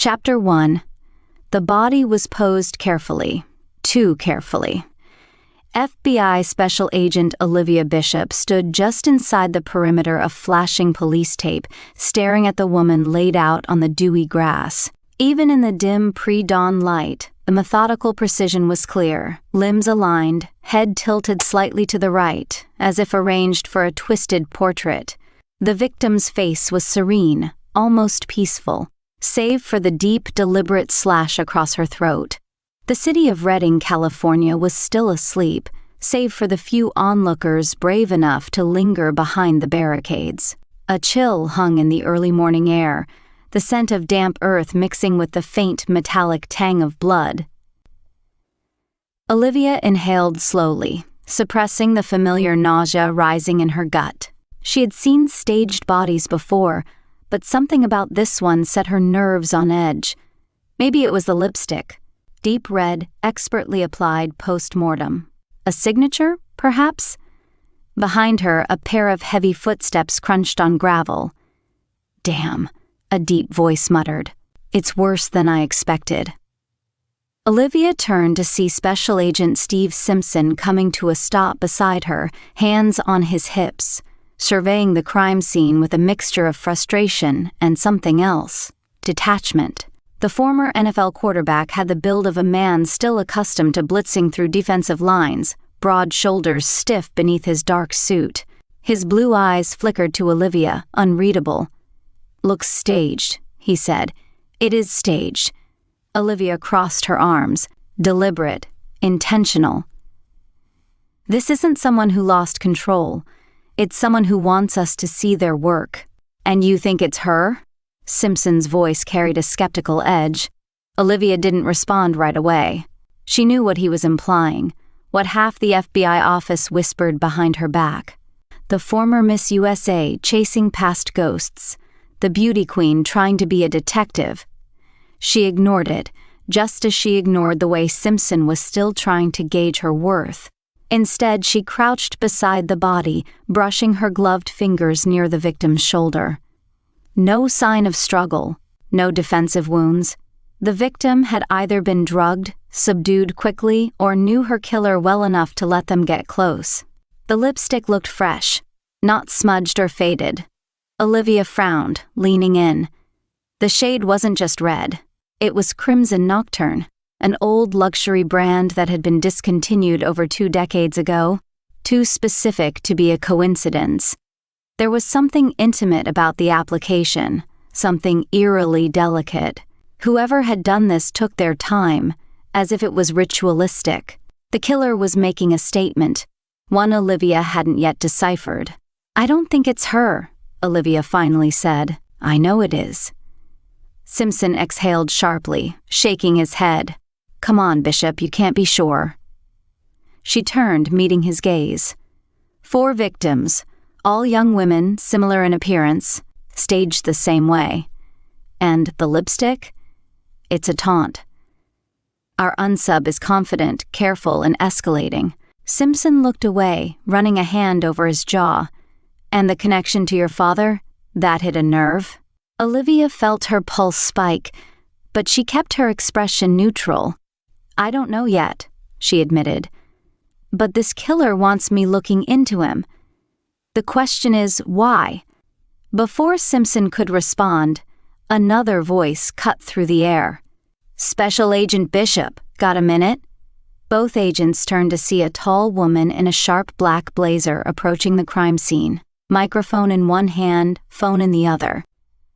Chapter 1. The body was posed carefully. Too carefully. FBI Special Agent Olivia Bishop stood just inside the perimeter of flashing police tape, staring at the woman laid out on the dewy grass. Even in the dim pre-dawn light, the methodical precision was clear, limbs aligned, head tilted slightly to the right, as if arranged for a twisted portrait. The victim's face was serene, almost peaceful, save for the deep, deliberate slash across her throat. The city of Redding, California was still asleep, save for the few onlookers brave enough to linger behind the barricades. A chill hung in the early morning air, the scent of damp earth mixing with the faint metallic tang of blood. Olivia inhaled slowly, suppressing the familiar nausea rising in her gut. She had seen staged bodies before, but something about this one set her nerves on edge. Maybe it was the lipstick. Deep red, expertly applied post-mortem. A signature, perhaps? Behind her, a pair of heavy footsteps crunched on gravel. "Damn," a deep voice muttered. "It's worse than I expected." Olivia turned to see Special Agent Steve Simpson coming to a stop beside her, hands on his hips, surveying the crime scene with a mixture of frustration and something else, detachment. The former NFL quarterback had the build of a man still accustomed to blitzing through defensive lines, broad shoulders stiff beneath his dark suit. His blue eyes flickered to Olivia, unreadable. "Looks staged," he said. "It is staged." Olivia crossed her arms, deliberate, intentional. "This isn't someone who lost control. It's someone who wants us to see their work. And you think it's her?" Simpson's voice carried a skeptical edge. Olivia didn't respond right away. She knew what he was implying, what half the FBI office whispered behind her back. The former Miss USA chasing past ghosts, the beauty queen trying to be a detective. She ignored it, just as she ignored the way Simpson was still trying to gauge her worth. Instead, she crouched beside the body, brushing her gloved fingers near the victim's shoulder. No sign of struggle, no defensive wounds. The victim had either been drugged, subdued quickly, or knew her killer well enough to let them get close. The lipstick looked fresh, not smudged or faded. Olivia frowned, leaning in. The shade wasn't just red. It was Crimson Nocturne, an old luxury brand that had been discontinued over 2 decades ago, too specific to be a coincidence. There was something intimate about the application, something eerily delicate. Whoever had done this took their time, as if it was ritualistic. The killer was making a statement, one Olivia hadn't yet deciphered. "I don't think it's her," Olivia finally said. "I know it is." Simpson exhaled sharply, shaking his head. "Come on, Bishop, you can't be sure." She turned, meeting his gaze. 4 victims, all young women, similar in appearance, staged the same way. And the lipstick? It's a taunt. Our unsub is confident, careful, and escalating. Simpson looked away, running a hand over his jaw. And the connection to your father? That hit a nerve. Olivia felt her pulse spike, but she kept her expression neutral. "I don't know yet," she admitted. "But this killer wants me looking into him. The question is, why?" Before Simpson could respond, another voice cut through the air. "Special Agent Bishop, got a minute?" Both agents turned to see a tall woman in a sharp black blazer approaching the crime scene, microphone in one hand, phone in the other.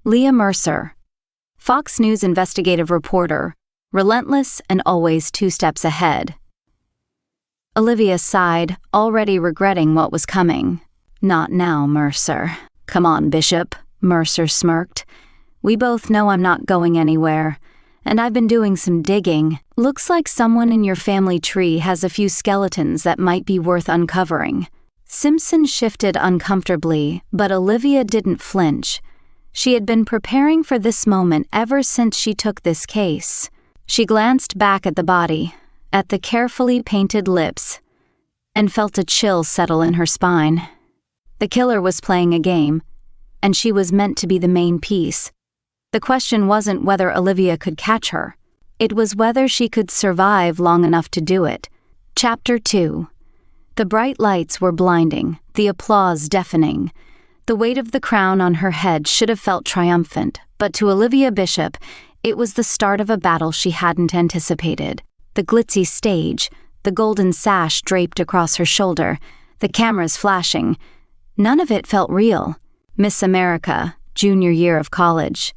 Leah Mercer, Fox News investigative reporter, relentless and always 2 steps ahead. Olivia sighed, already regretting what was coming. "Not now, Mercer." "Come on, Bishop," Mercer smirked. "We both know I'm not going anywhere, and I've been doing some digging. Looks like someone in your family tree has a few skeletons that might be worth uncovering." Simpson shifted uncomfortably, but Olivia didn't flinch. She had been preparing for this moment ever since she took this case. She glanced back at the body, at the carefully painted lips, and felt a chill settle in her spine. The killer was playing a game, and she was meant to be the main piece. The question wasn't whether Olivia could catch her. It was whether she could survive long enough to do it. Chapter 2. The bright lights were blinding, the applause deafening. The weight of the crown on her head should have felt triumphant, but to Olivia Bishop, it was the start of a battle she hadn't anticipated. The glitzy stage, the golden sash draped across her shoulder, the cameras flashing. None of it felt real. Miss America, junior year of college.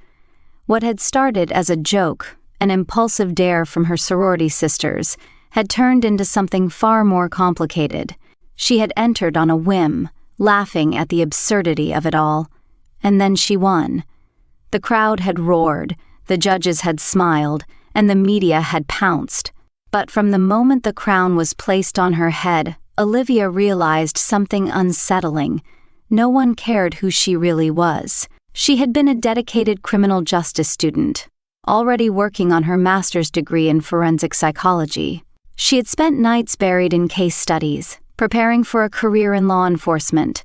What had started as a joke, an impulsive dare from her sorority sisters, had turned into something far more complicated. She had entered on a whim, laughing at the absurdity of it all. And then she won. The crowd had roared, the judges had smiled, and the media had pounced. But from the moment the crown was placed on her head, Olivia realized something unsettling. No one cared who she really was. She had been a dedicated criminal justice student, already working on her master's degree in forensic psychology. She had spent nights buried in case studies, preparing for a career in law enforcement.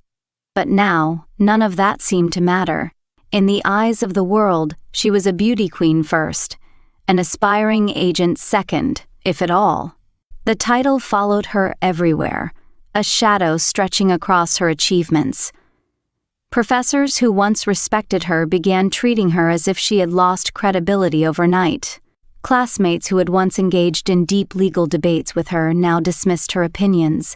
But now, none of that seemed to matter. In the eyes of the world, she was a beauty queen first, an aspiring agent second, if at all. The title followed her everywhere, a shadow stretching across her achievements. Professors who once respected her began treating her as if she had lost credibility overnight. Classmates who had once engaged in deep legal debates with her now dismissed her opinions.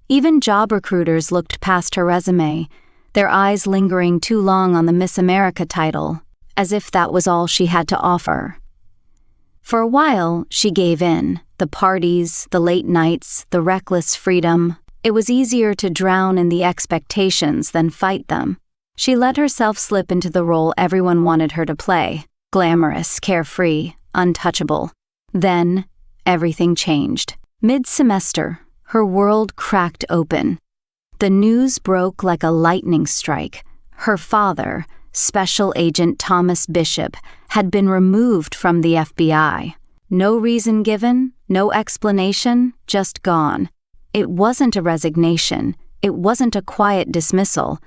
Even job recruiters looked past her resume, their eyes lingering too long on the Miss America title, as if that was all she had to offer. For a while, she gave in. The parties, the late nights, the reckless freedom. It was easier to drown in the expectations than fight them. She let herself slip into the role everyone wanted her to play, glamorous, carefree, untouchable. Then, everything changed. Mid-semester, her world cracked open. The news broke like a lightning strike. Her father, Special Agent Thomas Bishop, had been removed from the FBI. No reason given, no explanation, just gone. It wasn't a resignation. It wasn't a quiet dismissal.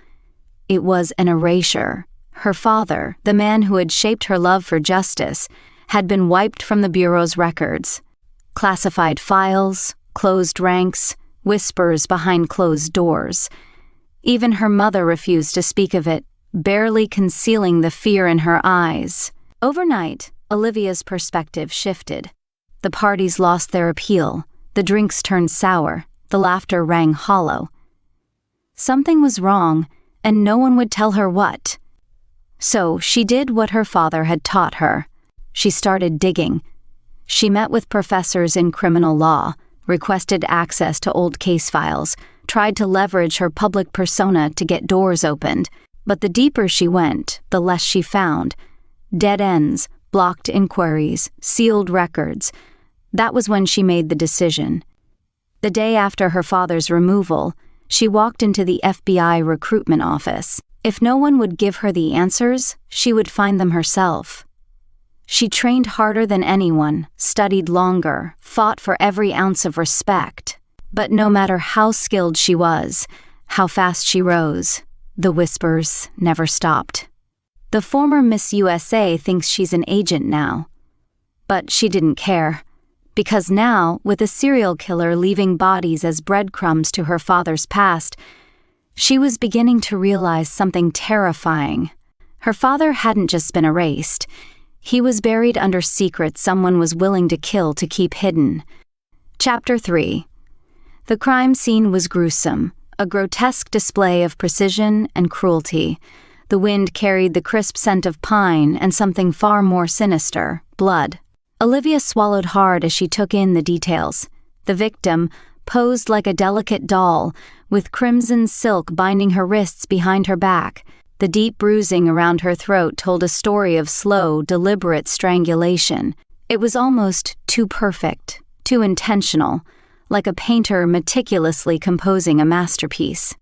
It was an erasure. Her father, the man who had shaped her love for justice, had been wiped from the Bureau's records. Classified files, closed ranks, whispers behind closed doors. Even her mother refused to speak of it, barely concealing the fear in her eyes. Overnight, Olivia's perspective shifted. The parties lost their appeal. The drinks turned sour. The laughter rang hollow. Something was wrong, and no one would tell her what. So she did what her father had taught her. She started digging. She met with professors in criminal law, requested access to old case files, tried to leverage her public persona to get doors opened. But the deeper she went, the less she found. Dead ends, blocked inquiries, sealed records. That was when she made the decision. The day after her father's removal, she walked into the FBI recruitment office. If no one would give her the answers, she would find them herself. She trained harder than anyone, studied longer, fought for every ounce of respect. But no matter how skilled she was, how fast she rose, the whispers never stopped. The former Miss USA thinks she's an agent now. But she didn't care. Because now, with a serial killer leaving bodies as breadcrumbs to her father's past, she was beginning to realize something terrifying. Her father hadn't just been erased. He was buried under secrets someone was willing to kill to keep hidden. Chapter 3. The crime scene was gruesome, a grotesque display of precision and cruelty. The wind carried the crisp scent of pine and something far more sinister, blood. Olivia swallowed hard as she took in the details. The victim, posed like a delicate doll, with crimson silk binding her wrists behind her back. The deep bruising around her throat told a story of slow, deliberate strangulation. It was almost too perfect, too intentional, like a painter meticulously composing a masterpiece.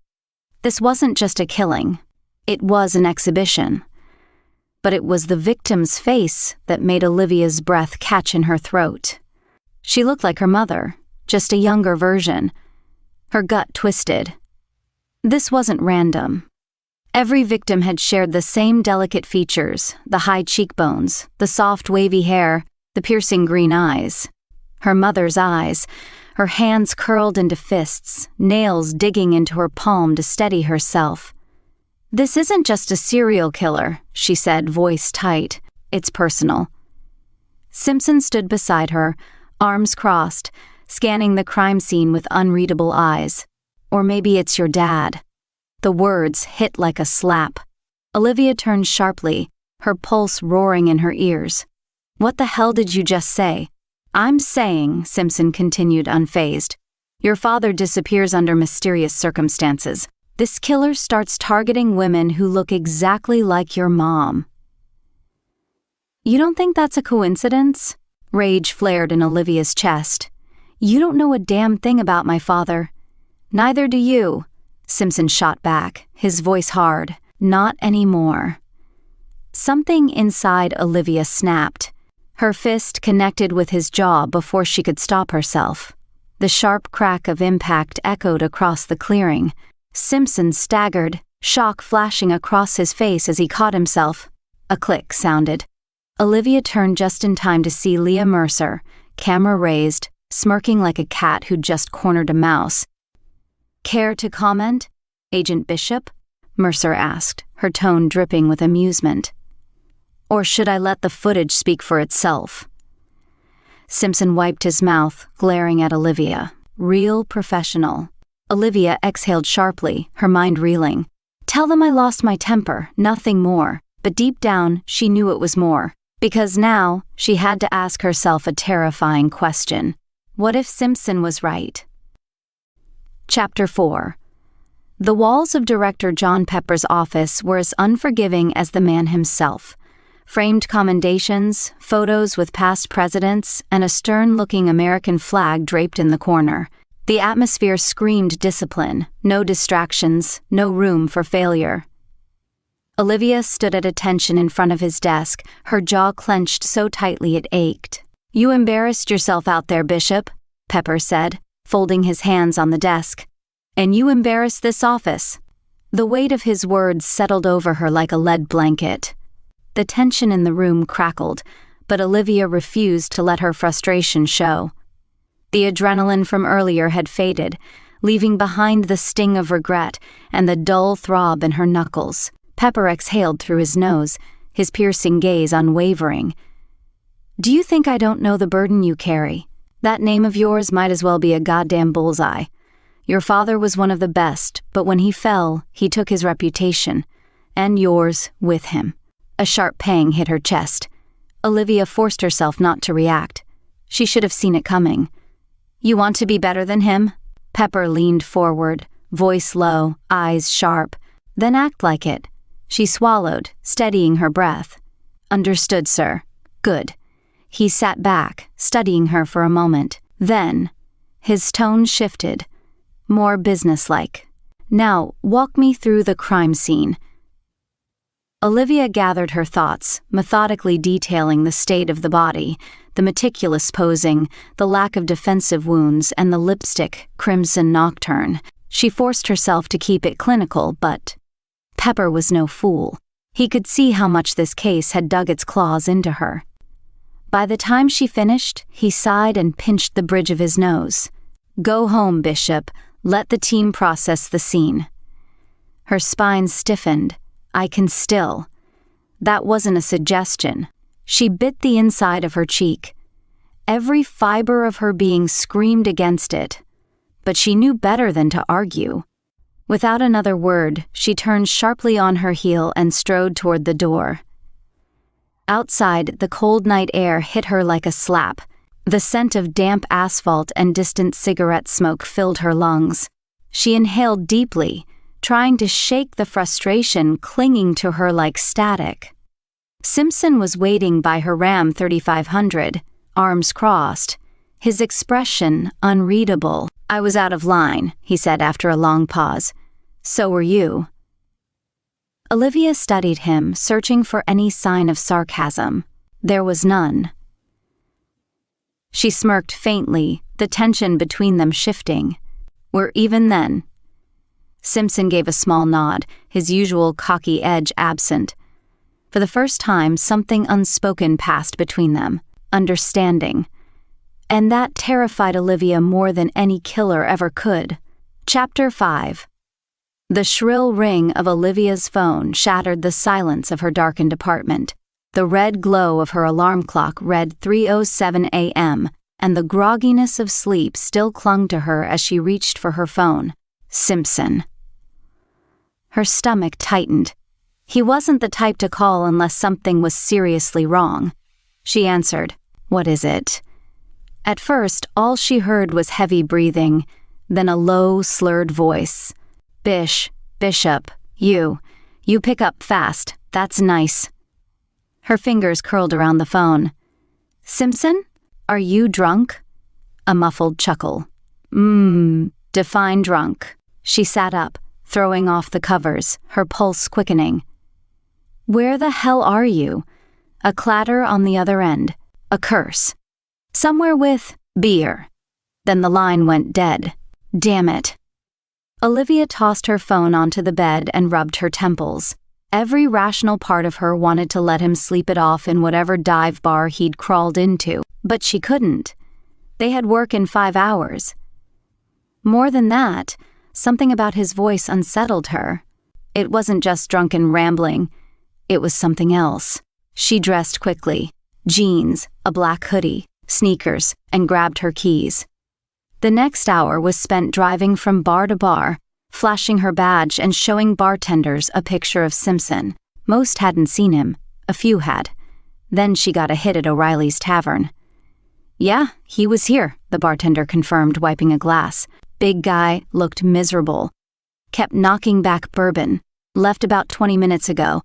This wasn't just a killing. It was an exhibition. But it was the victim's face that made Olivia's breath catch in her throat. She looked like her mother, just a younger version. Her gut twisted. This wasn't random. Every victim had shared the same delicate features, the high cheekbones, the soft wavy hair, the piercing green eyes. Her mother's eyes, her hands curled into fists, nails digging into her palm to steady herself. "This isn't just a serial killer," she said, voice tight. "It's personal." Simpson stood beside her, arms crossed, scanning the crime scene with unreadable eyes. "Or maybe it's your dad." The words hit like a slap. Olivia turned sharply, her pulse roaring in her ears. "What the hell did you just say?" "I'm saying," Simpson continued unfazed, "your father disappears under mysterious circumstances. This killer starts targeting women who look exactly like your mom." "You don't think that's a coincidence?" Rage flared in Olivia's chest. "You don't know a damn thing about my father." "Neither do you," Simpson shot back, his voice hard. "Not anymore." Something inside Olivia snapped. Her fist connected with his jaw before she could stop herself. The sharp crack of impact echoed across the clearing. Simpson staggered, shock flashing across his face as he caught himself. A click sounded. Olivia turned just in time to see Leah Mercer, camera raised, smirking like a cat who'd just cornered a mouse. "Care to comment, Agent Bishop?" Mercer asked, her tone dripping with amusement. "Or should I let the footage speak for itself?" Simpson wiped his mouth, glaring at Olivia. Real professional. Olivia exhaled sharply, her mind reeling. Tell them I lost my temper, nothing more. But deep down, she knew it was more. Because now, she had to ask herself a terrifying question. What if Simpson was right? Chapter 4. The walls of director John Pepper's office were as unforgiving as the man himself. Framed commendations, photos with past presidents, and a stern-looking American flag draped in the corner. The atmosphere screamed discipline, no distractions, no room for failure. Olivia stood at attention in front of his desk, her jaw clenched so tightly it ached. "You embarrassed yourself out there, Bishop," Pepper said, folding his hands on the desk. "And you embarrassed this office." The weight of his words settled over her like a lead blanket. The tension in the room crackled, but Olivia refused to let her frustration show. The adrenaline from earlier had faded, leaving behind the sting of regret and the dull throb in her knuckles. Pepper exhaled through his nose, his piercing gaze unwavering. "Do you think I don't know the burden you carry? That name of yours might as well be a goddamn bullseye. Your father was one of the best, but when he fell, he took his reputation, and yours with him." A sharp pang hit her chest. Olivia forced herself not to react. She should have seen it coming. "You want to be better than him?" Pepper leaned forward, voice low, eyes sharp. "Then act like it." She swallowed, steadying her breath. "Understood, sir." "Good." He sat back, studying her for a moment. Then, his tone shifted, more businesslike. "Now, walk me through the crime scene." Olivia gathered her thoughts, methodically detailing the state of the body, the meticulous posing, the lack of defensive wounds, and the lipstick, crimson nocturne. She forced herself to keep it clinical, but Pepper was no fool. He could see how much this case had dug its claws into her. By the time she finished, he sighed and pinched the bridge of his nose. "Go home, Bishop. Let the team process the scene." Her spine stiffened. "I can still." That wasn't a suggestion. She bit the inside of her cheek. Every fiber of her being screamed against it. But she knew better than to argue. Without another word, she turned sharply on her heel and strode toward the door. Outside, the cold night air hit her like a slap. The scent of damp asphalt and distant cigarette smoke filled her lungs. She inhaled deeply, trying to shake the frustration clinging to her like static. Simpson was waiting by her Ram 3500, arms crossed, his expression unreadable. "I was out of line," he said after a long pause. "So were you." Olivia studied him, searching for any sign of sarcasm. There was none. She smirked faintly, the tension between them shifting. "We're even then." Simpson gave a small nod, his usual cocky edge absent. For the first time, something unspoken passed between them, understanding. And that terrified Olivia more than any killer ever could. Chapter 5. The shrill ring of Olivia's phone shattered the silence of her darkened apartment. The red glow of her alarm clock read 3:07 a.m., and the grogginess of sleep still clung to her as she reached for her phone. Simpson. Her stomach tightened. He wasn't the type to call unless something was seriously wrong. She answered, "What is it?" At first, all she heard was heavy breathing, then a low, slurred voice. Bishop, you pick up fast, that's nice." Her fingers curled around the phone. "Simpson? Are you drunk?" A muffled chuckle. Define drunk." She sat up, throwing off the covers, her pulse quickening. "Where the hell are you?" A clatter on the other end, a curse. "Somewhere with beer." Then the line went dead. Damn it. Olivia tossed her phone onto the bed and rubbed her temples. Every rational part of her wanted to let him sleep it off in whatever dive bar he'd crawled into, but she couldn't. They had work in 5 hours. More than that, something about his voice unsettled her. It wasn't just drunken rambling. It was something else. She dressed quickly. Jeans, a black hoodie, sneakers, and grabbed her keys. The next hour was spent driving from bar to bar, flashing her badge and showing bartenders a picture of Simpson. Most hadn't seen him. A few had. Then she got a hit at O'Reilly's Tavern. "Yeah, he was here," the bartender confirmed, wiping a glass. Big guy, looked miserable. Kept knocking back bourbon. Left about 20 minutes ago.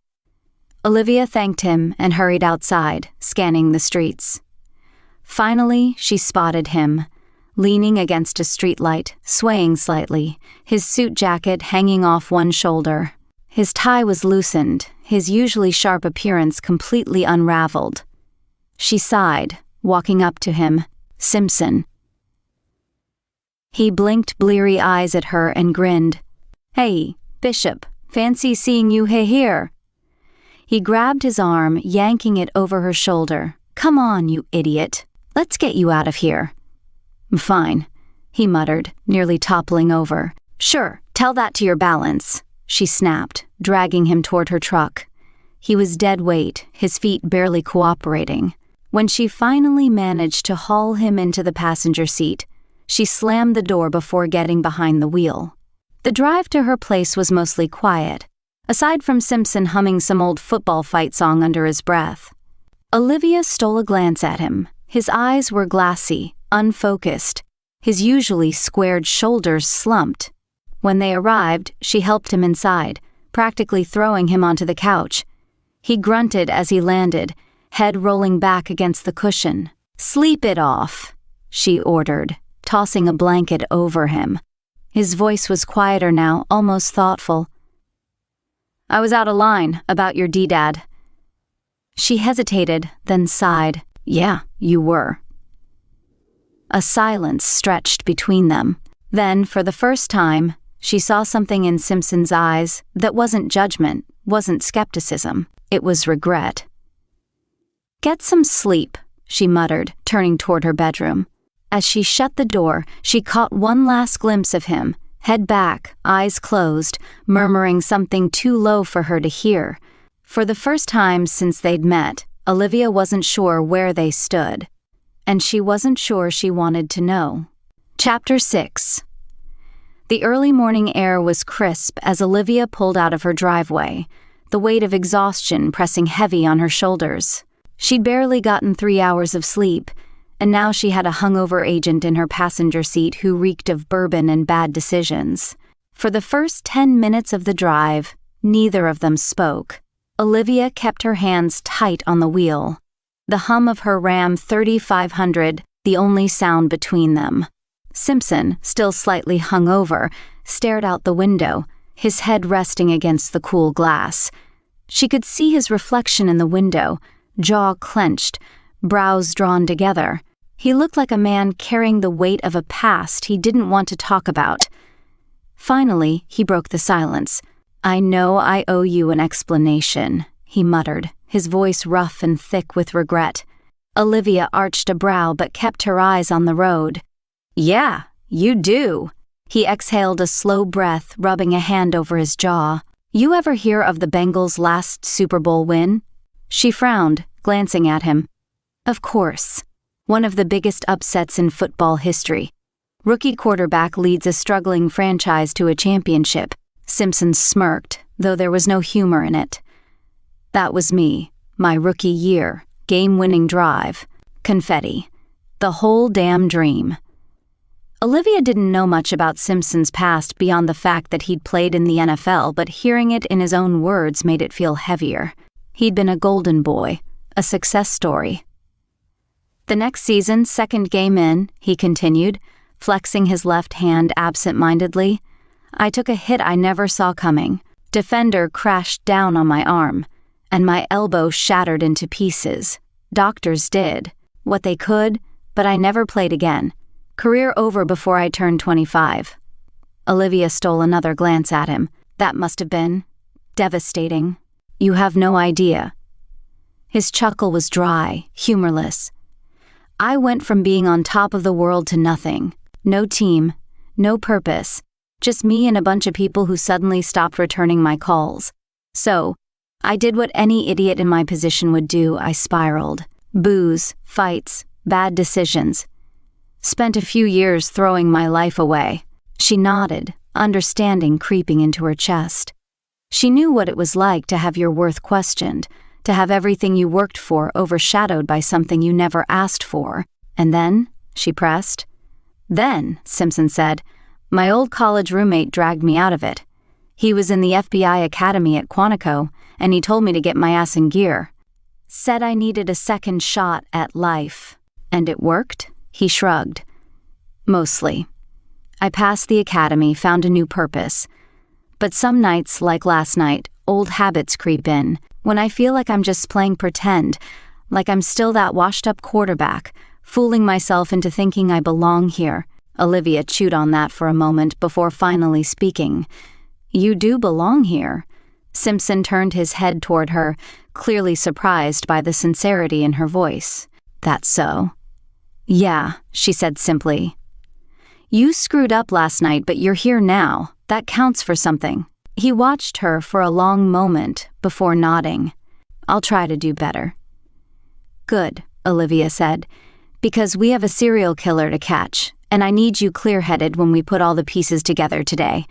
Olivia thanked him and hurried outside, scanning the streets. Finally, she spotted him, leaning against a streetlight, swaying slightly, his suit jacket hanging off one shoulder. His tie was loosened, his usually sharp appearance completely unraveled. She sighed, walking up to him. "Simpson." He blinked bleary eyes at her and grinned. "Hey, Bishop, fancy seeing you here." He grabbed his arm, yanking it over her shoulder. "Come on, you idiot. Let's get you out of here." "Fine," he muttered, nearly toppling over. "Sure, tell that to your balance," she snapped, dragging him toward her truck. He was dead weight, his feet barely cooperating. When she finally managed to haul him into the passenger seat, she slammed the door before getting behind the wheel. The drive to her place was mostly quiet, aside from Simpson humming some old football fight song under his breath. Olivia stole a glance at him. His eyes were glassy, unfocused, his usually squared shoulders slumped. When they arrived, she helped him inside, practically throwing him onto the couch. He grunted as he landed, head rolling back against the cushion. "Sleep it off," she ordered, tossing a blanket over him. His voice was quieter now, almost thoughtful. "I was out of line about your D-Dad." She hesitated, then sighed. "Yeah, you were." A silence stretched between them. Then, for the first time, she saw something in Simpson's eyes that wasn't judgment, wasn't skepticism. It was regret. "Get some sleep," she muttered, turning toward her bedroom. As she shut the door, she caught one last glimpse of him, head back, eyes closed, murmuring something too low for her to hear. For the first time since they'd met, Olivia wasn't sure where they stood, and she wasn't sure she wanted to know. Chapter 6. The early morning air was crisp as Olivia pulled out of her driveway, the weight of exhaustion pressing heavy on her shoulders. She'd barely gotten 3 hours of sleep, and now she had a hungover agent in her passenger seat who reeked of bourbon and bad decisions. For the first 10 minutes of the drive, neither of them spoke. Olivia kept her hands tight on the wheel, the hum of her Ram 3500 the only sound between them. Simpson, still slightly hungover, stared out the window, his head resting against the cool glass. She could see his reflection in the window, jaw clenched, brows drawn together. He looked like a man carrying the weight of a past he didn't want to talk about. Finally, he broke the silence. "I know I owe you an explanation," he muttered, his voice rough and thick with regret. Olivia arched a brow but kept her eyes on the road. "Yeah, you do." He exhaled a slow breath, rubbing a hand over his jaw. "You ever hear of the Bengals' last Super Bowl win?" She frowned, glancing at him. "Of course. One of the biggest upsets in football history. Rookie quarterback leads a struggling franchise to a championship." Simpson smirked, though there was no humor in it. "That was me, my rookie year, game-winning drive, confetti. The whole damn dream." Olivia didn't know much about Simpson's past beyond the fact that he'd played in the NFL, but hearing it in his own words made it feel heavier. He'd been a golden boy, a success story. "The next season, second game in," he continued, flexing his left hand absent-mindedly, "I took a hit I never saw coming. Defender crashed down on my arm, and my elbow shattered into pieces. Doctors did what they could, but I never played again. Career over before I turned 25. Olivia stole another glance at him. "That must have been devastating. You have no idea." His chuckle was dry, humorless. "I went from being on top of the world to nothing. No team, no purpose. Just me and a bunch of people who suddenly stopped returning my calls. So, I did what any idiot in my position would do. I spiraled. Booze, fights, bad decisions. Spent a few years throwing my life away." She nodded, understanding creeping into her chest. She knew what it was like to have your worth questioned, to have everything you worked for overshadowed by something you never asked for. "And then?" she pressed. "Then," Simpson said, "my old college roommate dragged me out of it. He was in the FBI Academy at Quantico, and he told me to get my ass in gear. Said I needed a second shot at life." "And it worked?" He shrugged. "Mostly. I passed the academy, found a new purpose. But some nights, like last night, old habits creep in, when I feel like I'm just playing pretend, like I'm still that washed-up quarterback, fooling myself into thinking I belong here." Olivia chewed on that for a moment before finally speaking. "You do belong here." Simpson turned his head toward her, clearly surprised by the sincerity in her voice. "That's so?" "Yeah," she said simply. "You screwed up last night, but you're here now. That counts for something." He watched her for a long moment before nodding. "I'll try to do better." "Good," Olivia said, "because we have a serial killer to catch, and I need you clear-headed when we put all the pieces together today."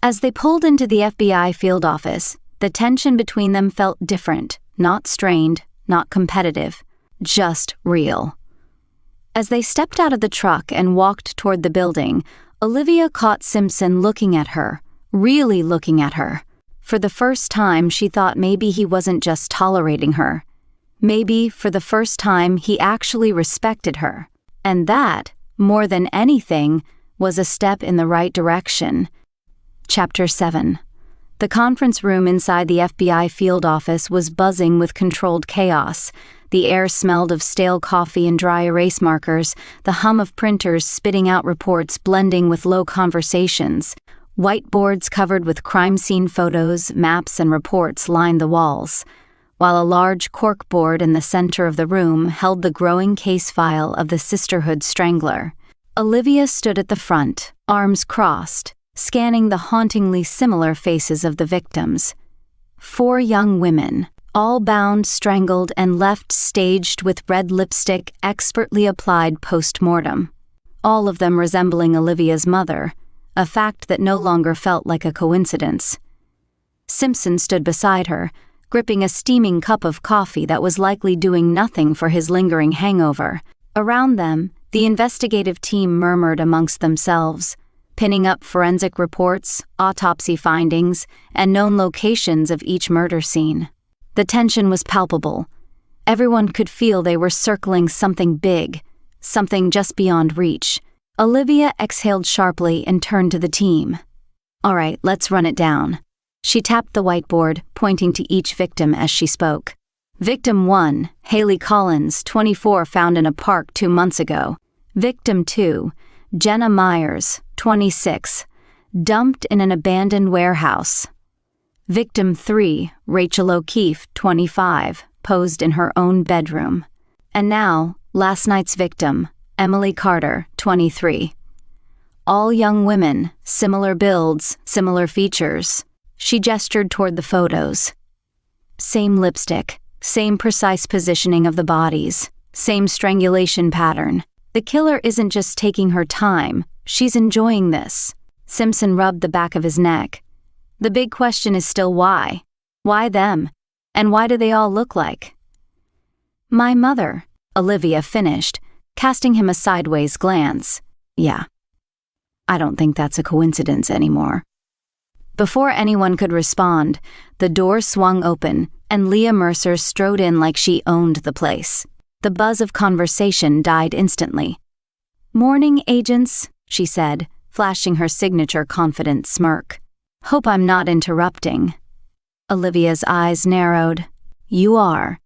As they pulled into the FBI field office, the tension between them felt different, not strained, not competitive, just real. As they stepped out of the truck and walked toward the building, Olivia caught Simpson looking at her, really looking at her. For the first time, she thought maybe he wasn't just tolerating her. Maybe, for the first time, he actually respected her. And that, more than anything, was a step in the right direction. Chapter 7. The conference room inside the FBI field office was buzzing with controlled chaos. The air smelled of stale coffee and dry erase markers, the hum of printers spitting out reports blending with low conversations. Whiteboards covered with crime scene photos, maps, and reports lined the walls, while a large corkboard in the center of the room held the growing case file of the Sisterhood Strangler. Olivia stood at the front, arms crossed, scanning the hauntingly similar faces of the victims. 4 young women, all bound, strangled, and left staged with red lipstick expertly applied post-mortem. All of them resembling Olivia's mother, a fact that no longer felt like a coincidence. Simpson stood beside her, gripping a steaming cup of coffee that was likely doing nothing for his lingering hangover. Around them, the investigative team murmured amongst themselves, pinning up forensic reports, autopsy findings, and known locations of each murder scene. The tension was palpable. Everyone could feel they were circling something big, something just beyond reach. Olivia exhaled sharply and turned to the team. "All right, let's run it down." She tapped the whiteboard, pointing to each victim as she spoke. Victim 1, Haley Collins, 24, found in a park 2 months ago. Victim 2, Jenna Myers, 26, dumped in an abandoned warehouse. Victim 3, Rachel O'Keefe, 25, posed in her own bedroom. And now, last night's victim, Emily Carter, 23. All young women, similar builds, similar features. She gestured toward the photos. Same lipstick, same precise positioning of the bodies, same strangulation pattern. The killer isn't just taking her time, she's enjoying this. Simpson rubbed the back of his neck. The big question is still why? Why them? And why do they all look like? My mother, Olivia finished, casting him a sideways glance. Yeah. I don't think that's a coincidence anymore. Before anyone could respond, the door swung open, and Leah Mercer strode in like she owned the place. The buzz of conversation died instantly. "Morning, agents," she said, flashing her signature confident smirk. "Hope I'm not interrupting." Olivia's eyes narrowed. "You are."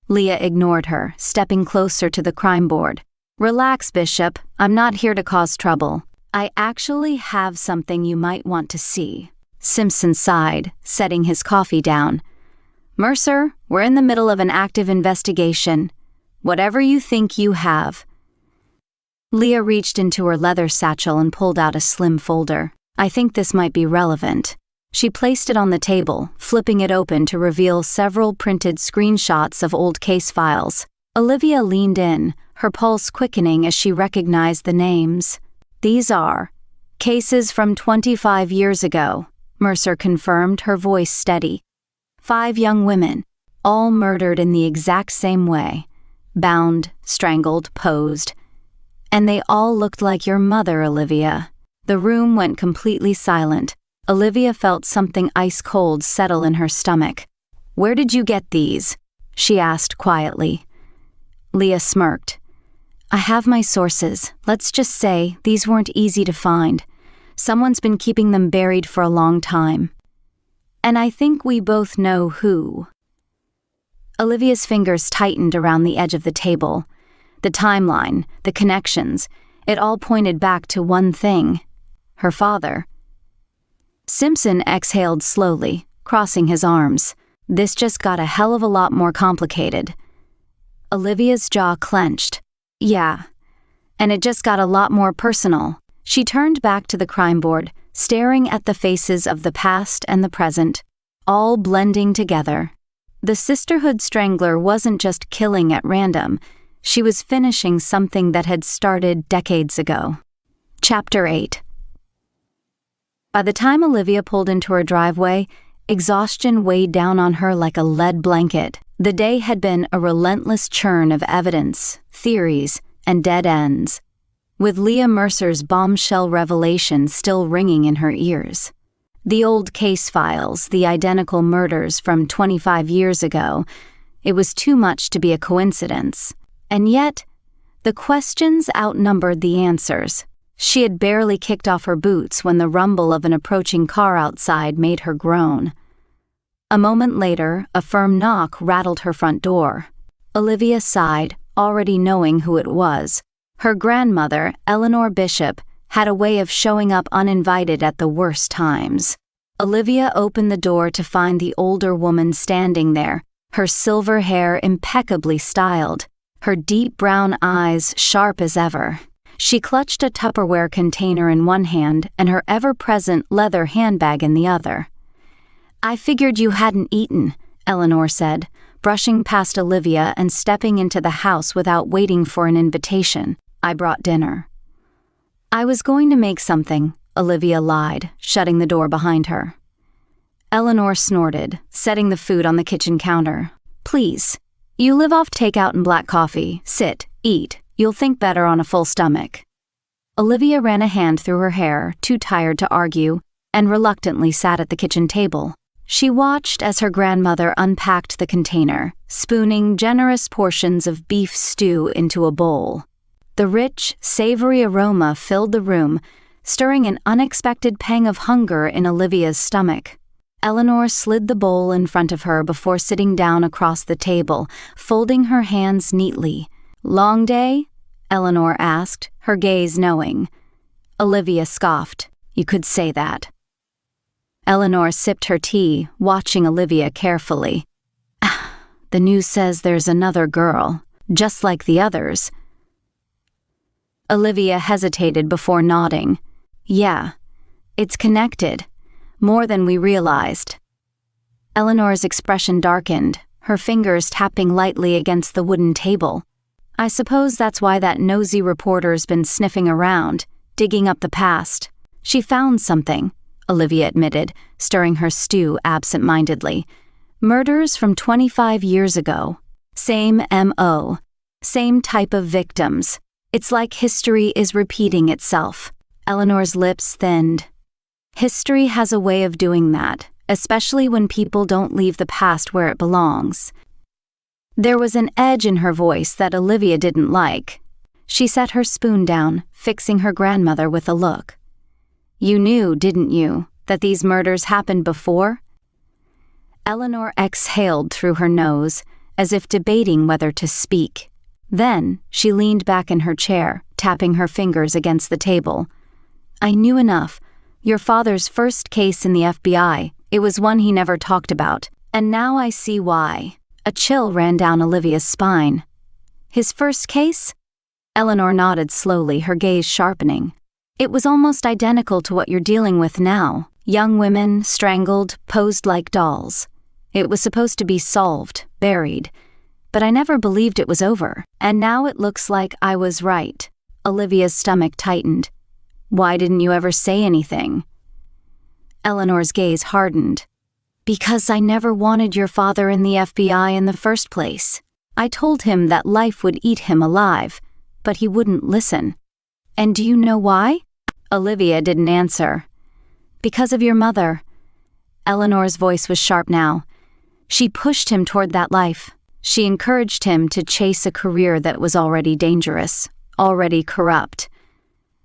Leah ignored her, stepping closer to the crime board. "Relax, Bishop. I'm not here to cause trouble. I actually have something you might want to see." Simpson sighed, setting his coffee down. "Mercer, we're in the middle of an active investigation. Whatever you think you have." Leah reached into her leather satchel and pulled out a slim folder. "I think this might be relevant." She placed it on the table, flipping it open to reveal several printed screenshots of old case files. Olivia leaned in, her pulse quickening as she recognized the names. "These are cases from 25 years ago," Mercer confirmed, her voice steady. 5 young women, all murdered in the exact same way. Bound, strangled, posed. And they all looked like your mother, Olivia. The room went completely silent. Olivia felt something ice-cold settle in her stomach. "Where did you get these?" she asked quietly. Leah smirked. "I have my sources. Let's just say these weren't easy to find. Someone's been keeping them buried for a long time. And I think we both know who." Olivia's fingers tightened around the edge of the table. The timeline, the connections, it all pointed back to one thing: her father. Simpson exhaled slowly, crossing his arms. This just got a hell of a lot more complicated. Olivia's jaw clenched. "Yeah. And it just got a lot more personal." She turned back to the crime board, staring at the faces of the past and the present, all blending together. The Sisterhood Strangler wasn't just killing at random. She was finishing something that had started decades ago. Chapter 8. By the time Olivia pulled into her driveway, exhaustion weighed down on her like a lead blanket. The day had been a relentless churn of evidence, theories, and dead ends, with Leah Mercer's bombshell revelation still ringing in her ears. The old case files, the identical murders from 25 years ago, it was too much to be a coincidence. And yet, the questions outnumbered the answers. She had barely kicked off her boots when the rumble of an approaching car outside made her groan. A moment later, a firm knock rattled her front door. Olivia sighed, already knowing who it was. Her grandmother, Eleanor Bishop, had a way of showing up uninvited at the worst times. Olivia opened the door to find the older woman standing there, her silver hair impeccably styled, her deep brown eyes sharp as ever. She clutched a Tupperware container in one hand and her ever-present leather handbag in the other. "I figured you hadn't eaten," Eleanor said, brushing past Olivia and stepping into the house without waiting for an invitation. "I brought dinner." "I was going to make something," Olivia lied, shutting the door behind her. Eleanor snorted, setting the food on the kitchen counter. "Please. You live off takeout and black coffee. Sit, eat. You'll think better on a full stomach." Olivia ran a hand through her hair, too tired to argue, and reluctantly sat at the kitchen table. She watched as her grandmother unpacked the container, spooning generous portions of beef stew into a bowl. The rich, savory aroma filled the room, stirring an unexpected pang of hunger in Olivia's stomach. Eleanor slid the bowl in front of her before sitting down across the table, folding her hands neatly. "Long day?" Eleanor asked, her gaze knowing. Olivia scoffed. "You could say that." Eleanor sipped her tea, watching Olivia carefully. The news says there's another girl, just like the others. Olivia hesitated before nodding. Yeah, it's connected, more than we realized. Eleanor's expression darkened, her fingers tapping lightly against the wooden table. I suppose that's why that nosy reporter's been sniffing around, digging up the past. She found something, Olivia admitted, stirring her stew absent-mindedly. Murders from 25 years ago. Same M.O. Same type of victims. It's like history is repeating itself. Eleanor's lips thinned. History has a way of doing that, especially when people don't leave the past where it belongs. There was an edge in her voice that Olivia didn't like. She set her spoon down, fixing her grandmother with a look. You knew, didn't you, that these murders happened before? Eleanor exhaled through her nose, as if debating whether to speak. Then she leaned back in her chair, tapping her fingers against the table. I knew enough. Your father's first case in the FBI, it was one he never talked about, and now I see why. A chill ran down Olivia's spine. His first case? Eleanor nodded slowly, her gaze sharpening. It was almost identical to what you're dealing with now. Young women, strangled, posed like dolls. It was supposed to be solved, buried. But I never believed it was over. And now it looks like I was right. Olivia's stomach tightened. Why didn't you ever say anything? Eleanor's gaze hardened. Because I never wanted your father in the FBI in the first place. I told him that life would eat him alive, but he wouldn't listen. And do you know why? Olivia didn't answer. Because of your mother. Eleanor's voice was sharp now. She pushed him toward that life. She encouraged him to chase a career that was already dangerous, already corrupt.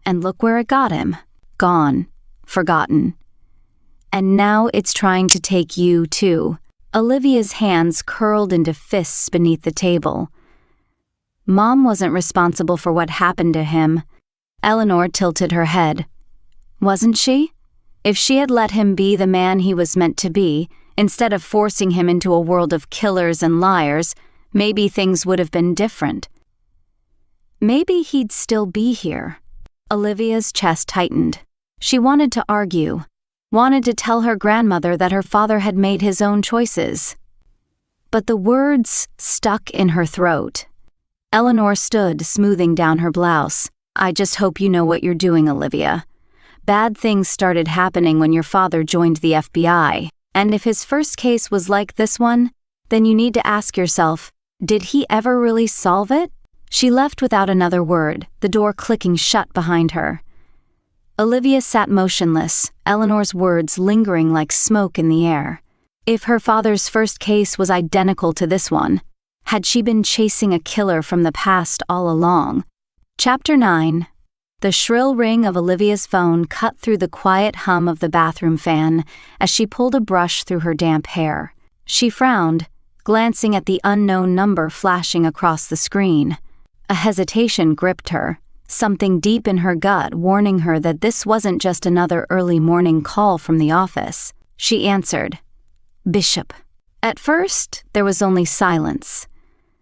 And look where it got him. Gone. Forgotten. And now it's trying to take you, too. Olivia's hands curled into fists beneath the table. Mom wasn't responsible for what happened to him. Eleanor tilted her head. Wasn't she? If she had let him be the man he was meant to be, instead of forcing him into a world of killers and liars, maybe things would have been different. Maybe he'd still be here. Olivia's chest tightened. She wanted to argue. Wanted to tell her grandmother that her father had made his own choices. But the words stuck in her throat. Eleanor stood, smoothing down her blouse. I just hope you know what you're doing, Olivia. Bad things started happening when your father joined the FBI, and if his first case was like this one, then you need to ask yourself, did he ever really solve it? She left without another word, the door clicking shut behind her. Olivia sat motionless, Eleanor's words lingering like smoke in the air. If her father's first case was identical to this one, had she been chasing a killer from the past all along? Chapter 9. The shrill ring of Olivia's phone cut through the quiet hum of the bathroom fan as she pulled a brush through her damp hair. She frowned, glancing at the unknown number flashing across the screen. A hesitation gripped her. Something deep in her gut warning her that this wasn't just another early morning call from the office. She answered, Bishop. At first, there was only silence.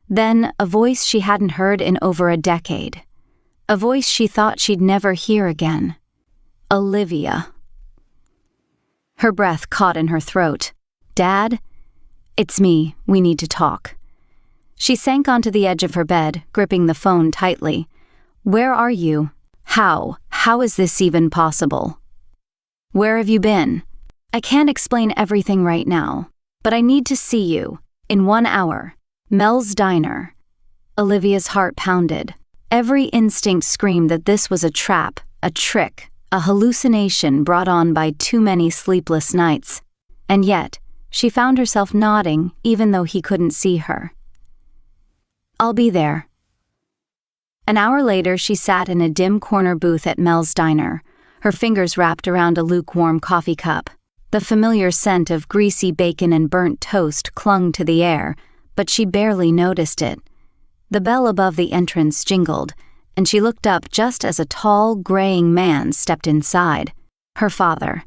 Then, a voice she hadn't heard in over a decade. A voice she thought she'd never hear again. Olivia. Her breath caught in her throat. Dad? It's me. We need to talk. She sank onto the edge of her bed, gripping the phone tightly. Where are you? How? How is this even possible? Where have you been? I can't explain everything right now, but I need to see you. In 1 hour. Mel's Diner. Olivia's heart pounded. Every instinct screamed that this was a trap, a trick, a hallucination brought on by too many sleepless nights. And yet, she found herself nodding even though he couldn't see her. I'll be there. An hour later, she sat in a dim corner booth at Mel's Diner, her fingers wrapped around a lukewarm coffee cup. The familiar scent of greasy bacon and burnt toast clung to the air, but she barely noticed it. The bell above the entrance jingled, and she looked up just as a tall, graying man stepped inside. Her father.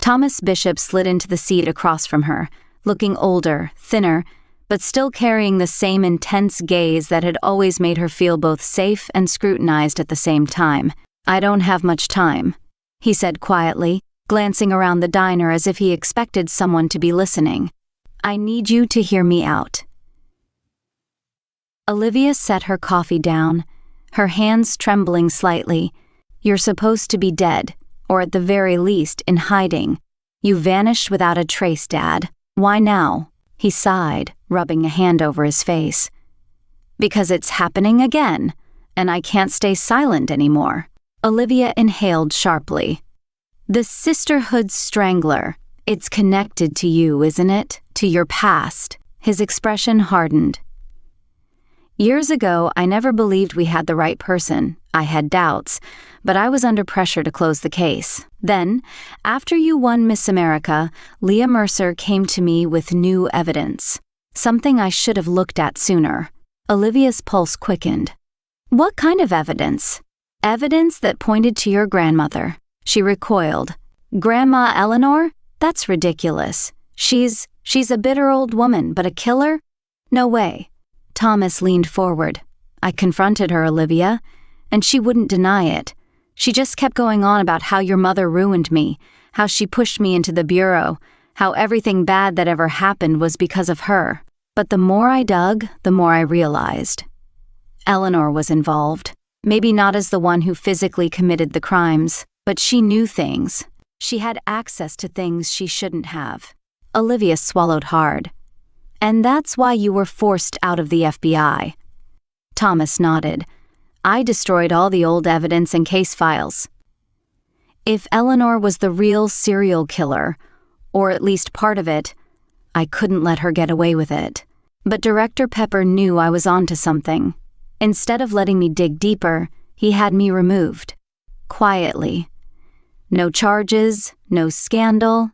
Thomas Bishop slid into the seat across from her, looking older, thinner, but still carrying the same intense gaze that had always made her feel both safe and scrutinized at the same time. "I don't have much time," he said quietly, glancing around the diner as if he expected someone to be listening. "I need you to hear me out." Olivia set her coffee down, her hands trembling slightly. "You're supposed to be dead, or at the very least in hiding. You vanished without a trace, Dad. Why now?" He sighed, rubbing a hand over his face. "Because it's happening again, and I can't stay silent anymore." Olivia inhaled sharply. "The Sisterhood Strangler. It's connected to you, isn't it? To your past." His expression hardened. "Years ago, I never believed we had the right person. I had doubts, but I was under pressure to close the case. Then, after you won Miss America, Leah Mercer came to me with new evidence. Something I should have looked at sooner." Olivia's pulse quickened. "What kind of evidence?" "Evidence that pointed to your grandmother." She recoiled. "Grandma Eleanor? That's ridiculous. She's a bitter old woman, but a killer? No way." Thomas leaned forward. "I confronted her, Olivia, and she wouldn't deny it. She just kept going on about how your mother ruined me, how she pushed me into the bureau, how everything bad that ever happened was because of her. But the more I dug, the more I realized. Eleanor was involved. Maybe not as the one who physically committed the crimes, but she knew things. She had access to things she shouldn't have." Olivia swallowed hard. "And that's why you were forced out of the FBI." Thomas nodded. "I destroyed all the old evidence and case files." "If Eleanor was the real serial killer, or at least part of it, I couldn't let her get away with it. But Director Pepper knew I was onto something. Instead of letting me dig deeper, he had me removed. Quietly. No charges, no scandal,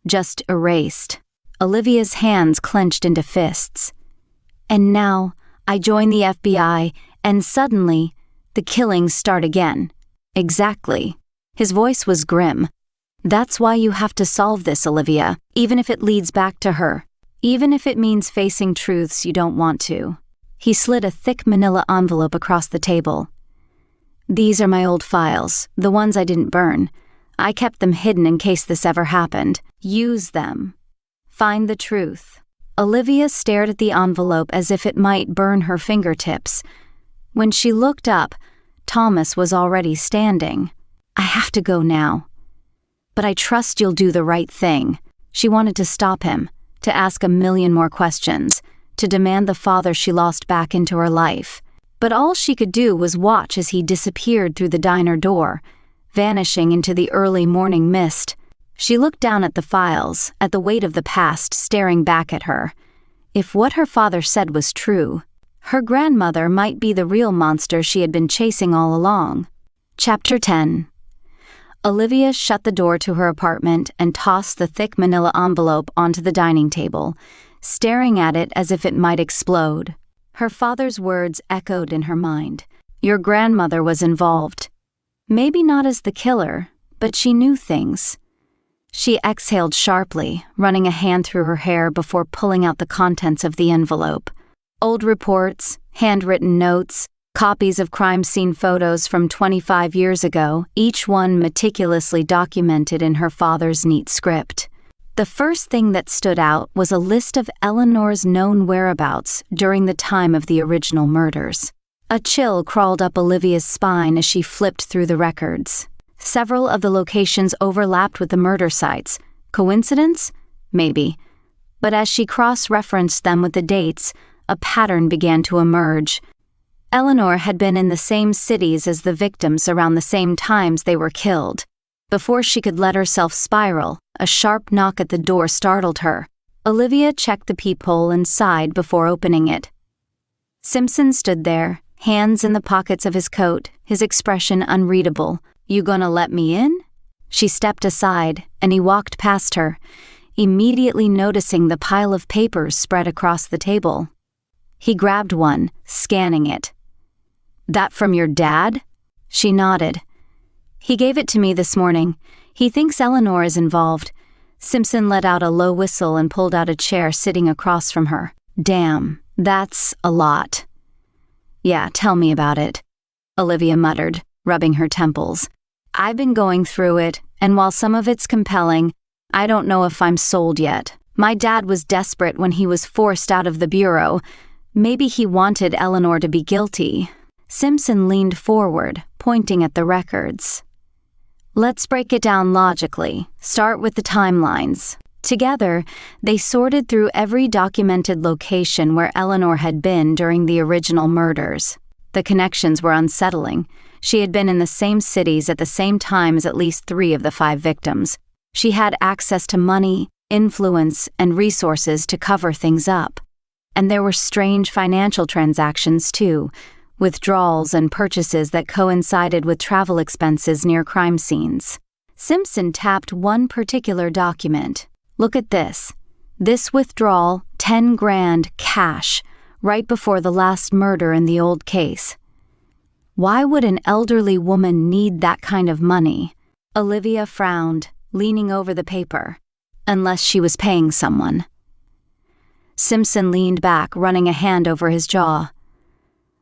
just erased." Olivia's hands clenched into fists. "And now, I join the FBI, and suddenly, the killings start again." "Exactly." His voice was grim. "That's why you have to solve this, Olivia, even if it leads back to her. Even if it means facing truths you don't want to." He slid a thick manila envelope across the table. "These are my old files, the ones I didn't burn. I kept them hidden in case this ever happened. Use them. Find the truth." Olivia stared at the envelope as if it might burn her fingertips. When she looked up, Thomas was already standing. "I have to go now. But I trust you'll do the right thing." She wanted to stop him, to ask a million more questions, to demand the father she lost back into her life. But all she could do was watch as he disappeared through the diner door, vanishing into the early morning mist. She looked down at the files, at the weight of the past staring back at her. If what her father said was true, her grandmother might be the real monster she had been chasing all along. Chapter 10. Olivia shut the door to her apartment and tossed the thick manila envelope onto the dining table, staring at it as if it might explode. Her father's words echoed in her mind. Your grandmother was involved. Maybe not as the killer, but she knew things. She exhaled sharply, running a hand through her hair before pulling out the contents of the envelope. Old reports, handwritten notes, copies of crime scene photos from 25 years ago, each one meticulously documented in her father's neat script. The first thing that stood out was a list of Eleanor's known whereabouts during the time of the original murders. A chill crawled up Olivia's spine as she flipped through the records. Several of the locations overlapped with the murder sites. Coincidence? Maybe. But as she cross-referenced them with the dates, a pattern began to emerge. Eleanor had been in the same cities as the victims around the same times they were killed. Before she could let herself spiral, a sharp knock at the door startled her. Olivia checked the peephole and sighed before opening it. Simpson stood there, hands in the pockets of his coat, his expression unreadable. "You gonna let me in?" She stepped aside, and he walked past her, immediately noticing the pile of papers spread across the table. He grabbed one, scanning it. "That from your dad?" She nodded. "He gave it to me this morning. He thinks Eleanor is involved. Simpson let out a low whistle and pulled out a chair sitting across from her. Damn, that's a lot. Yeah, tell me about it, Olivia muttered, rubbing her temples. I've been going through it, and while some of it's compelling, I don't know if I'm sold yet. My dad was desperate when he was forced out of the bureau. Maybe he wanted Eleanor to be guilty. Simpson leaned forward, pointing at the records. Let's break it down logically. Start with the timelines. Together, they sorted through every documented location where Eleanor had been during the original murders. The connections were unsettling. She had been in the same cities at the same time as at least 3 of the 5 victims. She had access to money, influence, and resources to cover things up. And there were strange financial transactions, too, withdrawals and purchases that coincided with travel expenses near crime scenes. Simpson tapped one particular document. Look at this. This withdrawal, 10 grand cash, right before the last murder in the old case. Why would an elderly woman need that kind of money? Olivia frowned, leaning over the paper. Unless she was paying someone. Simpson leaned back, running a hand over his jaw.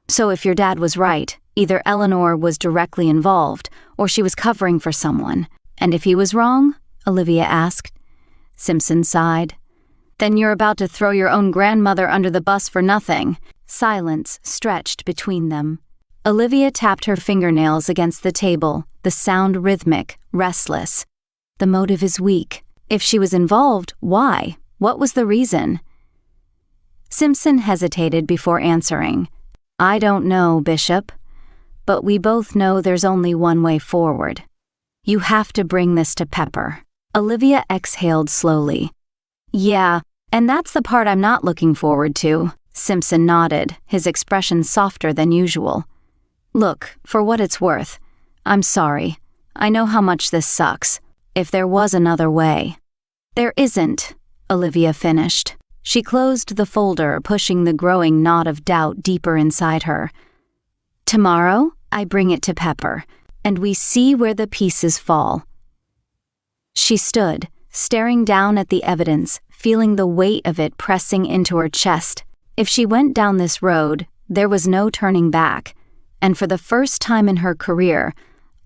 So if your dad was right, either Eleanor was directly involved, or she was covering for someone. And if he was wrong? Olivia asked. Simpson sighed. Then you're about to throw your own grandmother under the bus for nothing. Silence stretched between them. Olivia tapped her fingernails against the table, the sound rhythmic, restless. The motive is weak. If she was involved, why? What was the reason? Simpson hesitated before answering. I don't know, Bishop. But we both know there's only one way forward. You have to bring this to Pepper. Olivia exhaled slowly. Yeah, and that's the part I'm not looking forward to. Simpson nodded, his expression softer than usual. Look, for what it's worth, I'm sorry. I know how much this sucks. If there was another way. There isn't, Olivia finished. She closed the folder, pushing the growing knot of doubt deeper inside her. Tomorrow, I bring it to Pepper, and we see where the pieces fall. She stood, staring down at the evidence, feeling the weight of it pressing into her chest. If she went down this road, there was no turning back, and for the first time in her career,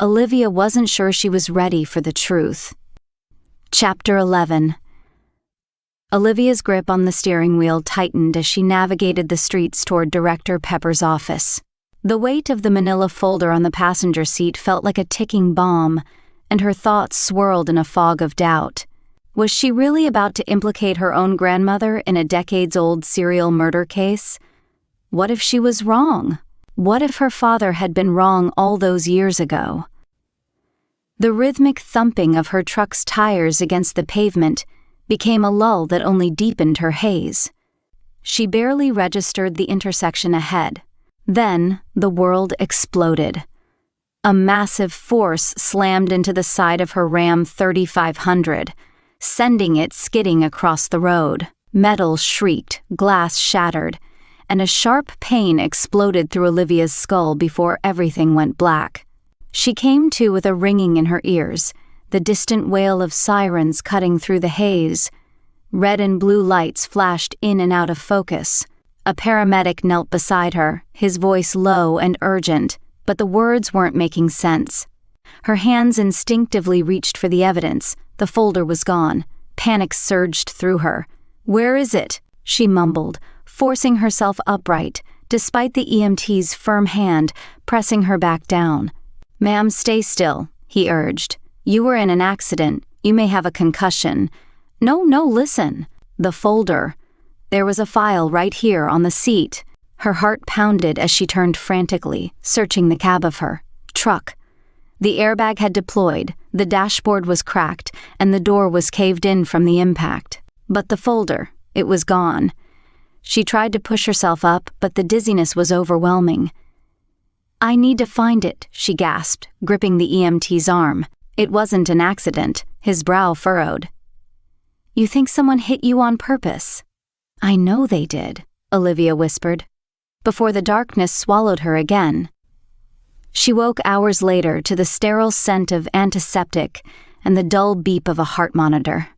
Olivia wasn't sure she was ready for the truth. Chapter 11. Olivia's grip on the steering wheel tightened as she navigated the streets toward Director Pepper's office. The weight of the manila folder on the passenger seat felt like a ticking bomb, and her thoughts swirled in a fog of doubt. Was she really about to implicate her own grandmother in a decades-old serial murder case? What if she was wrong? What if her father had been wrong all those years ago? The rhythmic thumping of her truck's tires against the pavement became a lull that only deepened her haze. She barely registered the intersection ahead. Then, the world exploded. A massive force slammed into the side of her Ram 3500, sending it skidding across the road. Metal shrieked, glass shattered, and a sharp pain exploded through Olivia's skull before everything went black. She came to with a ringing in her ears, the distant wail of sirens cutting through the haze. Red and blue lights flashed in and out of focus. A paramedic knelt beside her, his voice low and urgent, but the words weren't making sense. Her hands instinctively reached for the evidence. The folder was gone. Panic surged through her. "Where is it?" she mumbled, forcing herself upright, despite the EMT's firm hand pressing her back down. "Ma'am, stay still," he urged. "You were in an accident. You may have a concussion." No, listen. The folder. There was a file right here on the seat. Her heart pounded as she turned frantically, searching the cab of her truck. The airbag had deployed, the dashboard was cracked, and the door was caved in from the impact. But the folder, it was gone. She tried to push herself up, but the dizziness was overwhelming. "I need to find it," she gasped, gripping the EMT's arm. It wasn't an accident. His brow furrowed. "You think someone hit you on purpose?" "I know they did," Olivia whispered, before the darkness swallowed her again. She woke hours later to the sterile scent of antiseptic and the dull beep of a heart monitor.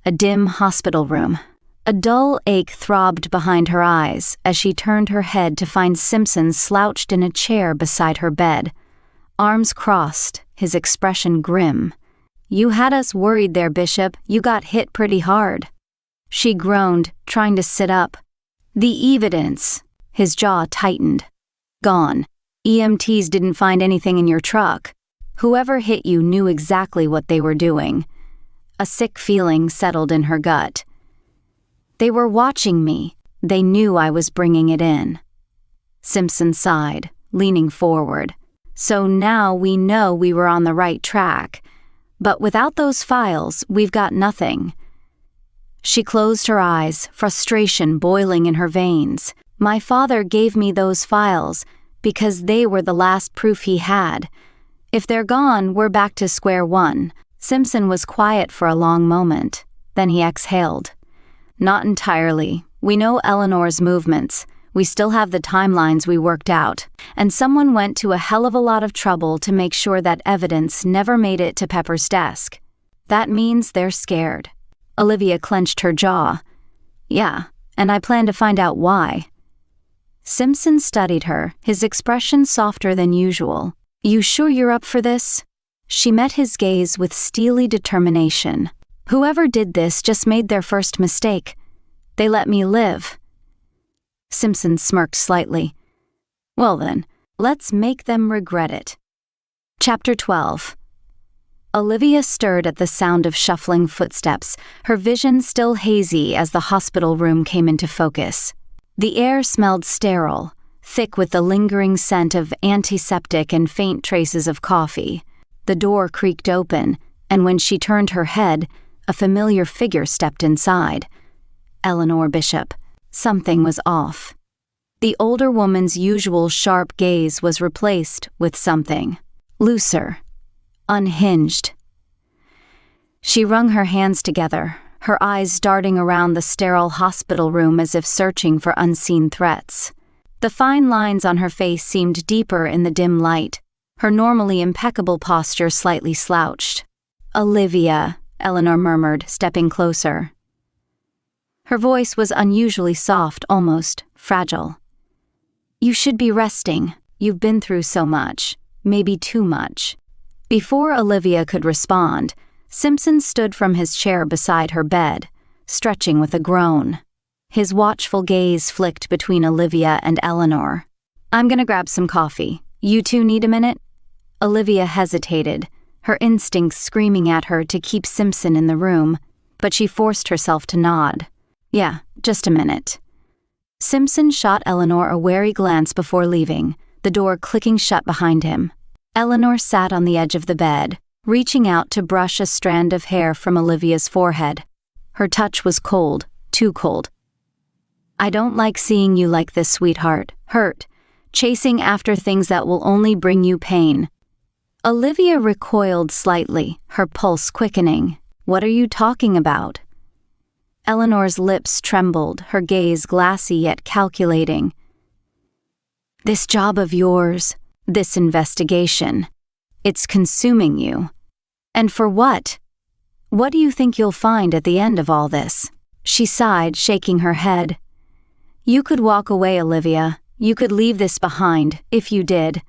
A dim hospital room. A dull ache throbbed behind her eyes as she turned her head to find Simpson slouched in a chair beside her bed, arms crossed, his expression grim. "You had us worried there, Bishop. You got hit pretty hard." She groaned, trying to sit up. "The evidence." His jaw tightened. "Gone. EMTs didn't find anything in your truck. Whoever hit you knew exactly what they were doing." A sick feeling settled in her gut. "They were watching me. They knew I was bringing it in." Simpson sighed, leaning forward. "So now we know we were on the right track. But without those files, we've got nothing." She closed her eyes, frustration boiling in her veins. "My father gave me those files because they were the last proof he had. If they're gone, we're back to square one." Simpson was quiet for a long moment. Then he exhaled. "Not entirely. We know Eleanor's movements. We still have the timelines we worked out. And someone went to a hell of a lot of trouble to make sure that evidence never made it to Pepper's desk. That means they're scared." Olivia clenched her jaw. "Yeah, and I plan to find out why." Simpson studied her, his expression softer than usual. "You sure you're up for this?" She met his gaze with steely determination. "Whoever did this just made their first mistake. They let me live." Simpson smirked slightly. "Well then, let's make them regret it." Chapter 12. Olivia stirred at the sound of shuffling footsteps, her vision still hazy as the hospital room came into focus. The air smelled sterile, thick with the lingering scent of antiseptic and faint traces of coffee. The door creaked open, and when she turned her head, a familiar figure stepped inside. Eleanor Bishop. Something was off. The older woman's usual sharp gaze was replaced with something looser, unhinged. She wrung her hands together, her eyes darting around the sterile hospital room as if searching for unseen threats. The fine lines on her face seemed deeper in the dim light, her normally impeccable posture slightly slouched. "Olivia," Eleanor murmured, stepping closer. Her voice was unusually soft, almost fragile. "You should be resting. You've been through so much, maybe too much." Before Olivia could respond, Simpson stood from his chair beside her bed, stretching with a groan. His watchful gaze flicked between Olivia and Eleanor. "I'm gonna grab some coffee. You two need a minute?" Olivia hesitated, her instincts screaming at her to keep Simpson in the room, but she forced herself to nod. "Yeah, just a minute." Simpson shot Eleanor a wary glance before leaving, the door clicking shut behind him. Eleanor sat on the edge of the bed, reaching out to brush a strand of hair from Olivia's forehead. Her touch was cold, too cold. "I don't like seeing you like this, sweetheart. Hurt, chasing after things that will only bring you pain." Olivia recoiled slightly, her pulse quickening. "What are you talking about?" Eleanor's lips trembled, her gaze glassy yet calculating. "This job of yours, this investigation, it's consuming you. And for what? What do you think you'll find at the end of all this?" She sighed, shaking her head. "You could walk away, Olivia. You could leave this behind, if you did.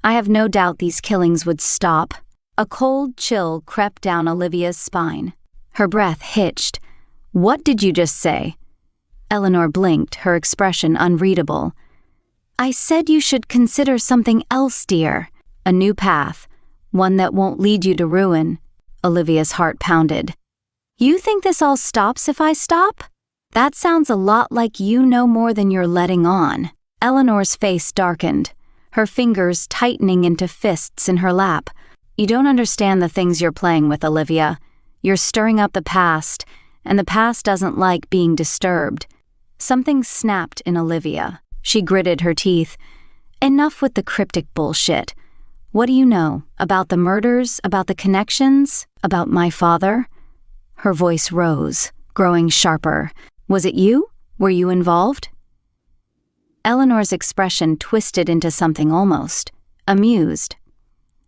I have no doubt these killings would stop." A cold chill crept down Olivia's spine. Her breath hitched. "What did you just say?" Eleanor blinked, her expression unreadable. "I said you should consider something else, dear. A new path, one that won't lead you to ruin." Olivia's heart pounded. "You think this all stops if I stop? That sounds a lot like you know more than you're letting on." Eleanor's face darkened, her fingers tightening into fists in her lap. "You don't understand the things you're playing with, Olivia. You're stirring up the past, and the past doesn't like being disturbed." Something snapped in Olivia. She gritted her teeth. "Enough with the cryptic bullshit. What do you know? About the murders? About the connections? About my father?" Her voice rose, growing sharper. "Was it you? Were you involved?" Eleanor's expression twisted into something almost amused.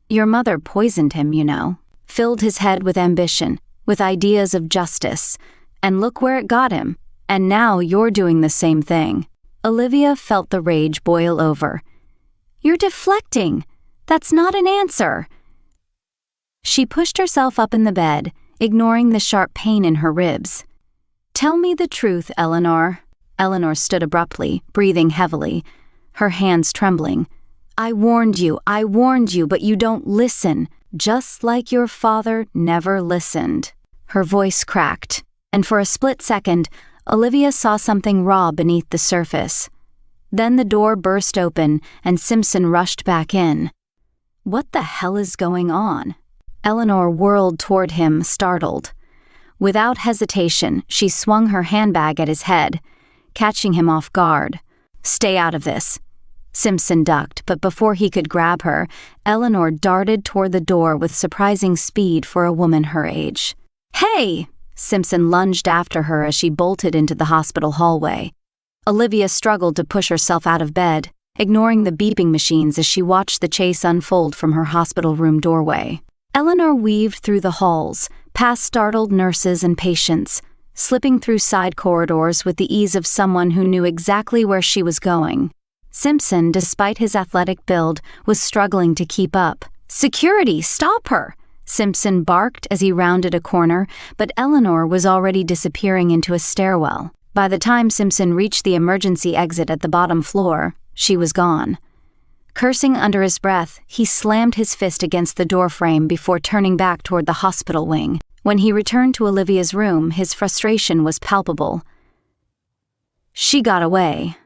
"Your mother poisoned him, you know. filled his head with ambition, with ideas of justice. And look where it got him. And now you're doing the same thing. Olivia felt the rage boil over. You're deflecting. That's not an answer. She pushed herself up in the bed, ignoring the sharp pain in her ribs. Tell me the truth, Eleanor. Eleanor stood abruptly, breathing heavily, her hands trembling. I warned you, but you don't listen, just like your father never listened. Her voice cracked, and for a split second, Olivia saw something raw beneath the surface. Then the door burst open, and Simpson rushed back in. What the hell is going on? Eleanor whirled toward him, startled. Without hesitation, she swung her handbag at his head, catching him off guard. Stay out of this. Simpson ducked, but before he could grab her, Eleanor darted toward the door with surprising speed for a woman her age. Hey! Simpson lunged after her as she bolted into the hospital hallway. Olivia struggled to push herself out of bed, ignoring the beeping machines as she watched the chase unfold from her hospital room doorway. Eleanor weaved through the halls, past startled nurses and patients, slipping through side corridors with the ease of someone who knew exactly where she was going. Simpson, despite his athletic build, was struggling to keep up. Security, stop her! Simpson barked as he rounded a corner, but Eleanor was already disappearing into a stairwell. By the time Simpson reached the emergency exit at the bottom floor, she was gone. Cursing under his breath, he slammed his fist against the doorframe before turning back toward the hospital wing. When he returned to Olivia's room, his frustration was palpable. She got away.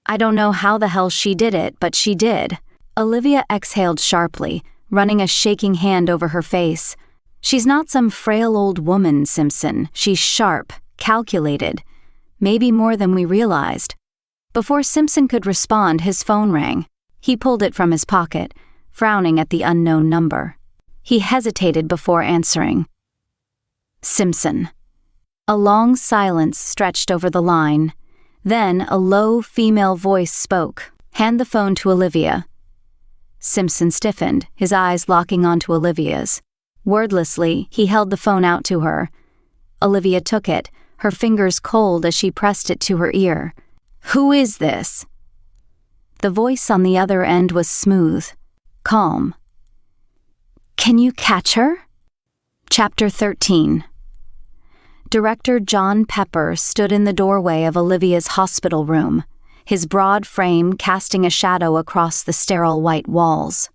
I don't know how the hell she did it, but she did. Olivia exhaled sharply, running a shaking hand over her face. She's not some frail old woman, Simpson. She's sharp, calculated, maybe more than we realized. Before Simpson could respond, his phone rang. He pulled it from his pocket, frowning at the unknown number. He hesitated before answering. Simpson. A long silence stretched over the line. Then a low female voice spoke. Hand the phone to Olivia. Simpson stiffened, his eyes locking onto Olivia's. Wordlessly, he held the phone out to her. Olivia took it, her fingers cold as she pressed it to her ear. Who is this? The voice on the other end was smooth, calm. Can you catch her? Chapter 13. Director John Pepper stood in the doorway of Olivia's hospital room, his broad frame casting a shadow across the sterile white walls.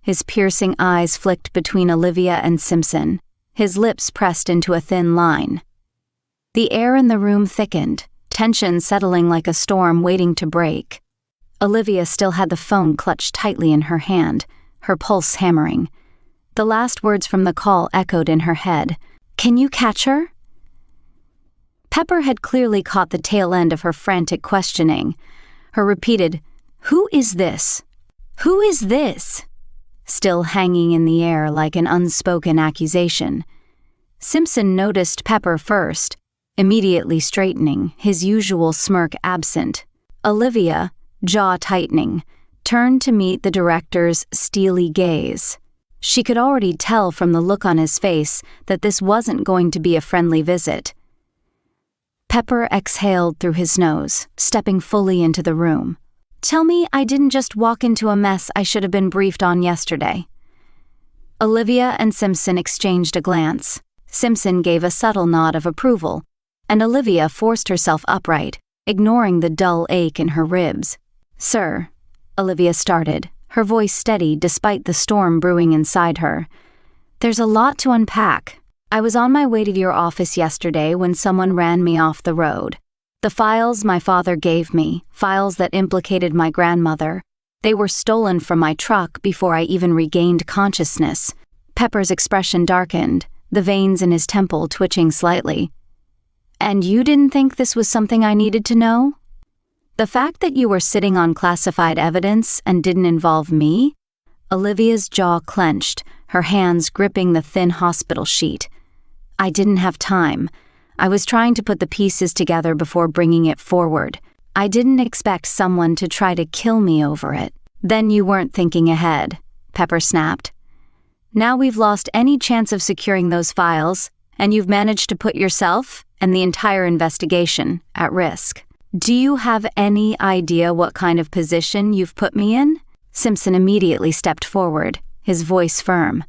His piercing eyes flicked between Olivia and Simpson, his lips pressed into a thin line. The air in the room thickened, tension settling like a storm waiting to break. Olivia still had the phone clutched tightly in her hand, her pulse hammering. The last words from the call echoed in her head. Can you catch her? Pepper had clearly caught the tail end of her frantic questioning. Her repeated, Who is this? Who is this? Still hanging in the air like an unspoken accusation. Simpson noticed Pepper first, immediately straightening, his usual smirk absent. Olivia, jaw tightening, turned to meet the director's steely gaze. She could already tell from the look on his face that this wasn't going to be a friendly visit. Pepper exhaled through his nose, stepping fully into the room. Tell me I didn't just walk into a mess I should have been briefed on yesterday. Olivia and Simpson exchanged a glance. Simpson gave a subtle nod of approval, and Olivia forced herself upright, ignoring the dull ache in her ribs. Sir, Olivia started, her voice steady despite the storm brewing inside her. There's a lot to unpack. I was on my way to your office yesterday when someone ran me off the road. The files my father gave me, files that implicated my grandmother, they were stolen from my truck before I even regained consciousness. Pepper's expression darkened, the veins in his temple twitching slightly. And you didn't think this was something I needed to know? The fact that you were sitting on classified evidence and didn't involve me? Olivia's jaw clenched, her hands gripping the thin hospital sheet. I didn't have time. I was trying to put the pieces together before bringing it forward. I didn't expect someone to try to kill me over it. Then you weren't thinking ahead, Pepper snapped. Now we've lost any chance of securing those files, and you've managed to put yourself and the entire investigation at risk. Do you have any idea what kind of position you've put me in? Simpson immediately stepped forward, his voice firm.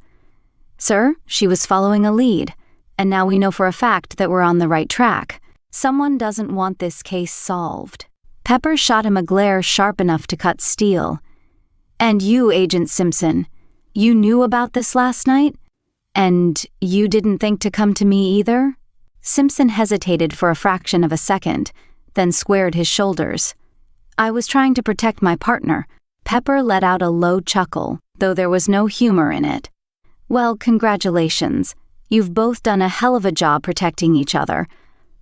Sir, she was following a lead, and now we know for a fact that we're on the right track. Someone doesn't want this case solved. Pepper shot him a glare sharp enough to cut steel. And you, Agent Simpson, you knew about this last night? And you didn't think to come to me either? Simpson hesitated for a fraction of a second, then squared his shoulders. I was trying to protect my partner. Pepper let out a low chuckle, though there was no humor in it. Well, congratulations. You've both done a hell of a job protecting each other.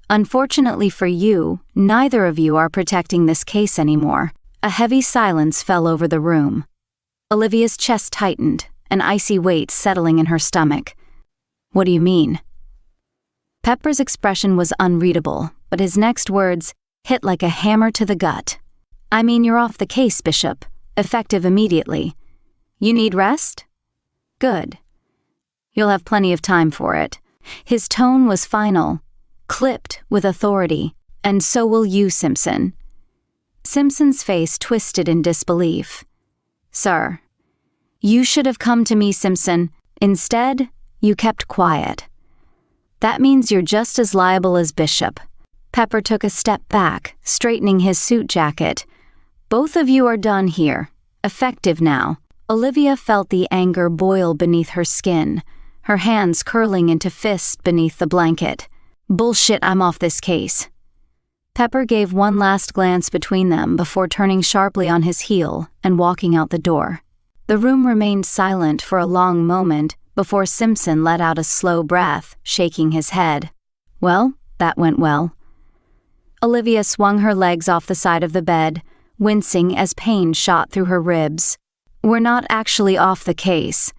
Unfortunately for you, neither of you are protecting this case anymore. A heavy silence fell over the room. Olivia's chest tightened, an icy weight settling in her stomach. What do you mean? Pepper's expression was unreadable, but his next words hit like a hammer to the gut. I mean, you're off the case, Bishop. Effective immediately. You need rest? Good. You'll have plenty of time for it. His tone was final, clipped with authority, and so will you, Simpson. Simpson's face twisted in disbelief. Sir, you should have come to me, Simpson. Instead, you kept quiet. That means you're just as liable as Bishop. Pepper took a step back, straightening his suit jacket. Both of you are done here. Effective now. Olivia felt the anger boil beneath her skin, her hands curling into fists beneath the blanket. Bullshit, I'm off this case. Pepper gave one last glance between them before turning sharply on his heel and walking out the door. The room remained silent for a long moment before Simpson let out a slow breath, shaking his head. Well, that went well. Olivia swung her legs off the side of the bed, wincing as pain shot through her ribs. We're not actually off the case.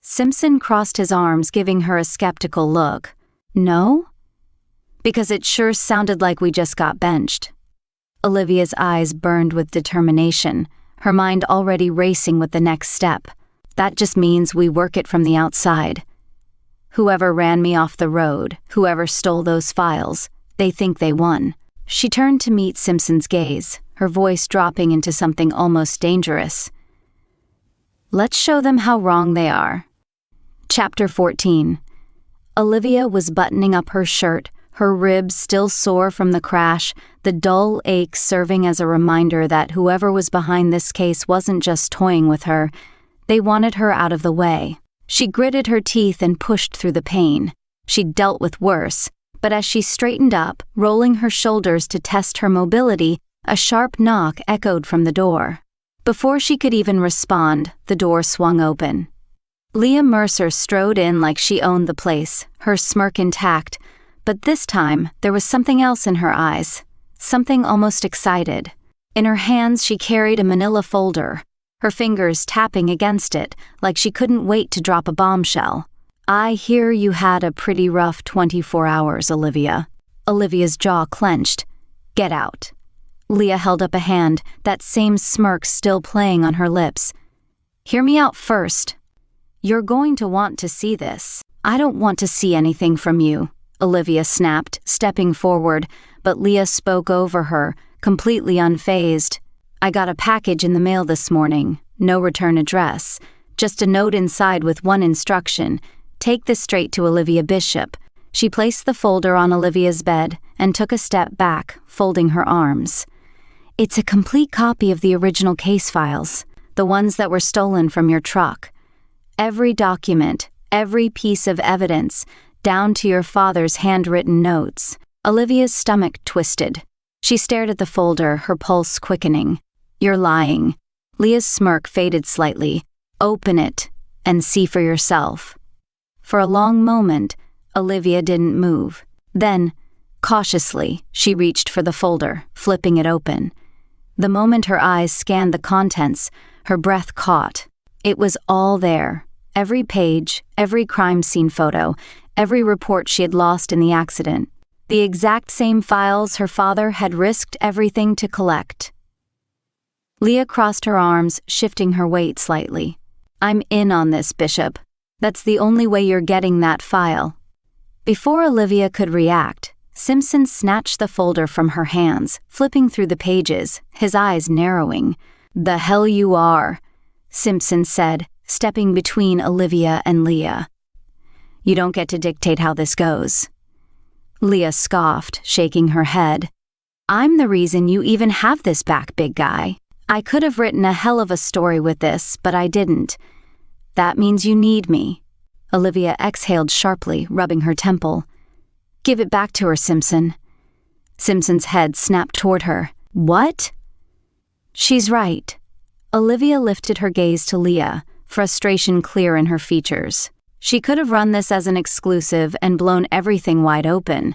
Simpson crossed his arms, giving her a skeptical look. No? Because it sure sounded like we just got benched. Olivia's eyes burned with determination, her mind already racing with the next step. That just means we work it from the outside. Whoever ran me off the road, whoever stole those files, they think they won. She turned to meet Simpson's gaze, her voice dropping into something almost dangerous. Let's show them how wrong they are. Chapter 14. Olivia was buttoning up her shirt, her ribs still sore from the crash, the dull ache serving as a reminder that whoever was behind this case wasn't just toying with her. They wanted her out of the way. She gritted her teeth and pushed through the pain. She'd dealt with worse, but as she straightened up, rolling her shoulders to test her mobility, a sharp knock echoed from the door. Before she could even respond, the door swung open. Leah Mercer strode in like she owned the place, her smirk intact, but this time there was something else in her eyes, something almost excited. In her hands she carried a manila folder, her fingers tapping against it like she couldn't wait to drop a bombshell. I hear you had a pretty rough 24 hours, Olivia. Olivia's jaw clenched. Get out. Leah held up a hand, that same smirk still playing on her lips. Hear me out first. You're going to want to see this. I don't want to see anything from you, Olivia snapped, stepping forward, but Leah spoke over her, completely unfazed. I got a package in the mail this morning, no return address, just a note inside with one instruction. Take this straight to Olivia Bishop. She placed the folder on Olivia's bed and took a step back, folding her arms. It's a complete copy of the original case files, the ones that were stolen from your truck. Every document, every piece of evidence, down to your father's handwritten notes. Olivia's stomach twisted. She stared at the folder, her pulse quickening. You're lying. Leah's smirk faded slightly. Open it and see for yourself. For a long moment, Olivia didn't move. Then, cautiously, she reached for the folder, flipping it open. The moment her eyes scanned the contents, her breath caught. It was all there. Every page, every crime scene photo, every report she had lost in the accident. The exact same files her father had risked everything to collect. Leah crossed her arms, shifting her weight slightly. I'm in on this, Bishop. That's the only way you're getting that file. Before Olivia could react, Simpson snatched the folder from her hands, flipping through the pages, his eyes narrowing. The hell you are, Simpson said, stepping between Olivia and Leah. You don't get to dictate how this goes. Leah scoffed, shaking her head. I'm the reason you even have this back, big guy. I could have written a hell of a story with this, but I didn't. That means you need me. Olivia exhaled sharply, rubbing her temple. Give it back to her, Simpson. Simpson's head snapped toward her. What? She's right. Olivia lifted her gaze to Leah, frustration clear in her features. She could have run this as an exclusive and blown everything wide open.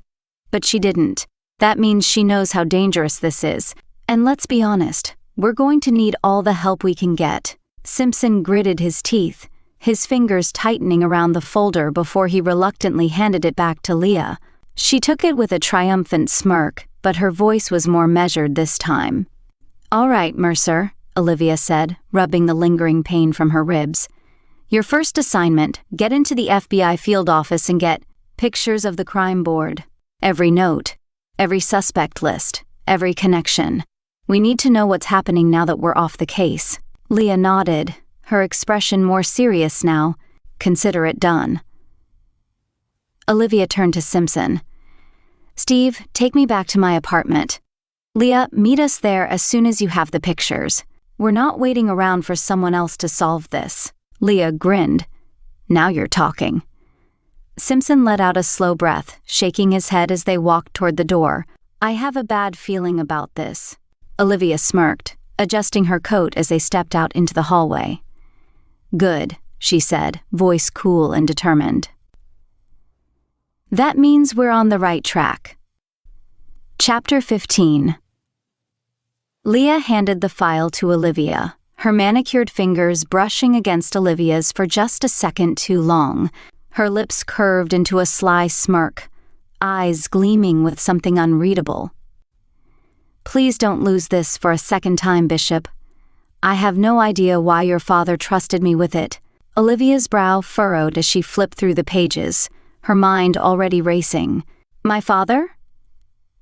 But she didn't. That means she knows how dangerous this is. And let's be honest, we're going to need all the help we can get. Simpson gritted his teeth, his fingers tightening around the folder before he reluctantly handed it back to Leah. She took it with a triumphant smirk, but her voice was more measured this time. All right, Mercer, Olivia said, rubbing the lingering pain from her ribs. Your first assignment, get into the FBI field office and get pictures of the crime board. Every note, every suspect list, every connection. We need to know what's happening now that we're off the case. Leah nodded, her expression more serious now. Consider it done. Olivia turned to Simpson. Steve, take me back to my apartment. Leah, meet us there as soon as you have the pictures. We're not waiting around for someone else to solve this. Leah grinned. Now you're talking. Simpson let out a slow breath, shaking his head as they walked toward the door. I have a bad feeling about this. Olivia smirked, adjusting her coat as they stepped out into the hallway. Good, she said, voice cool and determined. That means we're on the right track. Chapter 15. Leah handed the file to Olivia, her manicured fingers brushing against Olivia's for just a second too long, her lips curved into a sly smirk, eyes gleaming with something unreadable. Please don't lose this for a second time, Bishop. I have no idea why your father trusted me with it. Olivia's brow furrowed as she flipped through the pages, her mind already racing. My father?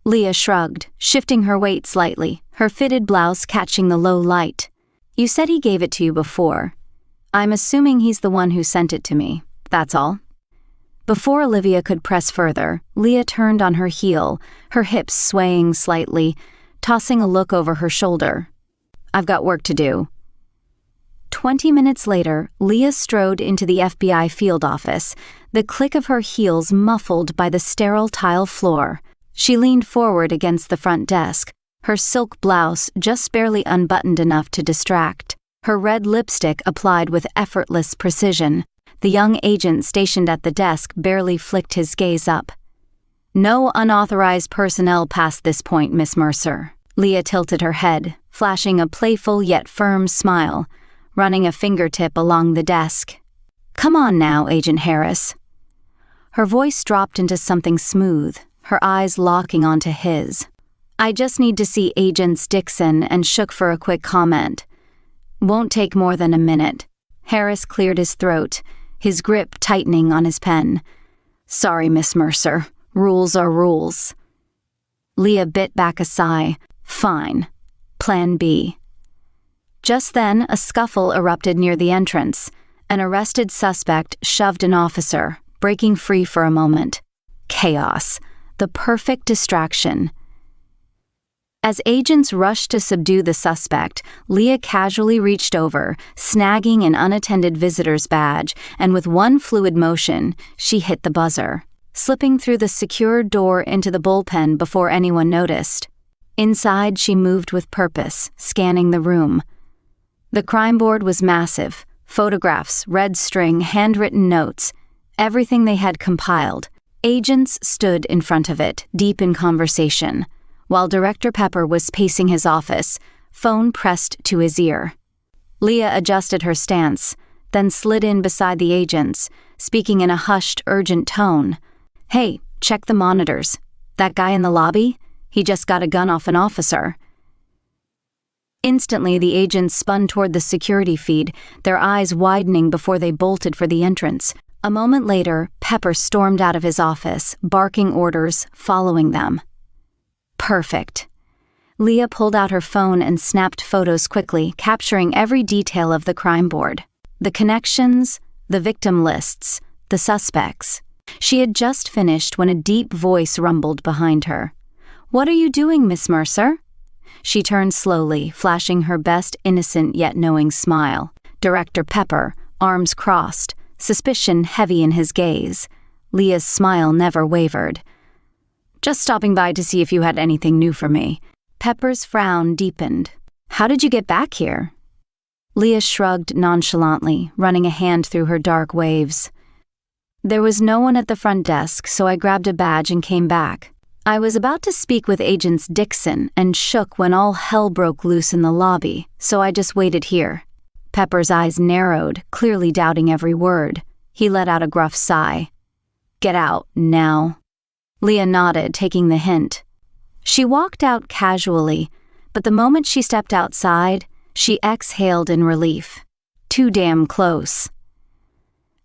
Leah shrugged, shifting her weight slightly, her fitted blouse catching the low light. You said he gave it to you before. I'm assuming he's the one who sent it to me. That's all. Before Olivia could press further, Leah turned on her heel, her hips swaying slightly, tossing a look over her shoulder. I've got work to do. 20 minutes later, Leah strode into the FBI field office, the click of her heels muffled by the sterile tile floor. She leaned forward against the front desk, her silk blouse just barely unbuttoned enough to distract, her red lipstick applied with effortless precision. The young agent stationed at the desk barely flicked his gaze up. No unauthorized personnel past this point, Miss Mercer. Leah tilted her head, flashing a playful yet firm smile, running a fingertip along the desk. Come on now, Agent Harris. Her voice dropped into something smooth, her eyes locking onto his. I just need to see Agents Dixon and Shook for a quick comment. Won't take more than a minute. Harris cleared his throat, his grip tightening on his pen. Sorry, Miss Mercer. Rules are rules. Leah bit back a sigh. Fine. Plan B. Just then, a scuffle erupted near the entrance. An arrested suspect shoved an officer, breaking free for a moment. Chaos. The perfect distraction. As agents rushed to subdue the suspect, Leah casually reached over, snagging an unattended visitor's badge, and with one fluid motion, she hit the buzzer, slipping through the secured door into the bullpen before anyone noticed. Inside, she moved with purpose, scanning the room. The crime board was massive. Photographs, red string, handwritten notes, everything they had compiled. Agents stood in front of it, deep in conversation, while Director Pepper was pacing his office, phone pressed to his ear. Leah adjusted her stance, then slid in beside the agents, speaking in a hushed, urgent tone. Hey, check the monitors. That guy in the lobby? He just got a gun off an officer. Instantly, the agents spun toward the security feed, their eyes widening before they bolted for the entrance. A moment later, Pepper stormed out of his office, barking orders, following them. Perfect. Leah pulled out her phone and snapped photos quickly, capturing every detail of the crime board. The connections, the victim lists, the suspects. She had just finished when a deep voice rumbled behind her. "What are you doing, Miss Mercer?" She turned slowly, flashing her best innocent yet knowing smile. Director Pepper, arms crossed, suspicion heavy in his gaze. Leah's smile never wavered. "Just stopping by to see if you had anything new for me." Pepper's frown deepened. "How did you get back here?" Leah shrugged nonchalantly, running a hand through her dark waves. "There was no one at the front desk, so I grabbed a badge and came back. I was about to speak with Agents Dixon and Shook when all hell broke loose in the lobby, so I just waited here." Pepper's eyes narrowed, clearly doubting every word. He let out a gruff sigh. "Get out, now." Leah nodded, taking the hint. She walked out casually, but the moment she stepped outside, she exhaled in relief. Too damn close.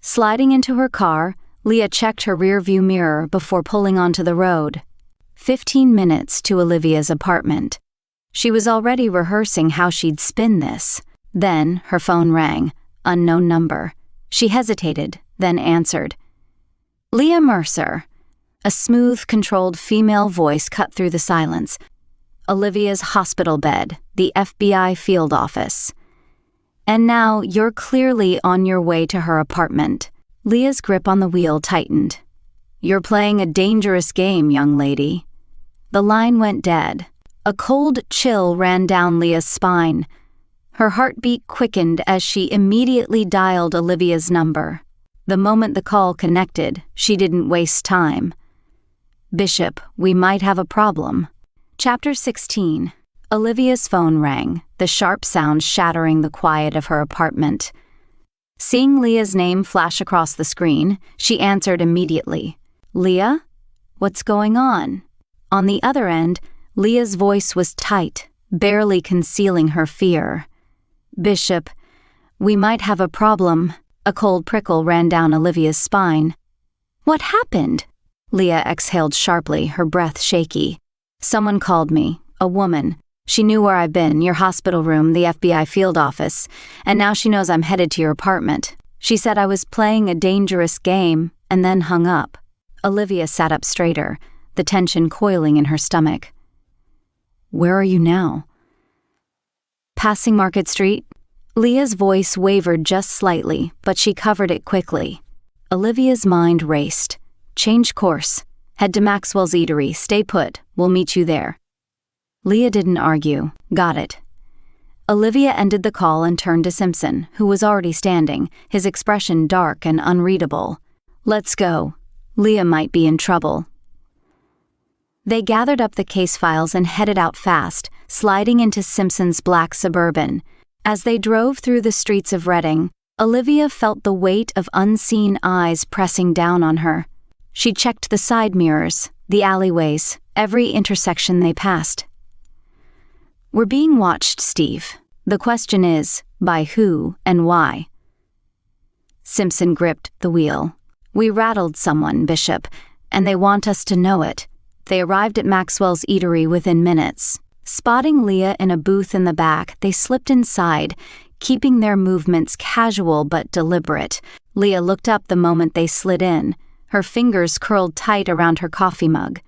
Sliding into her car, Leah checked her rearview mirror before pulling onto the road. 15 minutes to Olivia's apartment. She was already rehearsing how she'd spin this. Then her phone rang. Unknown number. She hesitated, then answered. "Leah Mercer." A smooth, controlled female voice cut through the silence. "Olivia's hospital bed, the FBI field office. And now you're clearly on your way to her apartment." Leah's grip on the wheel tightened. "You're playing a dangerous game, young lady." The line went dead. A cold chill ran down Leah's spine. Her heartbeat quickened as she immediately dialed Olivia's number. The moment the call connected, she didn't waste time. "Bishop, we might have a problem." Chapter 16. Olivia's phone rang, the sharp sound shattering the quiet of her apartment. Seeing Leah's name flash across the screen, she answered immediately. "Leah? What's going on?" On the other end, Leah's voice was tight, barely concealing her fear. "Bishop, we might have a problem." A cold prickle ran down Olivia's spine. "What happened?" Leah exhaled sharply, her breath shaky. "Someone called me, a woman. She knew where I've been, your hospital room, the FBI field office, and now she knows I'm headed to your apartment. She said I was playing a dangerous game, and then hung up." Olivia sat up straighter, the tension coiling in her stomach. "Where are you now?" "Passing Market Street." Leah's voice wavered just slightly, but she covered it quickly. Olivia's mind raced. "Change course. Head to Maxwell's Eatery. Stay put. We'll meet you there." Leah didn't argue. Got it. Olivia ended the call and turned to Simpson, who was already standing, his expression dark and unreadable. "Let's go. Leah might be in trouble." They gathered up the case files and headed out fast, sliding into Simpson's black Suburban. As they drove through the streets of Reading, Olivia felt the weight of unseen eyes pressing down on her. She checked the side mirrors, the alleyways, every intersection they passed. "We're being watched, Steve. The question is, by who and why?" Simpson gripped the wheel. "We rattled someone, Bishop, and they want us to know it." They arrived at Maxwell's Eatery within minutes. Spotting Leah in a booth in the back, they slipped inside, keeping their movements casual but deliberate. Leah looked up the moment they slid in, her fingers curled tight around her coffee mug.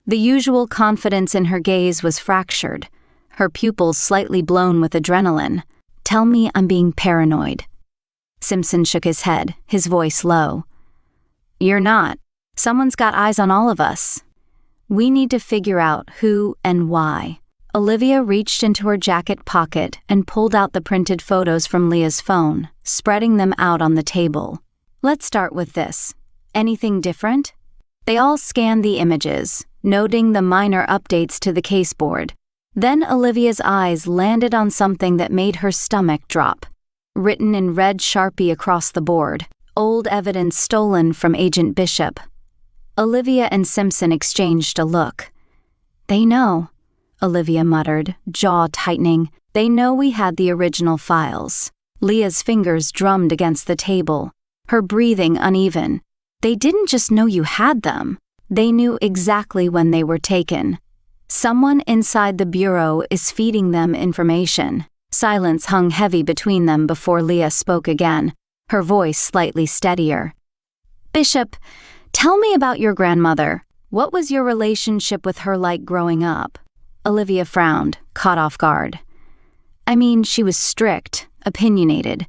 The usual confidence in her gaze was fractured, her pupils slightly blown with adrenaline. "Tell me I'm being paranoid." Simpson shook his head, his voice low. "You're not. Someone's got eyes on all of us. We need to figure out who and why." Olivia reached into her jacket pocket and pulled out the printed photos from Leah's phone, spreading them out on the table. "Let's start with this. Anything different?" They all scanned the images, noting the minor updates to the case board. Then Olivia's eyes landed on something that made her stomach drop. Written in red Sharpie across the board, "Old evidence stolen from Agent Bishop." Olivia and Simpson exchanged a look. They know. Olivia muttered, jaw tightening. They know we had the original files. Leah's fingers drummed against the table, her breathing uneven. They didn't just know you had them. They knew exactly when they were taken. Someone inside the bureau is feeding them information. Silence hung heavy between them before Leah spoke again, her voice slightly steadier. Bishop, tell me about your grandmother. What was your relationship with her like growing up? Olivia frowned, caught off guard. I mean, she was strict, opinionated,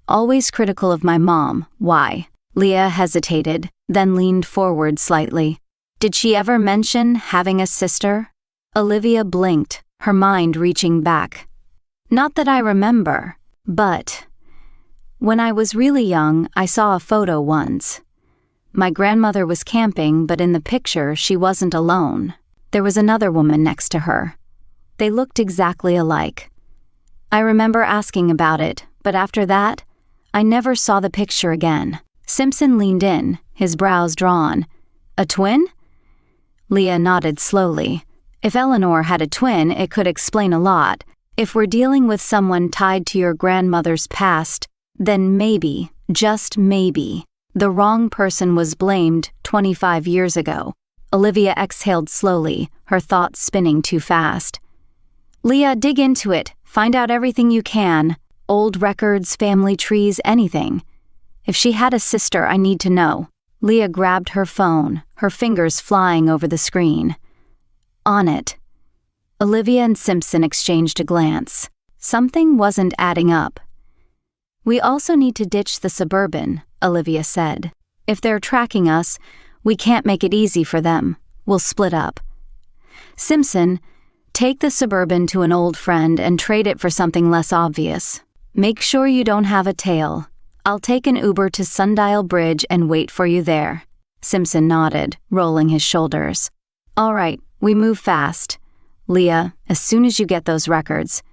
always critical of my mom. Why? Leah hesitated, then leaned forward slightly. Did she ever mention having a sister? Olivia blinked, her mind reaching back. Not that I remember, but when I was really young, I saw a photo once. My grandmother was camping, but in the picture, she wasn't alone. There was another woman next to her. They looked exactly alike. I remember asking about it, but after that, I never saw the picture again. Simpson leaned in, his brows drawn. A twin? Leah nodded slowly. If Eleanor had a twin, it could explain a lot. If we're dealing with someone tied to your grandmother's past, then maybe, just maybe, the wrong person was blamed 25 years ago. Olivia exhaled slowly, her thoughts spinning too fast. Leah, dig into it. Find out everything you can. Old records, family trees, anything. If she had a sister, I need to know. Leah grabbed her phone, her fingers flying over the screen. On it. Olivia and Simpson exchanged a glance. Something wasn't adding up. We also need to ditch the Suburban, Olivia said. If they're tracking us, we can't make it easy for them. We'll split up. Simpson, take the Suburban to an old friend and trade it for something less obvious. Make sure you don't have a tail. I'll take an Uber to Sundial Bridge and wait for you there. Simpson nodded, rolling his shoulders. All right, we move fast. Leah, as soon as you get those records,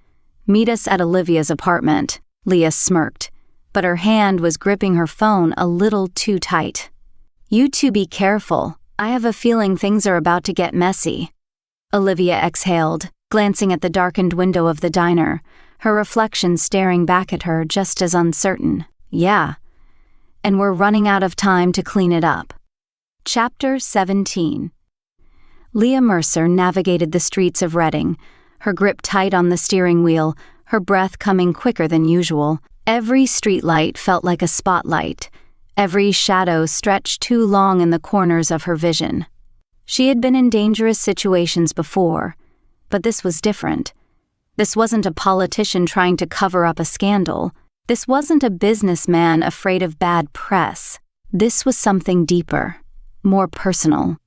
meet us at Olivia's apartment. Leah smirked, but her hand was gripping her phone a little too tight. You two be careful. I have a feeling things are about to get messy. Olivia exhaled, glancing at the darkened window of the diner, her reflection staring back at her just as uncertain. Yeah. And we're running out of time to clean it up. Chapter 17. Leah Mercer navigated the streets of Reading, her grip tight on the steering wheel, her breath coming quicker than usual. Every streetlight felt like a spotlight. Every shadow stretched too long in the corners of her vision. She had been in dangerous situations before, but this was different. This wasn't a politician trying to cover up a scandal. This wasn't a businessman afraid of bad press. This was something deeper, more personal.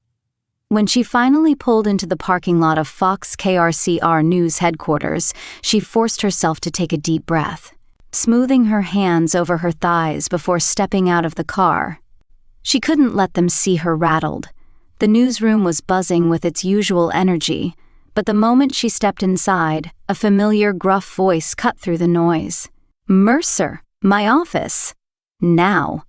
When she finally pulled into the parking lot of Fox KRCR News headquarters, she forced herself to take a deep breath, smoothing her hands over her thighs before stepping out of the car. She couldn't let them see her rattled. The newsroom was buzzing with its usual energy, but the moment she stepped inside, a familiar gruff voice cut through the noise. Mercer, my office. Now.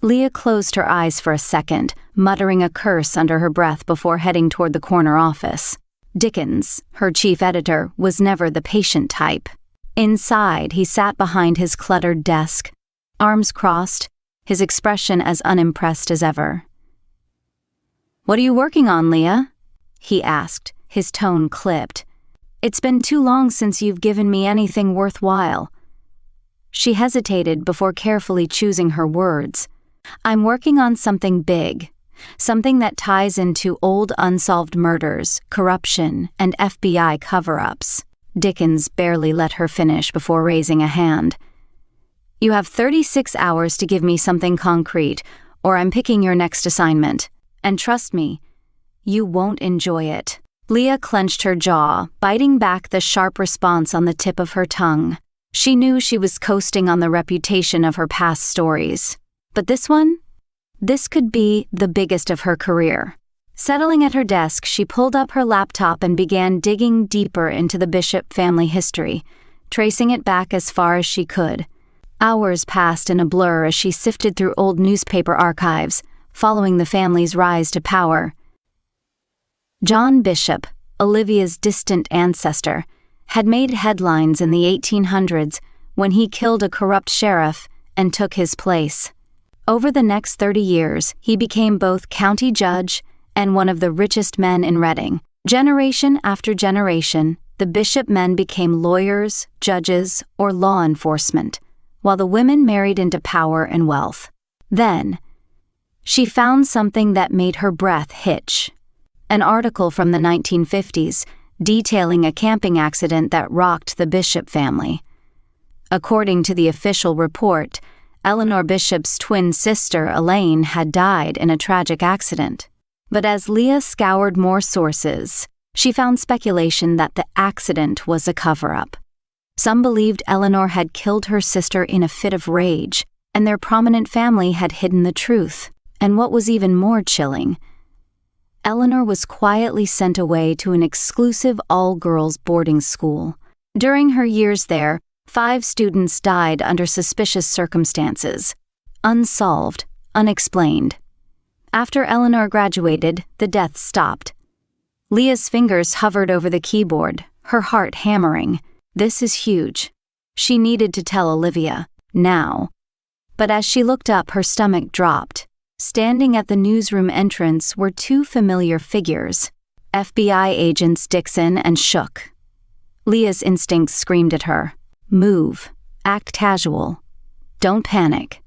Leah closed her eyes for a second, muttering a curse under her breath before heading toward the corner office. Dickens, her chief editor, was never the patient type. Inside, he sat behind his cluttered desk, arms crossed, his expression as unimpressed as ever. What are you working on, Leah? He asked, his tone clipped. It's been too long since you've given me anything worthwhile. She hesitated before carefully choosing her words. I'm working on something big, something that ties into old unsolved murders, corruption, and FBI cover-ups. Dickens barely let her finish before raising a hand. You have 36 hours to give me something concrete, or I'm picking your next assignment. And trust me, you won't enjoy it. Leah clenched her jaw, biting back the sharp response on the tip of her tongue. She knew she was coasting on the reputation of her past stories. But this one? This could be the biggest of her career. Settling at her desk, she pulled up her laptop and began digging deeper into the Bishop family history, tracing it back as far as she could. Hours passed in a blur as she sifted through old newspaper archives, following the family's rise to power. John Bishop, Olivia's distant ancestor, had made headlines in the 1800s when he killed a corrupt sheriff and took his place. Over the next 30 years, he became both county judge and one of the richest men in Reading. Generation after generation, the Bishop men became lawyers, judges, or law enforcement, while the women married into power and wealth. Then, she found something that made her breath hitch. An article from the 1950s detailing a camping accident that rocked the Bishop family. According to the official report, Eleanor Bishop's twin sister, Elaine, had died in a tragic accident. But as Leah scoured more sources, she found speculation that the accident was a cover-up. Some believed Eleanor had killed her sister in a fit of rage, and their prominent family had hidden the truth. And what was even more chilling, Eleanor was quietly sent away to an exclusive all-girls boarding school. During her years there, 5 students died under suspicious circumstances. Unsolved, unexplained. After Eleanor graduated, the deaths stopped. Leah's fingers hovered over the keyboard, her heart hammering. This is huge. She needed to tell Olivia, now. But as she looked up, her stomach dropped. Standing at the newsroom entrance were 2 familiar figures, FBI agents Dixon and Shook. Leah's instincts screamed at her, move, act casual, don't panic.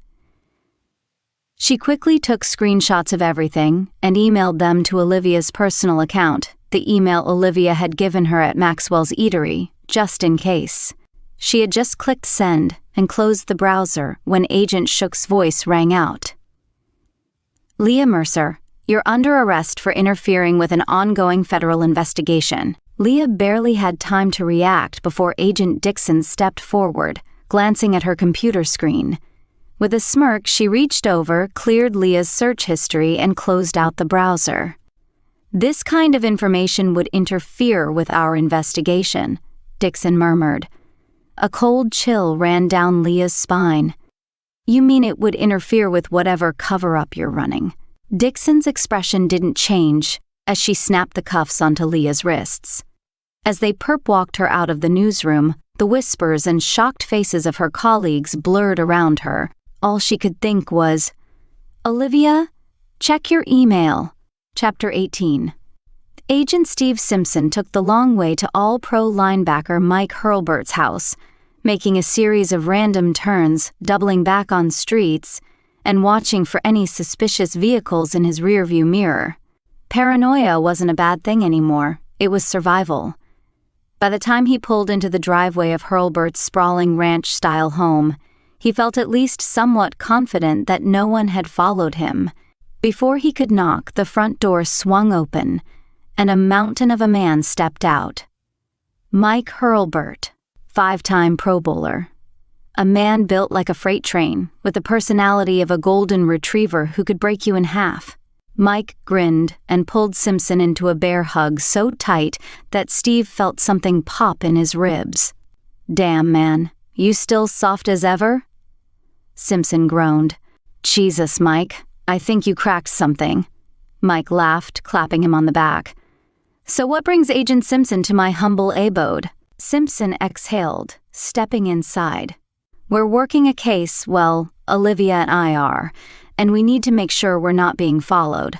She quickly took screenshots of everything and emailed them to Olivia's personal account, the email Olivia had given her at Maxwell's Eatery, just in case. She had just clicked send and closed the browser when Agent Shook's voice rang out. Leah Mercer, you're under arrest for interfering with an ongoing federal investigation. Leah barely had time to react before Agent Dixon stepped forward, glancing at her computer screen. With a smirk, she reached over, cleared Leah's search history, and closed out the browser. This kind of information would interfere with our investigation, Dixon murmured. A cold chill ran down Leah's spine. You mean it would interfere with whatever cover-up you're running? Dixon's expression didn't change as she snapped the cuffs onto Leah's wrists. As they perp-walked her out of the newsroom, the whispers and shocked faces of her colleagues blurred around her. All she could think was, Olivia, check your email. Chapter 18. Agent Steve Simpson took the long way to All-Pro linebacker Mike Hurlbert's house, making a series of random turns, doubling back on streets, and watching for any suspicious vehicles in his rearview mirror. Paranoia wasn't a bad thing anymore. It was survival. By the time he pulled into the driveway of Hurlbert's sprawling ranch-style home, he felt at least somewhat confident that no one had followed him. Before he could knock, the front door swung open, and a mountain of a man stepped out. Mike Hurlbert, 5-time Pro Bowler. A man built like a freight train, with the personality of a golden retriever who could break you in half. Mike grinned and pulled Simpson into a bear hug so tight that Steve felt something pop in his ribs. Damn, man, you still soft as ever? Simpson groaned. Jesus, Mike, I think you cracked something. Mike laughed, clapping him on the back. So what brings Agent Simpson to my humble abode? Simpson exhaled, stepping inside. We're working a case, well, Olivia and I are, and we need to make sure we're not being followed.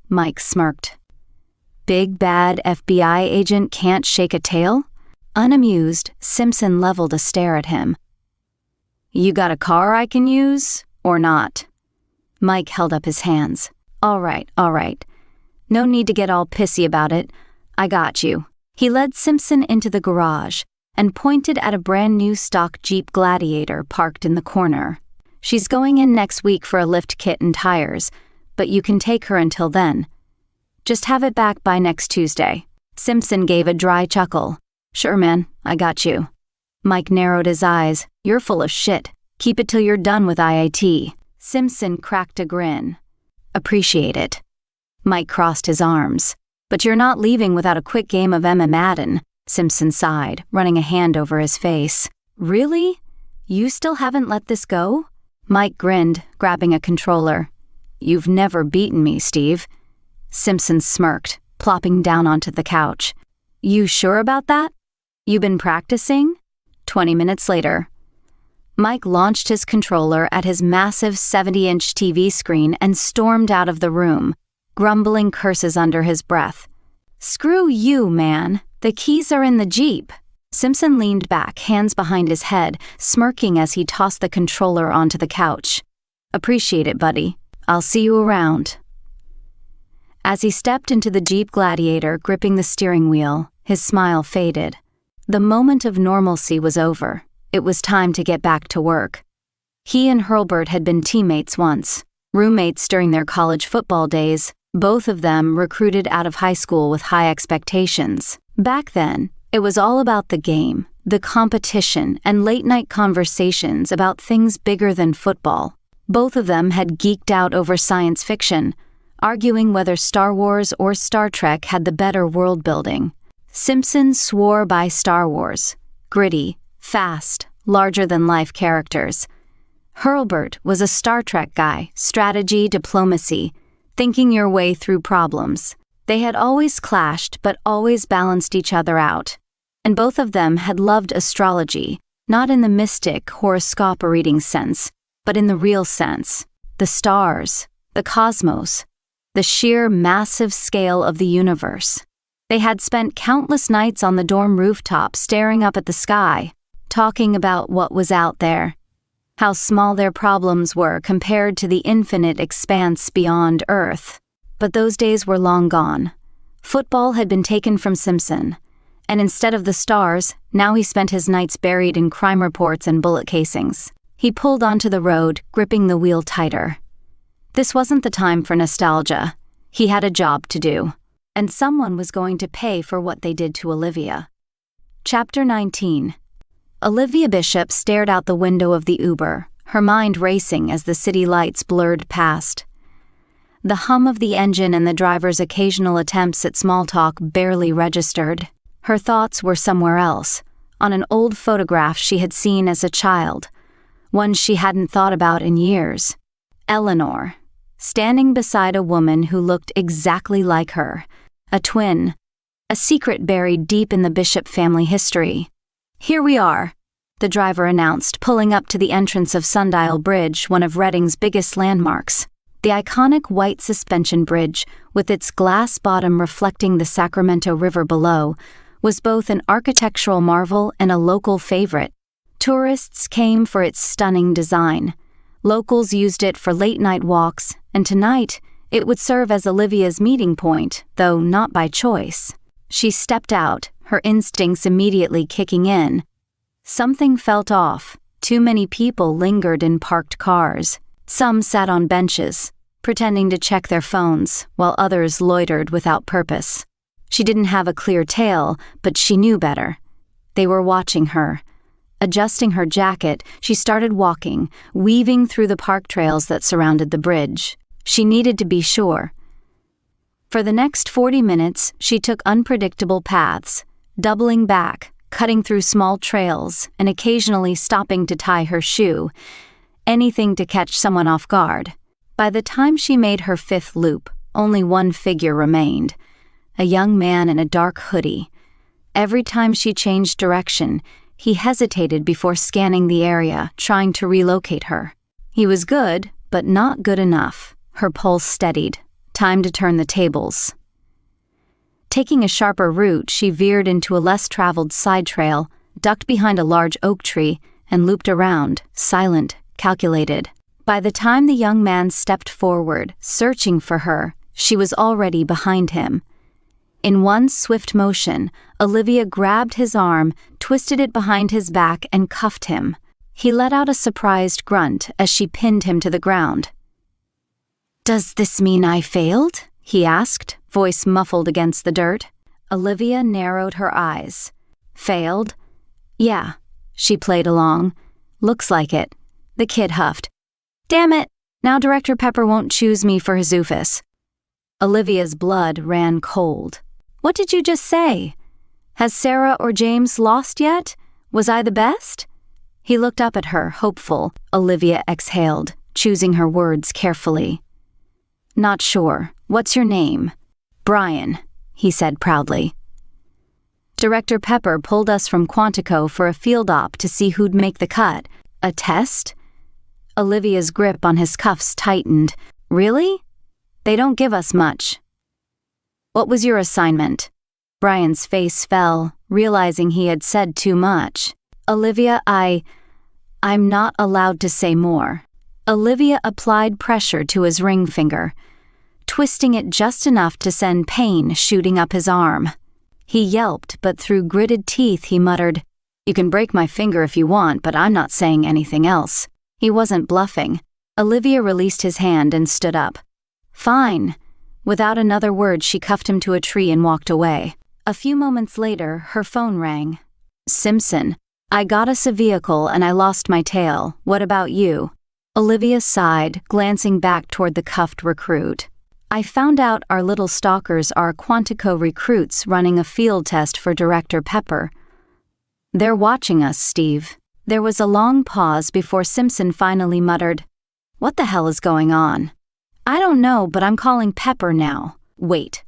Mike smirked. Big bad FBI agent can't shake a tail? Unamused, Simpson leveled a stare at him. You got a car I can use, or not? Mike held up his hands. All right. No need to get all pissy about it. I got you. He led Simpson into the garage and pointed at a brand new stock Jeep Gladiator parked in the corner. She's going in next week for a lift kit and tires, but you can take her until then. Just have it back by next Tuesday. Simpson gave a dry chuckle. Sure, man, I got you. Mike narrowed his eyes. You're full of shit. Keep it till you're done with IIT. Simpson cracked a grin. Appreciate it. Mike crossed his arms. But you're not leaving without a quick game of Emma Madden, Simpson sighed, running a hand over his face. Really? You still haven't let this go? Mike grinned, grabbing a controller. You've never beaten me, Steve. Simpson smirked, plopping down onto the couch. You sure about that? You been practicing? 20 minutes later. Mike launched his controller at his massive 70-inch TV screen and stormed out of the room, grumbling curses under his breath. Screw you, man. The keys are in the Jeep. Simpson leaned back, hands behind his head, smirking as he tossed the controller onto the couch. Appreciate it, buddy. I'll see you around. As he stepped into the Jeep Gladiator, gripping the steering wheel, his smile faded. The moment of normalcy was over. It was time to get back to work. He and Hurlburt had been teammates once, roommates during their college football days, both of them recruited out of high school with high expectations. Back then, it was all about the game, the competition, and late-night conversations about things bigger than football. Both of them had geeked out over science fiction, arguing whether Star Wars or Star Trek had the better world-building. Simpson swore by Star Wars. Gritty, fast, larger-than-life characters. Hurlburt was a Star Trek guy, strategy, diplomacy, thinking your way through problems. They had always clashed but always balanced each other out. And both of them had loved astrology, not in the mystic horoscope reading sense, but in the real sense. The stars, the cosmos, the sheer massive scale of the universe. They had spent countless nights on the dorm rooftop staring up at the sky, talking about what was out there, how small their problems were compared to the infinite expanse beyond Earth. But those days were long gone. Football had been taken from Simpson, and instead of the stars, now he spent his nights buried in crime reports and bullet casings. He pulled onto the road, gripping the wheel tighter. This wasn't the time for nostalgia. He had a job to do, and someone was going to pay for what they did to Olivia. Chapter 19. Olivia Bishop stared out the window of the Uber, her mind racing as the city lights blurred past. The hum of the engine and the driver's occasional attempts at small talk barely registered. Her thoughts were somewhere else, on an old photograph she had seen as a child, one she hadn't thought about in years. Eleanor, standing beside a woman who looked exactly like her, a twin, a secret buried deep in the Bishop family history. "Here we are," the driver announced, pulling up to the entrance of Sundial Bridge, one of Reading's biggest landmarks. The iconic white suspension bridge, with its glass bottom reflecting the Sacramento River below, was both an architectural marvel and a local favorite. Tourists came for its stunning design. Locals used it for late-night walks, and tonight it would serve as Olivia's meeting point, though not by choice. She stepped out, her instincts immediately kicking in. Something felt off. Too many people lingered in parked cars. Some sat on benches, pretending to check their phones, while others loitered without purpose. She didn't have a clear tale, but she knew better. They were watching her. Adjusting her jacket, she started walking, weaving through the park trails that surrounded the bridge. She needed to be sure. For the next 40 minutes, she took unpredictable paths, doubling back, cutting through small trails, and occasionally stopping to tie her shoe, anything to catch someone off guard. By the time she made her fifth loop, only one figure remained, a young man in a dark hoodie. Every time she changed direction, he hesitated before scanning the area, trying to relocate her. He was good, but not good enough. Her pulse steadied. Time to turn the tables. Taking a sharper route, she veered into a less-traveled side trail, ducked behind a large oak tree, and looped around, silent, calculated. By the time the young man stepped forward, searching for her, she was already behind him. In one swift motion, Olivia grabbed his arm, twisted it behind his back, and cuffed him. He let out a surprised grunt as she pinned him to the ground. "Does this mean I failed?" he asked, voice muffled against the dirt. Olivia narrowed her eyes. "Failed?" "Yeah," she played along. "Looks like it." The kid huffed. "Damn it! Now Director Pepper won't choose me for his oofus." Olivia's blood ran cold. "What did you just say? Has Sarah or James lost yet? Was I the best?" He looked up at her, hopeful. Olivia exhaled, choosing her words carefully. "Not sure. What's your name?" "Brian," he said proudly. Director Pepper pulled us from Quantico for a field op to see who'd make the cut. A test? Olivia's grip on his cuffs tightened. Really? They don't give us much. What was your assignment? Brian's face fell, realizing he had said too much. Olivia, I'm not allowed to say more. Olivia applied pressure to his ring finger, twisting it just enough to send pain shooting up his arm. He yelped, but through gritted teeth he muttered, "You can break my finger if you want, but I'm not saying anything else." He wasn't bluffing. Olivia released his hand and stood up. Fine. Without another word, she cuffed him to a tree and walked away. A few moments later, her phone rang. Simpson, I got us a vehicle and I lost my tail. What about you? Olivia sighed, glancing back toward the cuffed recruit. I found out our little stalkers are Quantico recruits running a field test for Director Pepper. They're watching us, Steve. There was a long pause before Simpson finally muttered, What the hell is going on? I don't know, but I'm calling Pepper now. Wait,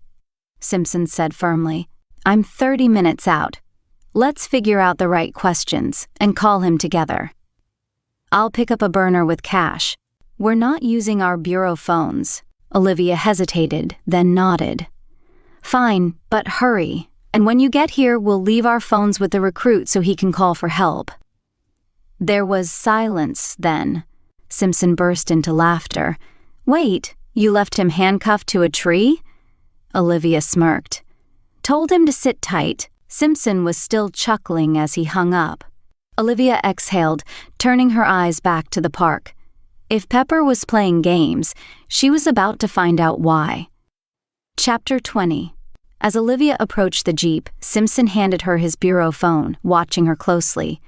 Simpson said firmly. I'm 30 minutes out. Let's figure out the right questions and call him together. I'll pick up a burner with cash. We're not using our bureau phones. Olivia hesitated, then nodded. Fine, but hurry. And when you get here, we'll leave our phones with the recruit so he can call for help. There was silence then. Simpson burst into laughter. Wait, you left him handcuffed to a tree? Olivia smirked. Told him to sit tight. Simpson was still chuckling as he hung up. Olivia exhaled, turning her eyes back to the park. If Pepper was playing games, she was about to find out why. Chapter 20. As Olivia approached the Jeep, Simpson handed her his bureau phone, watching her closely.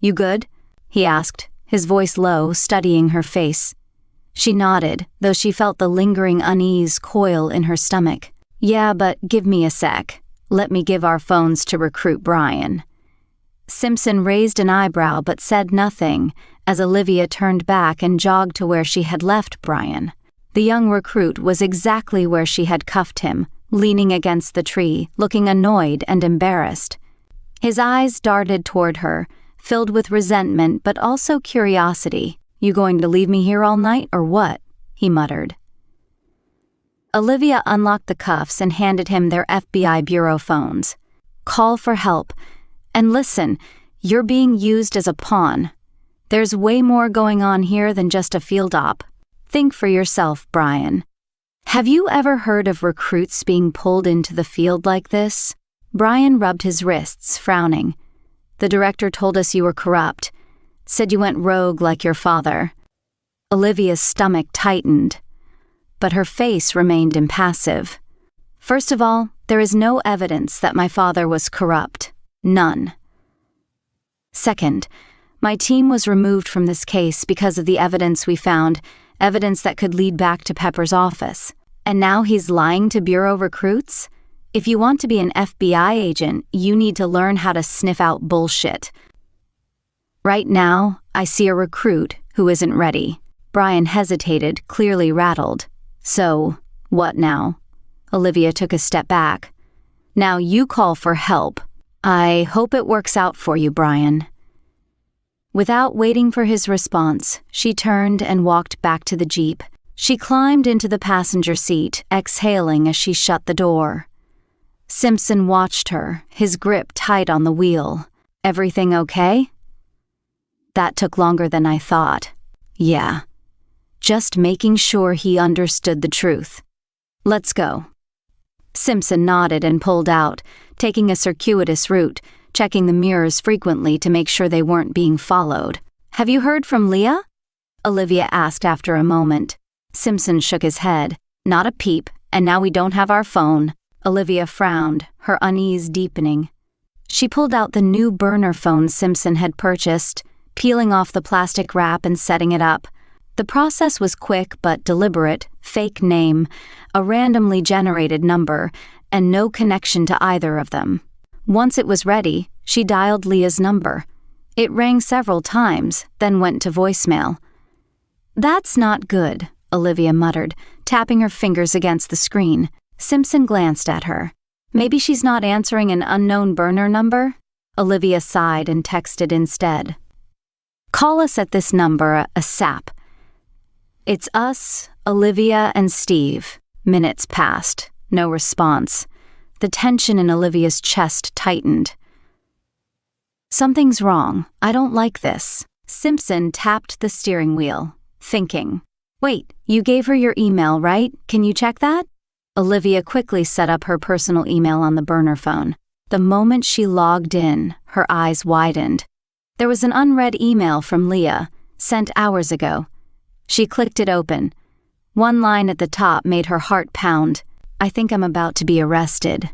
You good? He asked, his voice low, studying her face. She nodded, though she felt the lingering unease coil in her stomach. Yeah, but give me a sec. Let me give our phones to recruit Brian. Simpson raised an eyebrow but said nothing as Olivia turned back and jogged to where she had left Brian. The young recruit was exactly where she had cuffed him, leaning against the tree, looking annoyed and embarrassed. His eyes darted toward her, filled with resentment but also curiosity. You going to leave me here all night or what? He muttered. Olivia unlocked the cuffs and handed him their FBI bureau phones. Call for help. And listen, you're being used as a pawn. There's way more going on here than just a field op. Think for yourself, Brian. Have you ever heard of recruits being pulled into the field like this? Brian rubbed his wrists, frowning. The director told us you were corrupt. Said you went rogue like your father. Olivia's stomach tightened, but her face remained impassive. First of all, there is no evidence that my father was corrupt. None. Second, my team was removed from this case because of the evidence we found, evidence that could lead back to Pepper's office. And now he's lying to bureau recruits? If you want to be an FBI agent, you need to learn how to sniff out bullshit. Right now, I see a recruit who isn't ready. Brian hesitated, clearly rattled. So, what now? Olivia took a step back. Now you call for help. I hope it works out for you, Brian. Without waiting for his response, she turned and walked back to the Jeep. She climbed into the passenger seat, exhaling as she shut the door. Simpson watched her, his grip tight on the wheel. Everything okay? That took longer than I thought. Yeah. Just making sure he understood the truth. Let's go. Simpson nodded and pulled out, taking a circuitous route, checking the mirrors frequently to make sure they weren't being followed. Have you heard from Leah? Olivia asked after a moment. Simpson shook his head. Not a peep, and now we don't have our phone. Olivia frowned, her unease deepening. She pulled out the new burner phone Simpson had purchased, peeling off the plastic wrap and setting it up. The process was quick but deliberate. Fake name, a randomly generated number, and no connection to either of them. Once it was ready, she dialed Leah's number. It rang several times, then went to voicemail. That's not good, Olivia muttered, tapping her fingers against the screen. Simpson glanced at her. Maybe she's not answering an unknown burner number? Olivia sighed and texted instead. Call us at this number, a sap. It's us, Olivia, and Steve. Minutes passed. No response. The tension in Olivia's chest tightened. Something's wrong. I don't like this. Simpson tapped the steering wheel, thinking. Wait, you gave her your email, right? Can you check that? Olivia quickly set up her personal email on the burner phone. The moment she logged in, her eyes widened. There was an unread email from Leah, sent hours ago. She clicked it open. One line at the top made her heart pound. I think I'm about to be arrested.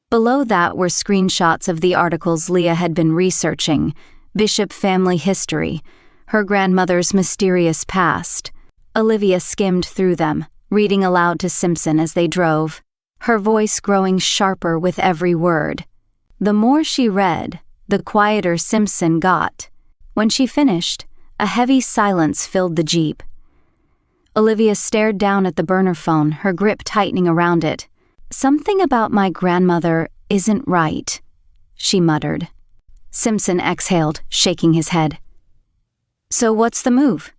Below that were screenshots of the articles Leah had been researching, Bishop family history, her grandmother's mysterious past. Olivia skimmed through them, reading aloud to Simpson as they drove, her voice growing sharper with every word. The more she read, the quieter Simpson got. When she finished, a heavy silence filled the Jeep. Olivia stared down at the burner phone, her grip tightening around it. Something about my grandmother isn't right, she muttered. Simpson exhaled, shaking his head. So what's the move?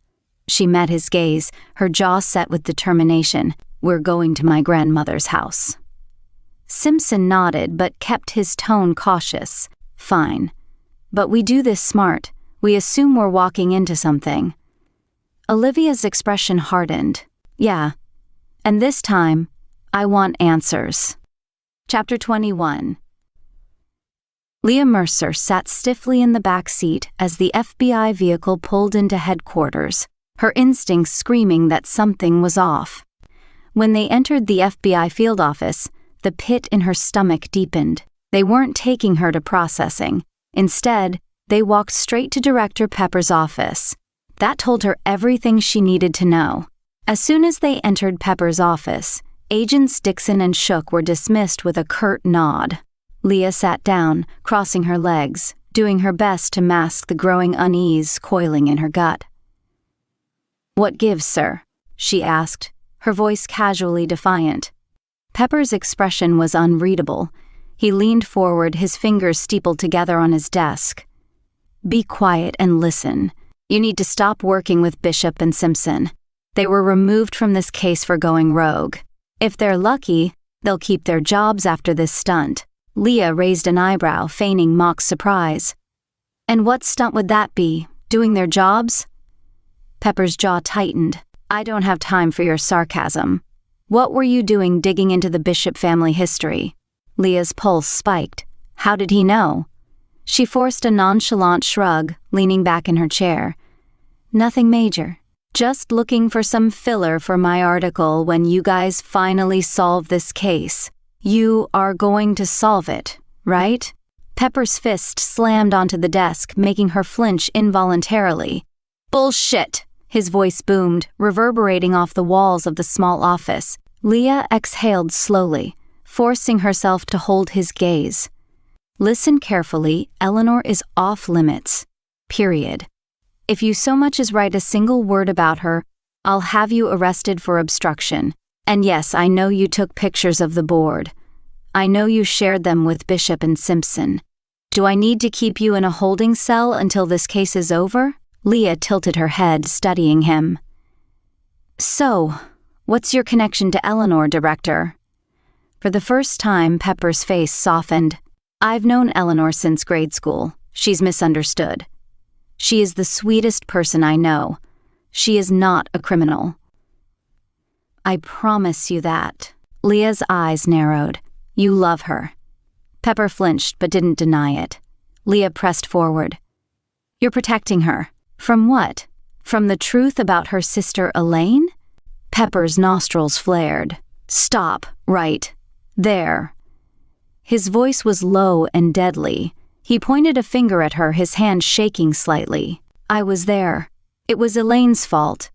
She met his gaze, her jaw set with determination. We're going to my grandmother's house. Simpson nodded but kept his tone cautious. Fine. But we do this smart. We assume we're walking into something. Olivia's expression hardened. Yeah. And this time, I want answers. Chapter 21. Leah Mercer sat stiffly in the back seat as the FBI vehicle pulled into headquarters, her instincts screaming that something was off. When they entered the FBI field office, the pit in her stomach deepened. They weren't taking her to processing. Instead, they walked straight to Director Pepper's office. That told her everything she needed to know. As soon as they entered Pepper's office, Agents Dixon and Shook were dismissed with a curt nod. Leah sat down, crossing her legs, doing her best to mask the growing unease coiling in her gut. What gives, sir? She asked, her voice casually defiant. Pepper's expression was unreadable. He leaned forward, his fingers steepled together on his desk. Be quiet and listen. You need to stop working with Bishop and Simpson. They were removed from this case for going rogue. If they're lucky, they'll keep their jobs after this stunt. Leah raised an eyebrow, feigning mock surprise. And what stunt would that be? Doing their jobs? Pepper's jaw tightened. I don't have time for your sarcasm. What were you doing digging into the Bishop family history? Leah's pulse spiked. How did he know? She forced a nonchalant shrug, leaning back in her chair. Nothing major. Just looking for some filler for my article when you guys finally solve this case. You are going to solve it, right? Pepper's fist slammed onto the desk, making her flinch involuntarily. Bullshit! His voice boomed, reverberating off the walls of the small office. Leah exhaled slowly, forcing herself to hold his gaze. Listen carefully, Eleanor is off limits. Period. If you so much as write a single word about her, I'll have you arrested for obstruction. And yes, I know you took pictures of the board. I know you shared them with Bishop and Simpson. Do I need to keep you in a holding cell until this case is over? Leah tilted her head, studying him. So, what's your connection to Eleanor, Director? For the first time, Pepper's face softened. I've known Eleanor since grade school. She's misunderstood. She is the sweetest person I know. She is not a criminal. I promise you that. Leah's eyes narrowed. You love her. Pepper flinched but didn't deny it. Leah pressed forward. You're protecting her. From what? From the truth about her sister Elaine? Pepper's nostrils flared. Stop, right there. His voice was low and deadly. He pointed a finger at her, his hand shaking slightly. I was there. It was Elaine's fault.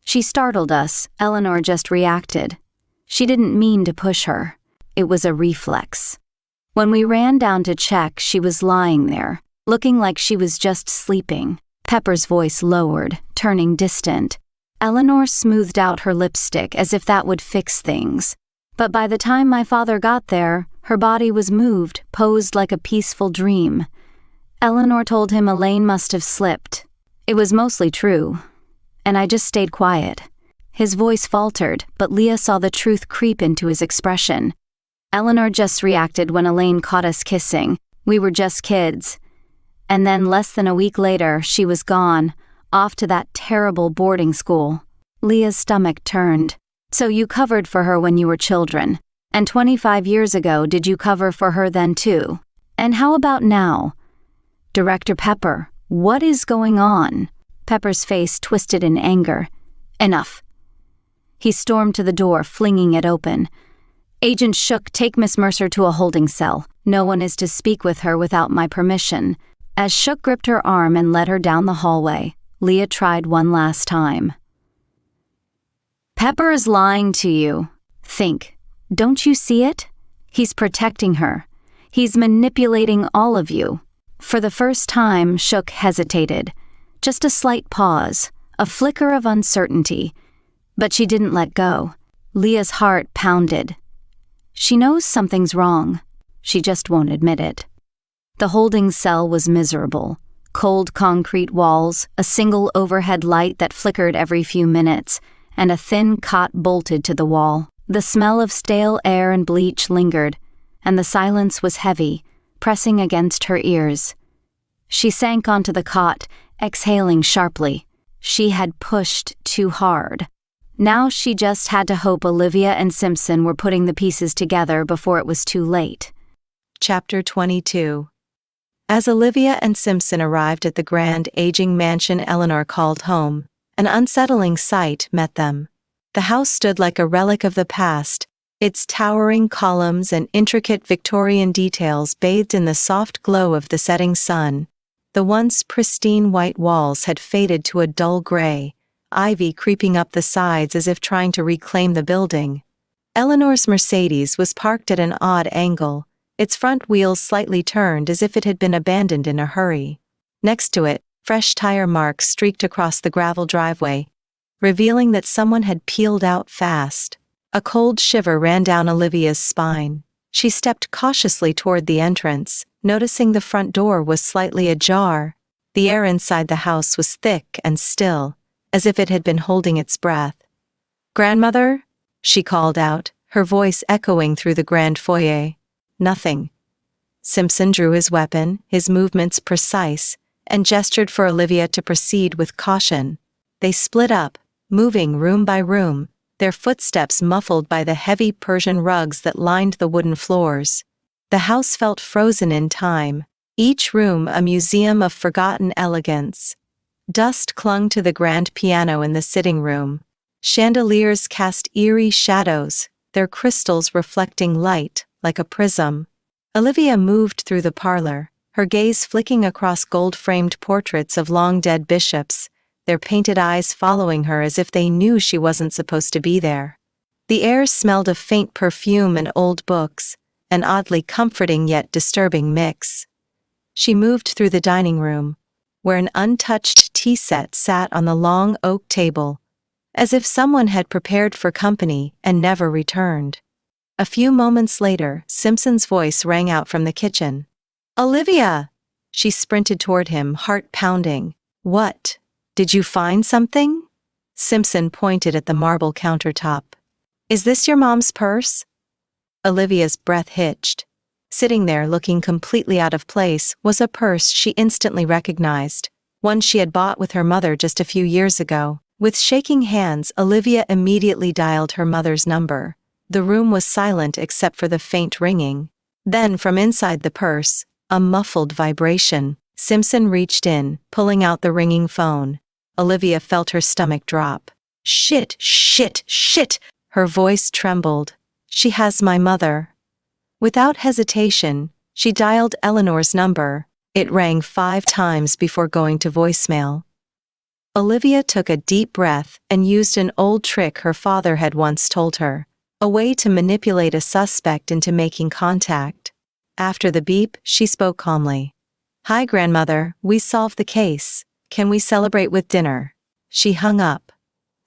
She startled us. Eleanor just reacted. She didn't mean to push her. It was a reflex. When we ran down to check, she was lying there, looking like she was just sleeping. Pepper's voice lowered, turning distant. Eleanor smoothed out her lipstick as if that would fix things. But by the time my father got there, her body was moved, posed like a peaceful dream. Eleanor told him Elaine must have slipped. It was mostly true, and I just stayed quiet. His voice faltered, but Leah saw the truth creep into his expression. Eleanor just reacted when Elaine caught us kissing. We were just kids. And then less than a week later, she was gone, off to that terrible boarding school. Leah's stomach turned. So you covered for her when you were children. And 25 years ago, did you cover for her then too? And how about now? Director Pepper, what is going on? Pepper's face twisted in anger. Enough. He stormed to the door, flinging it open. Agent Shook, take Miss Mercer to a holding cell. No one is to speak with her without my permission. As Shook gripped her arm and led her down the hallway, Leah tried one last time. Pepper is lying to you. Think. Don't you see it? He's protecting her. He's manipulating all of you. For the first time, Shook hesitated. Just a slight pause, a flicker of uncertainty. But she didn't let go. Leah's heart pounded. She knows something's wrong. She just won't admit it. The holding cell was miserable. Cold concrete walls, a single overhead light that flickered every few minutes, and a thin cot bolted to the wall. The smell of stale air and bleach lingered, and the silence was heavy, pressing against her ears. She sank onto the cot, exhaling sharply. She had pushed too hard. Now she just had to hope Olivia and Simpson were putting the pieces together before it was too late. Chapter 22. As Olivia and Simpson arrived at the grand, aging mansion Eleanor called home, an unsettling sight met them. The house stood like a relic of the past, its towering columns and intricate Victorian details bathed in the soft glow of the setting sun. The once pristine white walls had faded to a dull gray, ivy creeping up the sides as if trying to reclaim the building. Eleanor's Mercedes was parked at an odd angle, its front wheels slightly turned as if it had been abandoned in a hurry. Next to it, fresh tire marks streaked across the gravel driveway, revealing that someone had peeled out fast. A cold shiver ran down Olivia's spine. She stepped cautiously toward the entrance, noticing the front door was slightly ajar. The air inside the house was thick and still, as if it had been holding its breath. "Grandmother?" she called out, her voice echoing through the grand foyer. "Nothing." Simpson drew his weapon, his movements precise, and gestured for Olivia to proceed with caution. They split up, moving room by room, their footsteps muffled by the heavy Persian rugs that lined the wooden floors. The house felt frozen in time, each room a museum of forgotten elegance. Dust clung to the grand piano in the sitting room. Chandeliers cast eerie shadows, their crystals reflecting light like a prism. Olivia moved through the parlor, her gaze flicking across gold-framed portraits of long-dead bishops, their painted eyes following her as if they knew she wasn't supposed to be there. The air smelled of faint perfume and old books, an oddly comforting yet disturbing mix. She moved through the dining room, where an untouched tea set sat on the long oak table, as if someone had prepared for company and never returned. A few moments later, Simpson's voice rang out from the kitchen. "Olivia!" She sprinted toward him, heart pounding. "What? Did you find something?" Simpson pointed at the marble countertop. "Is this your mom's purse?" Olivia's breath hitched. Sitting there, looking completely out of place, was a purse she instantly recognized, one she had bought with her mother just a few years ago. With shaking hands, Olivia immediately dialed her mother's number. The room was silent except for the faint ringing. Then, from inside the purse, a muffled vibration. Simpson reached in, pulling out the ringing phone. Olivia felt her stomach drop. "Shit, shit, shit!" Her voice trembled. "She has my mother." Without hesitation, she dialed Eleanor's number. It rang 5 times before going to voicemail. Olivia took a deep breath and used an old trick her father had once told her, a way to manipulate a suspect into making contact. After the beep, she spoke calmly. "Hi, grandmother, we solved the case. Can we celebrate with dinner?" She hung up.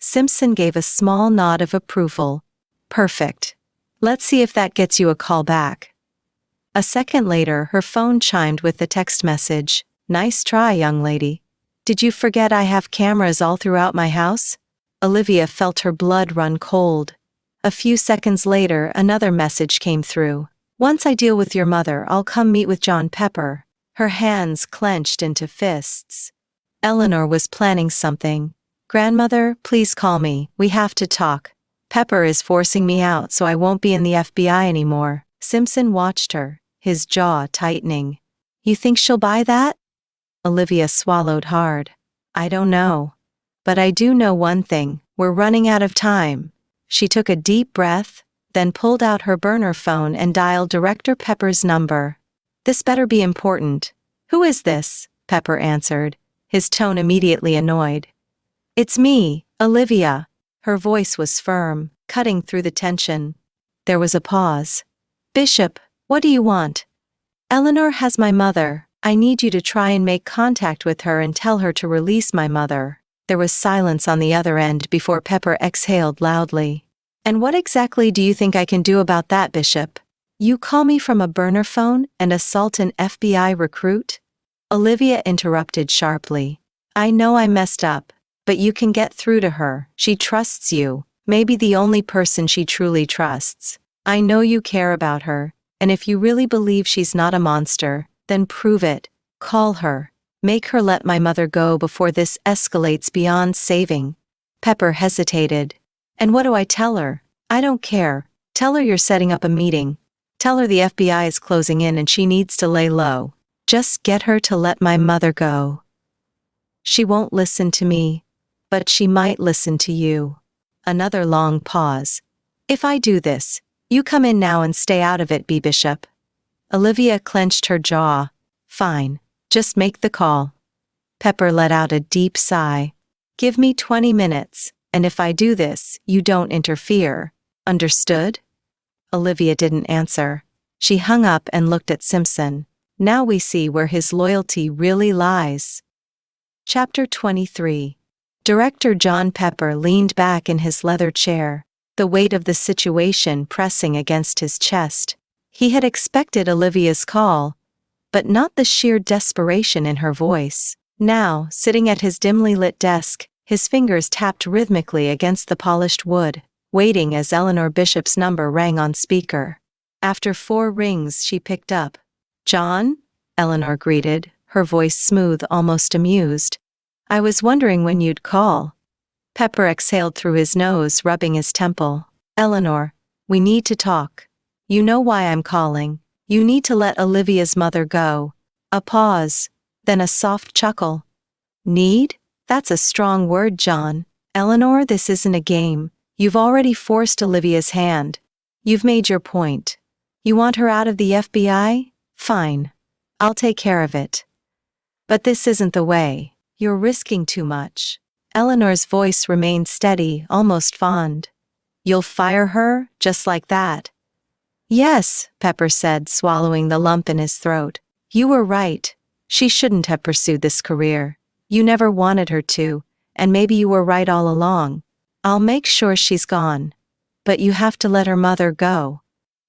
Simpson gave a small nod of approval. "Perfect. Let's see if that gets you a call back. A second later, her phone chimed with the text message. Nice try, young lady. Did you forget I have cameras all throughout my house? Olivia felt her blood run cold. A few seconds later, another message came through. Once I deal with your mother, I'll come meet with John Pepper. Her hands clenched into fists. Eleanor was planning something. Grandmother, please call me. We have to talk. Pepper is forcing me out so I won't be in the FBI anymore. Simpson watched her, his jaw tightening. You think she'll buy that? Olivia swallowed hard. I don't know. But I do know one thing. We're running out of time. She took a deep breath, then pulled out her burner phone and dialed Director Pepper's number. This better be important. Who is this? Pepper answered, his tone immediately annoyed. It's me, Olivia. Her voice was firm, cutting through the tension. There was a pause. Bishop, what do you want? Eleanor has my mother. I need you to try and make contact with her and tell her to release my mother. There was silence on the other end before Pepper exhaled loudly. And what exactly do you think I can do about that, Bishop? You call me from a burner phone and assault an FBI recruit? Olivia interrupted sharply. I know I messed up, but you can get through to her. She trusts you, maybe the only person she truly trusts. I know you care about her, and if you really believe she's not a monster, then prove it. Call her. Make her let my mother go before this escalates beyond saving. Pepper hesitated. And what do I tell her? I don't care. Tell her you're setting up a meeting. Tell her the FBI is closing in and she needs to lay low. Just get her to let my mother go. She won't listen to me, but she might listen to you. Another long pause. If I do this, you come in now and stay out of it, B. Bishop. Olivia clenched her jaw. Fine. Just make the call. Pepper let out a deep sigh. Give me 20 minutes, and if I do this, you don't interfere. Understood? Olivia didn't answer. She hung up and looked at Simpson. Now we see where his loyalty really lies. Chapter 23. Director John Pepper leaned back in his leather chair, the weight of the situation pressing against his chest. He had expected Olivia's call, but not the sheer desperation in her voice. Now, sitting at his dimly lit desk, his fingers tapped rhythmically against the polished wood, waiting as Eleanor Bishop's number rang on speaker. After 4 rings, she picked up. John? Eleanor greeted, her voice smooth, almost amused. I was wondering when you'd call. Pepper exhaled through his nose, rubbing his temple. Eleanor, we need to talk. You know why I'm calling. You need to let Olivia's mother go. A pause, then a soft chuckle. Need? That's a strong word, John. Eleanor, this isn't a game. You've already forced Olivia's hand. You've made your point. You want her out of the FBI? Fine. I'll take care of it. But this isn't the way. You're risking too much. Eleanor's voice remained steady, almost fond. You'll fire her, just like that? Yes, Pepper said, swallowing the lump in his throat. You were right. She shouldn't have pursued this career. You never wanted her to, and maybe you were right all along. I'll make sure she's gone. But you have to let her mother go.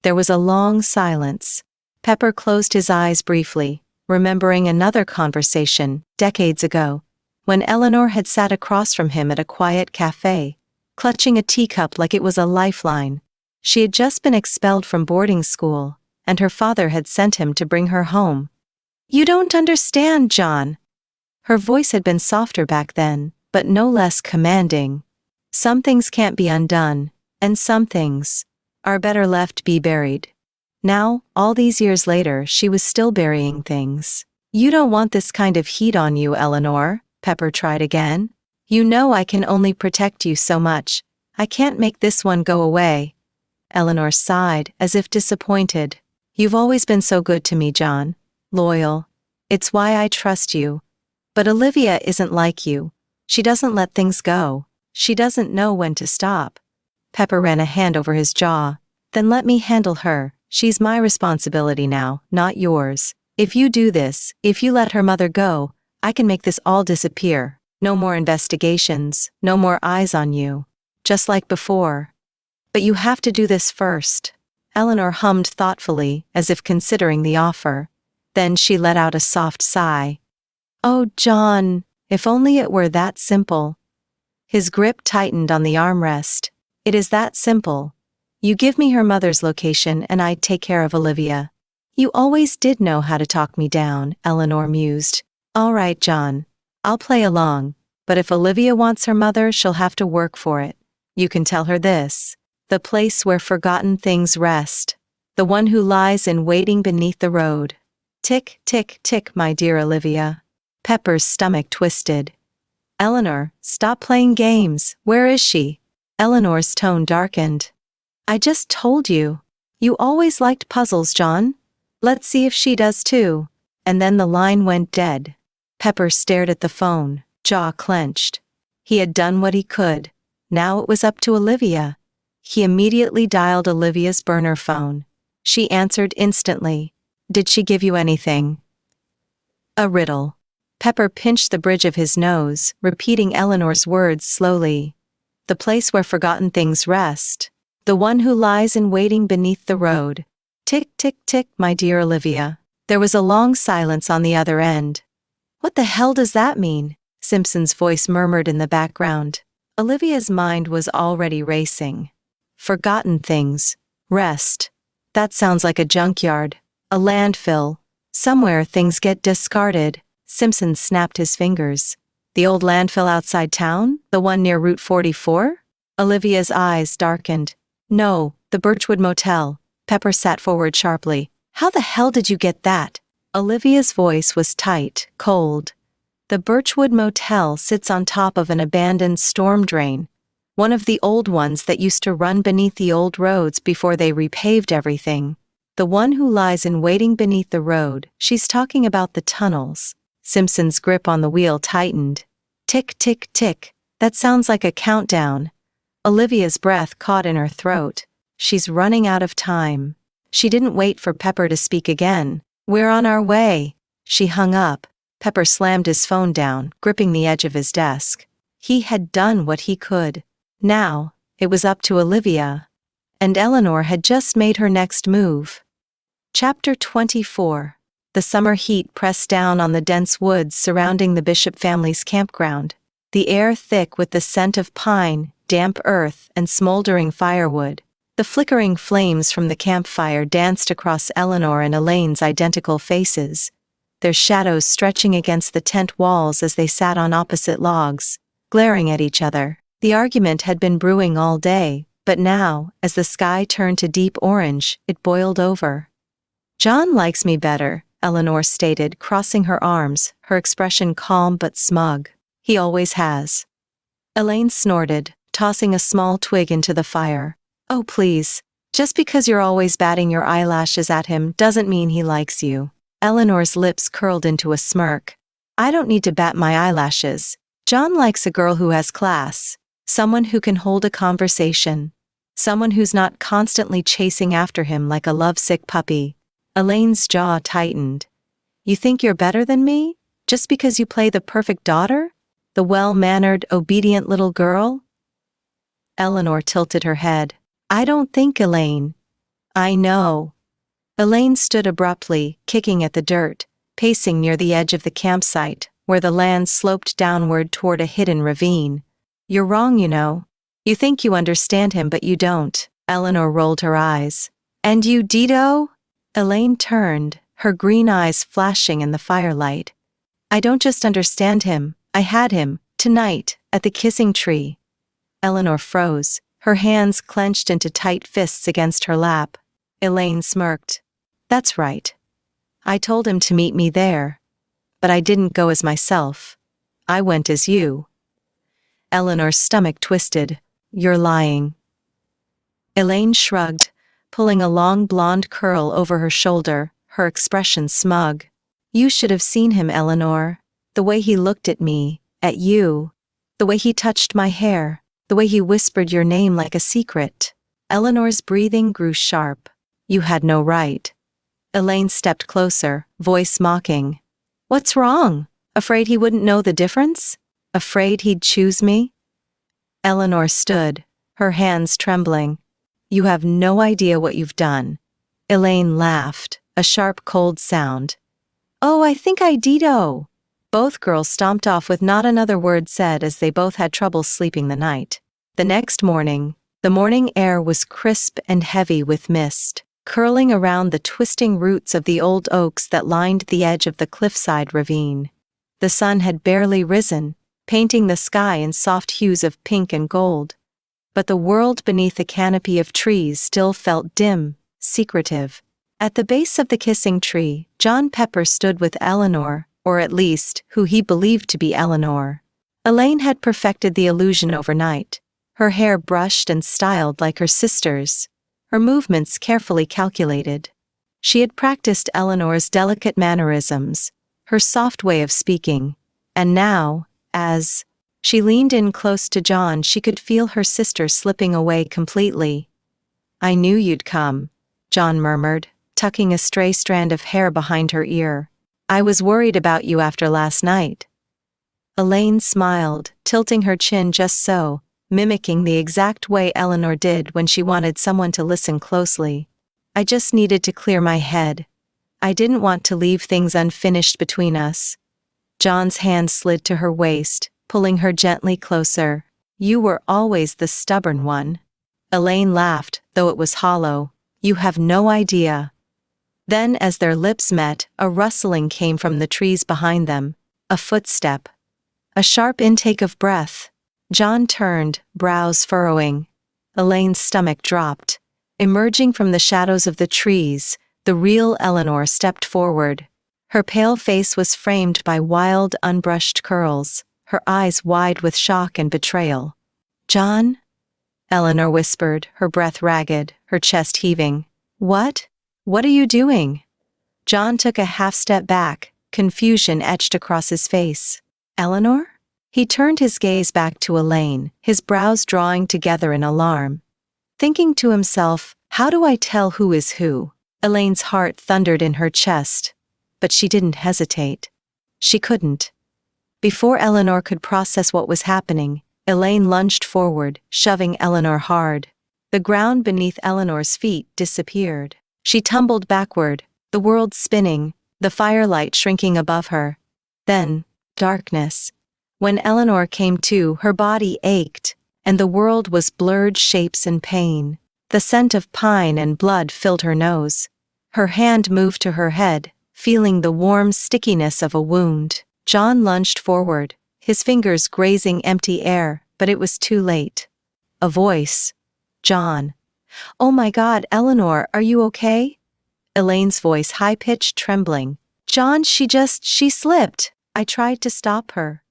There was a long silence. Pepper closed his eyes briefly, remembering another conversation, decades ago, when Eleanor had sat across from him at a quiet cafe, clutching a teacup like it was a lifeline. She had just been expelled from boarding school, and her father had sent him to bring her home. You don't understand, John. Her voice had been softer back then, but no less commanding. Some things can't be undone, and some things are better left be buried. Now, all these years later, she was still burying things. You don't want this kind of heat on you, Eleanor, Pepper tried again. You know I can only protect you so much. I can't make this one go away. Eleanor sighed, as if disappointed. You've always been so good to me, John. Loyal. It's why I trust you. But Olivia isn't like you. She doesn't let things go. She doesn't know when to stop. Pepper ran a hand over his jaw. Then let me handle her. She's my responsibility now, not yours. If you do this, if you let her mother go, I can make this all disappear. No more investigations, no more eyes on you. Just like before. But you have to do this first. Eleanor hummed thoughtfully, as if considering the offer. Then she let out a soft sigh. Oh, John, if only it were that simple. His grip tightened on the armrest. It is that simple. You give me her mother's location and I'd take care of Olivia. You always did know how to talk me down, Eleanor mused. All right, John. I'll play along. But if Olivia wants her mother, she'll have to work for it. You can tell her this. The place where forgotten things rest. The one who lies in waiting beneath the road. Tick, tick, tick, my dear Olivia. Pepper's stomach twisted. Eleanor, stop playing games. Where is she? Eleanor's tone darkened. I just told you. You always liked puzzles, John. Let's see if she does too. And then the line went dead. Pepper stared at the phone, jaw clenched. He had done what he could. Now it was up to Olivia. He immediately dialed Olivia's burner phone. She answered instantly. Did she give you anything? A riddle. Pepper pinched the bridge of his nose, repeating Eleanor's words slowly. The place where forgotten things rest. The one who lies in waiting beneath the road. Tick, tick, tick, my dear Olivia. There was a long silence on the other end. What the hell does that mean? Simpson's voice murmured in the background. Olivia's mind was already racing. Forgotten things. Rest. That sounds like a junkyard. A landfill. Somewhere things get discarded. Simpson snapped his fingers. The old landfill outside town? The one near Route 44? Olivia's eyes darkened. No, the Birchwood Motel. Pepper sat forward sharply. How the hell did you get that? Olivia's voice was tight, cold. The Birchwood Motel sits on top of an abandoned storm drain. One of the old ones that used to run beneath the old roads before they repaved everything. The one who lies in waiting beneath the road. She's talking about the tunnels. Simpson's grip on the wheel tightened. Tick, tick, tick. That sounds like a countdown. Olivia's breath caught in her throat. She's running out of time. She didn't wait for Pepper to speak again. We're on our way. She hung up. Pepper slammed his phone down, gripping the edge of his desk. He had done what he could. Now, it was up to Olivia. And Eleanor had just made her next move. Chapter 24. The summer heat pressed down on the dense woods surrounding the Bishop family's campground. The air thick with the scent of pine, damp earth, and smoldering firewood. The flickering flames from the campfire danced across Eleanor and Elaine's identical faces, their shadows stretching against the tent walls as they sat on opposite logs, glaring at each other. The argument had been brewing all day, but now, as the sky turned to deep orange, it boiled over. John likes me better, Eleanor stated, crossing her arms, her expression calm but smug. He always has. Elaine snorted, tossing a small twig into the fire. Oh please, just because you're always batting your eyelashes at him doesn't mean he likes you. Eleanor's lips curled into a smirk. I don't need to bat my eyelashes. John likes a girl who has class. Someone who can hold a conversation. Someone who's not constantly chasing after him like a lovesick puppy. Elaine's jaw tightened. You think you're better than me? Just because you play the perfect daughter? The well-mannered, obedient little girl? Eleanor tilted her head. I don't think, Elaine. I know. Elaine stood abruptly, kicking at the dirt, pacing near the edge of the campsite, where the land sloped downward toward a hidden ravine. You're wrong, you know. You think you understand him, but you don't. Eleanor rolled her eyes. And you, Dido? Elaine turned, her green eyes flashing in the firelight. I don't just understand him. I had him, tonight, at the kissing tree. Eleanor froze, her hands clenched into tight fists against her lap. Elaine smirked. That's right. I told him to meet me there. But I didn't go as myself. I went as you. Eleanor's stomach twisted. You're lying. Elaine shrugged, pulling a long blonde curl over her shoulder, her expression smug. You should have seen him, Eleanor. The way he looked at me, at you. The way he touched my hair. The way he whispered your name like a secret. Eleanor's breathing grew sharp. You had no right. Elaine stepped closer, voice mocking. What's wrong? Afraid he wouldn't know the difference? Afraid he'd choose me? Eleanor stood, her hands trembling. You have no idea what you've done." Elaine laughed, a sharp cold sound. "Oh, I think I did." Both girls stomped off with not another word said as they both had trouble sleeping the night. The next morning, the morning air was crisp and heavy with mist, curling around the twisting roots of the old oaks that lined the edge of the cliffside ravine. The sun had barely risen, painting the sky in soft hues of pink and gold. But the world beneath the canopy of trees still felt dim, secretive. At the base of the kissing tree, John Pepper stood with Eleanor, or at least, who he believed to be Eleanor. Elaine had perfected the illusion overnight, her hair brushed and styled like her sister's, her movements carefully calculated. She had practiced Eleanor's delicate mannerisms, her soft way of speaking, and now, as she leaned in close to John, she could feel her sister slipping away completely. "I knew you'd come," John murmured, tucking a stray strand of hair behind her ear. "I was worried about you after last night." Elaine smiled, tilting her chin just so, mimicking the exact way Eleanor did when she wanted someone to listen closely. "I just needed to clear my head. I didn't want to leave things unfinished between us." John's hand slid to her waist, pulling her gently closer. "You were always the stubborn one." Elaine laughed, though it was hollow. "You have no idea." Then, as their lips met, a rustling came from the trees behind them, a footstep. A sharp intake of breath. John turned, brows furrowing. Elaine's stomach dropped. Emerging from the shadows of the trees, the real Eleanor stepped forward. Her pale face was framed by wild, unbrushed curls, her eyes wide with shock and betrayal. "John?" Eleanor whispered, her breath ragged, her chest heaving. "What? What are you doing?" John took a half step back, confusion etched across his face. "Eleanor?" He turned his gaze back to Elaine, his brows drawing together in alarm. Thinking to himself, "How do I tell who is who?" Elaine's heart thundered in her chest. But she didn't hesitate. She couldn't. Before Eleanor could process what was happening, Elaine lunged forward, shoving Eleanor hard. The ground beneath Eleanor's feet disappeared. She tumbled backward, the world spinning, the firelight shrinking above her. Then, darkness. When Eleanor came to, her body ached, and the world was blurred shapes and pain. The scent of pine and blood filled her nose. Her hand moved to her head, feeling the warm stickiness of a wound. John lunged forward, his fingers grazing empty air, but it was too late. A voice. "John." "Oh my God, Eleanor, are you okay?" Elaine's voice high-pitched, trembling. "John, she slipped. I tried to stop her."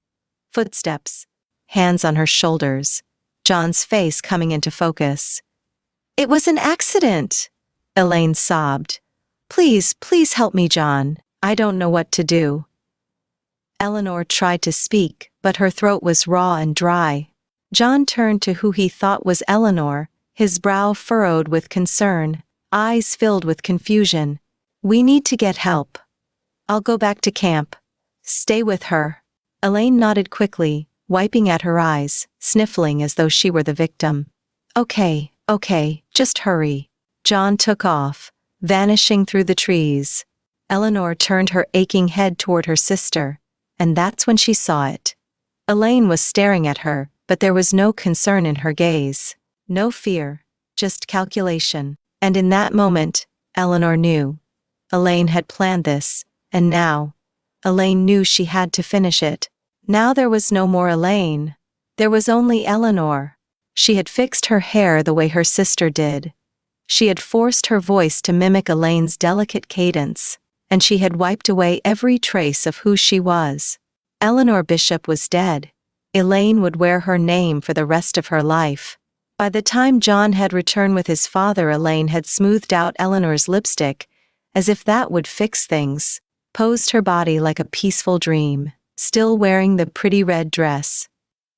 Footsteps. Hands on her shoulders. John's face coming into focus. "It was an accident," Elaine sobbed. Please help me, John. I don't know what to do." Eleanor tried to speak, but her throat was raw and dry. John turned to who he thought was Eleanor, his brow furrowed with concern, eyes filled with confusion. "We need to get help. I'll go back to camp. Stay with her." Elaine nodded quickly, wiping at her eyes, sniffling as though she were the victim. Okay, just hurry." John took off, vanishing through the trees. Eleanor turned her aching head toward her sister, and that's when she saw it. Elaine was staring at her, but there was no concern in her gaze. No fear, just calculation. And in that moment, Eleanor knew. Elaine had planned this, and now, Elaine knew she had to finish it. Now there was no more Elaine. There was only Eleanor. She had fixed her hair the way her sister did. She had forced her voice to mimic Elaine's delicate cadence, and she had wiped away every trace of who she was. Eleanor Bishop was dead. Elaine would wear her name for the rest of her life. By the time John had returned with his father, Elaine had smoothed out Eleanor's lipstick, as if that would fix things, posed her body like a peaceful dream, still wearing the pretty red dress.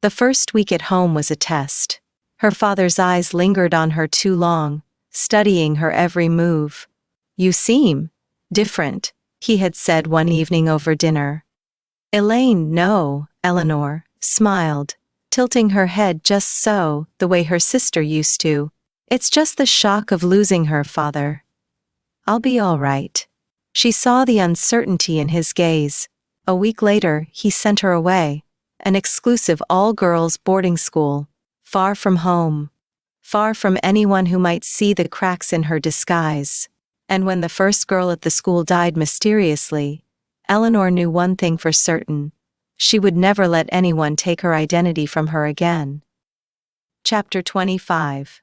The first week at home was a test. Her father's eyes lingered on her too long, studying her every move. "You seem different," he had said one evening over dinner. Elaine, no, Eleanor, smiled, tilting her head just so, the way her sister used to. It's just the shock of losing her, Father. I'll be all right. She saw the uncertainty in his gaze. A week later, he sent her away. An exclusive all-girls boarding school. Far from home. Far from anyone who might see the cracks in her disguise. And when the first girl at the school died mysteriously, Eleanor knew one thing for certain. She would never let anyone take her identity from her again. Chapter 25.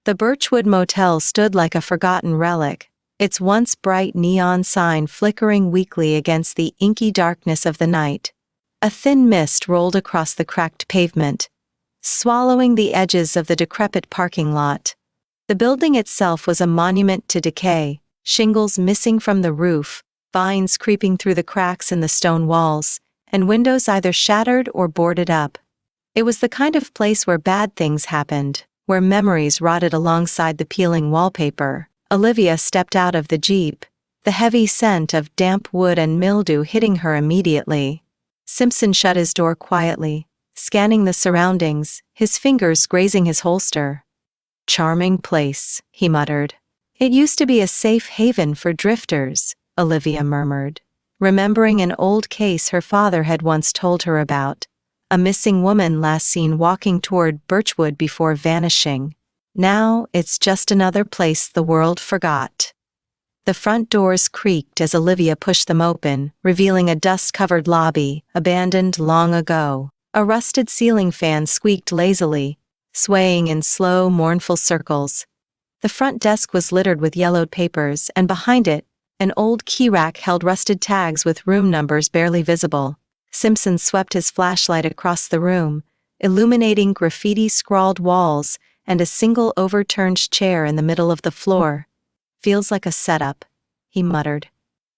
The Birchwood Motel stood like a forgotten relic, its once bright neon sign flickering weakly against the inky darkness of the night. A thin mist rolled across the cracked pavement, swallowing the edges of the decrepit parking lot. The building itself was a monument to decay, shingles missing from the roof, vines creeping through the cracks in the stone walls, and windows either shattered or boarded up. It was the kind of place where bad things happened, where memories rotted alongside the peeling wallpaper. Olivia stepped out of the Jeep, the heavy scent of damp wood and mildew hitting her immediately. Simpson shut his door quietly, scanning the surroundings, his fingers grazing his holster. "Charming place," he muttered. "It used to be a safe haven for drifters," Olivia murmured, remembering an old case her father had once told her about. A missing woman last seen walking toward Birchwood before vanishing. Now it's just another place the world forgot. The front doors creaked as Olivia pushed them open, revealing a dust-covered lobby, abandoned long ago. A rusted ceiling fan squeaked lazily, swaying in slow, mournful circles. The front desk was littered with yellowed papers, and behind it, an old key rack held rusted tags with room numbers barely visible. Simpson swept his flashlight across the room, illuminating graffiti-scrawled walls and a single overturned chair in the middle of the floor. "Feels like a setup," he muttered.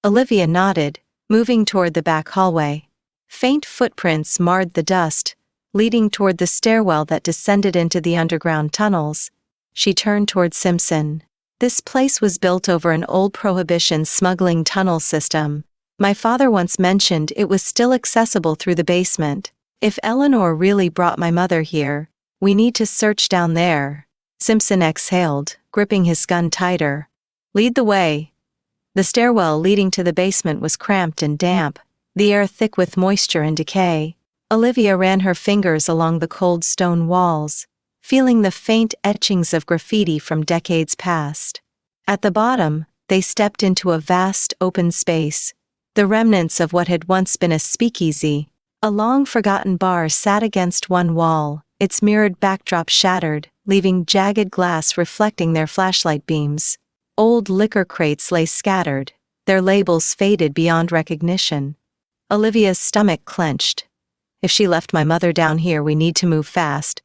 Olivia nodded, moving toward the back hallway. Faint footprints marred the dust, leading toward the stairwell that descended into the underground tunnels. She turned toward Simpson. "This place was built over an old Prohibition smuggling tunnel system. My father once mentioned it was still accessible through the basement. If Eleanor really brought my mother here, we need to search down there." Simpson exhaled, gripping his gun tighter. "Lead the way." The stairwell leading to the basement was cramped and damp, the air thick with moisture and decay. Olivia ran her fingers along the cold stone walls, feeling the faint etchings of graffiti from decades past. At the bottom, they stepped into a vast open space, the remnants of what had once been a speakeasy. A long-forgotten bar sat against one wall, its mirrored backdrop shattered, leaving jagged glass reflecting their flashlight beams. Old liquor crates lay scattered, their labels faded beyond recognition. Olivia's stomach clenched. "If she left my mother down here, we need to move fast."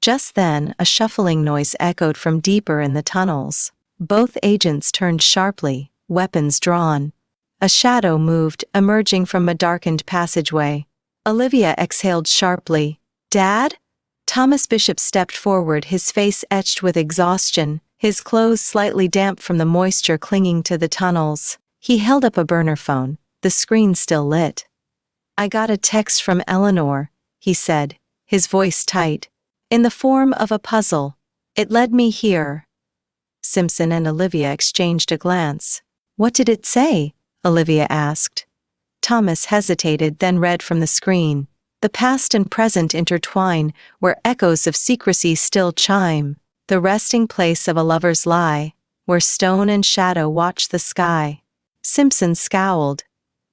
Just then, a shuffling noise echoed from deeper in the tunnels. Both agents turned sharply, weapons drawn. A shadow moved, emerging from a darkened passageway. Olivia exhaled sharply. "Dad?" Thomas Bishop stepped forward, his face etched with exhaustion, his clothes slightly damp from the moisture clinging to the tunnels. He held up a burner phone, the screen still lit. "I got a text from Eleanor," he said, his voice tight, "in the form of a puzzle. It led me here." Simpson and Olivia exchanged a glance. "What did it say?" Olivia asked. Thomas hesitated, then read from the screen. "The past and present intertwine, where echoes of secrecy still chime. The resting place of a lover's lie, where stone and shadow watch the sky." Simpson scowled.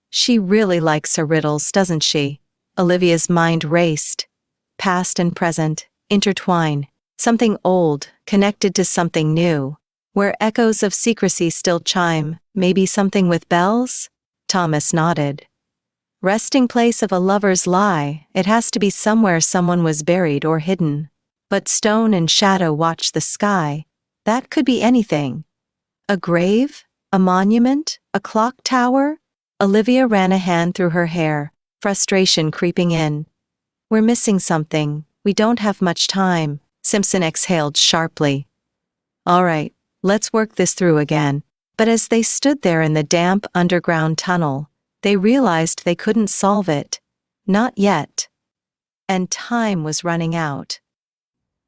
"She really likes her riddles, doesn't she?" Olivia's mind raced. Past and present, intertwine. Something old, connected to something new. Where echoes of secrecy still chime, maybe something with bells? Thomas nodded. Resting place of a lover's lie, it has to be somewhere someone was buried or hidden. But stone and shadow watch the sky. That could be anything. A grave? A monument? A clock tower? Olivia ran a hand through her hair, frustration creeping in. "We're missing something. We don't have much time." Simpson exhaled sharply. "All right, let's work this through again." But as they stood there in the damp underground tunnel, they realized they couldn't solve it. Not yet. And time was running out.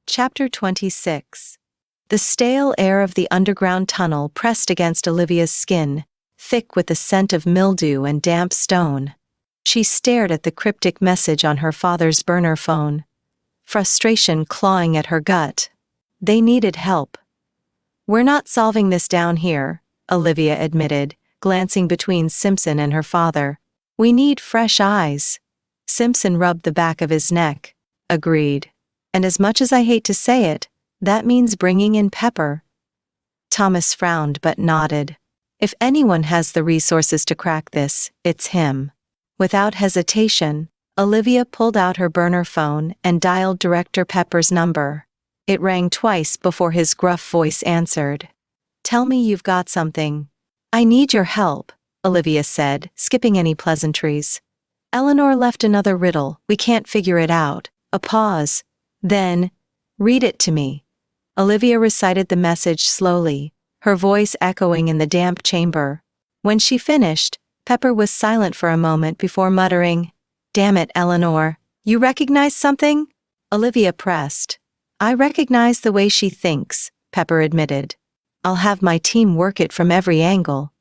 Chapter 26. The stale air of the underground tunnel pressed against Olivia's skin, thick with the scent of mildew and damp stone. She stared at the cryptic message on her father's burner phone, frustration clawing at her gut. They needed help. "We're not solving this down here," Olivia admitted, glancing between Simpson and her father. "We need fresh eyes." Simpson rubbed the back of his neck. "Agreed. And as much as I hate to say it, that means bringing in Pepper." Thomas frowned but nodded. If anyone has the resources to crack this, it's him. Without hesitation, Olivia pulled out her burner phone and dialed Director Pepper's number. It rang twice before his gruff voice answered. "Tell me you've got something." "I need your help," Olivia said, skipping any pleasantries. "Eleanor left another riddle. We can't figure it out." A pause. Then, "Read it to me." Olivia recited the message slowly, her voice echoing in the damp chamber. When she finished, Pepper was silent for a moment before muttering, "Damn it, Eleanor. You recognize something?" Olivia pressed. "I recognize the way she thinks," Pepper admitted. "I'll have my team work it from every angle."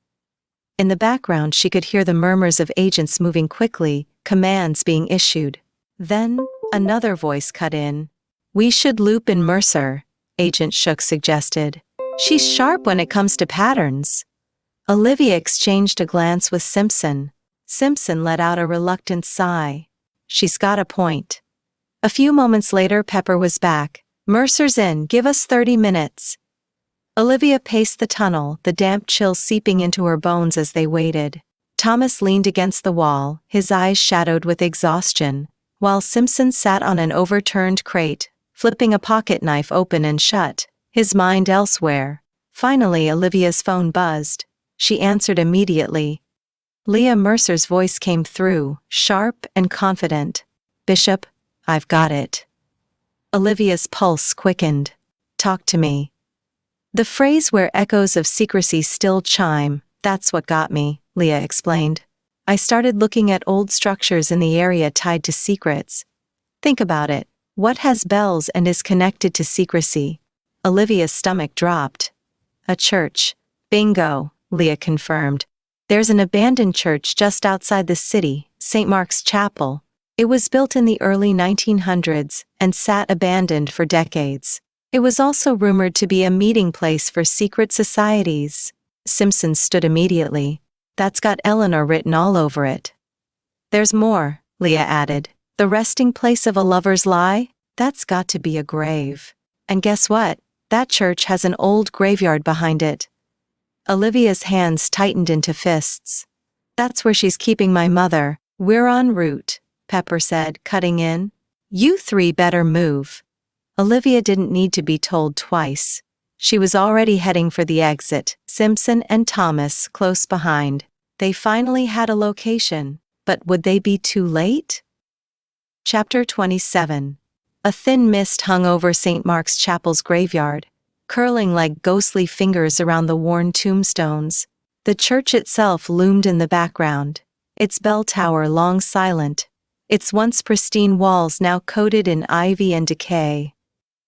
In the background she could hear the murmurs of agents moving quickly, commands being issued. Then, another voice cut in. "We should loop in Mercer," Agent Shook suggested. "She's sharp when it comes to patterns." Olivia exchanged a glance with Simpson. Simpson let out a reluctant sigh. "She's got a point." A few moments later Pepper was back. "Mercer's in, give us 30 minutes. Olivia paced the tunnel, the damp chill seeping into her bones as they waited. Thomas leaned against the wall, his eyes shadowed with exhaustion, while Simpson sat on an overturned crate, flipping a pocket knife open and shut, his mind elsewhere. Finally Olivia's phone buzzed. She answered immediately. Leah Mercer's voice came through, sharp and confident. "Bishop, I've got it." Olivia's pulse quickened. "Talk to me." "The phrase where echoes of secrecy still chime, that's what got me," Leah explained. "I started looking at old structures in the area tied to secrets. Think about it. What has bells and is connected to secrecy?" Olivia's stomach dropped. "A church." "Bingo," Leah confirmed. "There's an abandoned church just outside the city, St. Mark's Chapel. It was built in the early 1900s and sat abandoned for decades. It was also rumored to be a meeting place for secret societies." Simpson stood immediately. "That's got Eleanor written all over it." "There's more," Leah added. "The resting place of a lover's lie? That's got to be a grave. And guess what? That church has an old graveyard behind it." Olivia's hands tightened into fists. "That's where she's keeping my mother. We're en route," Pepper said, cutting in. "You three better move." Olivia didn't need to be told twice. She was already heading for the exit, Simpson and Thomas close behind. They finally had a location, but would they be too late? Chapter 27. A thin mist hung over St. Mark's Chapel's graveyard, curling like ghostly fingers around the worn tombstones. The church itself loomed in the background, its bell tower long silent, its once pristine walls now coated in ivy and decay.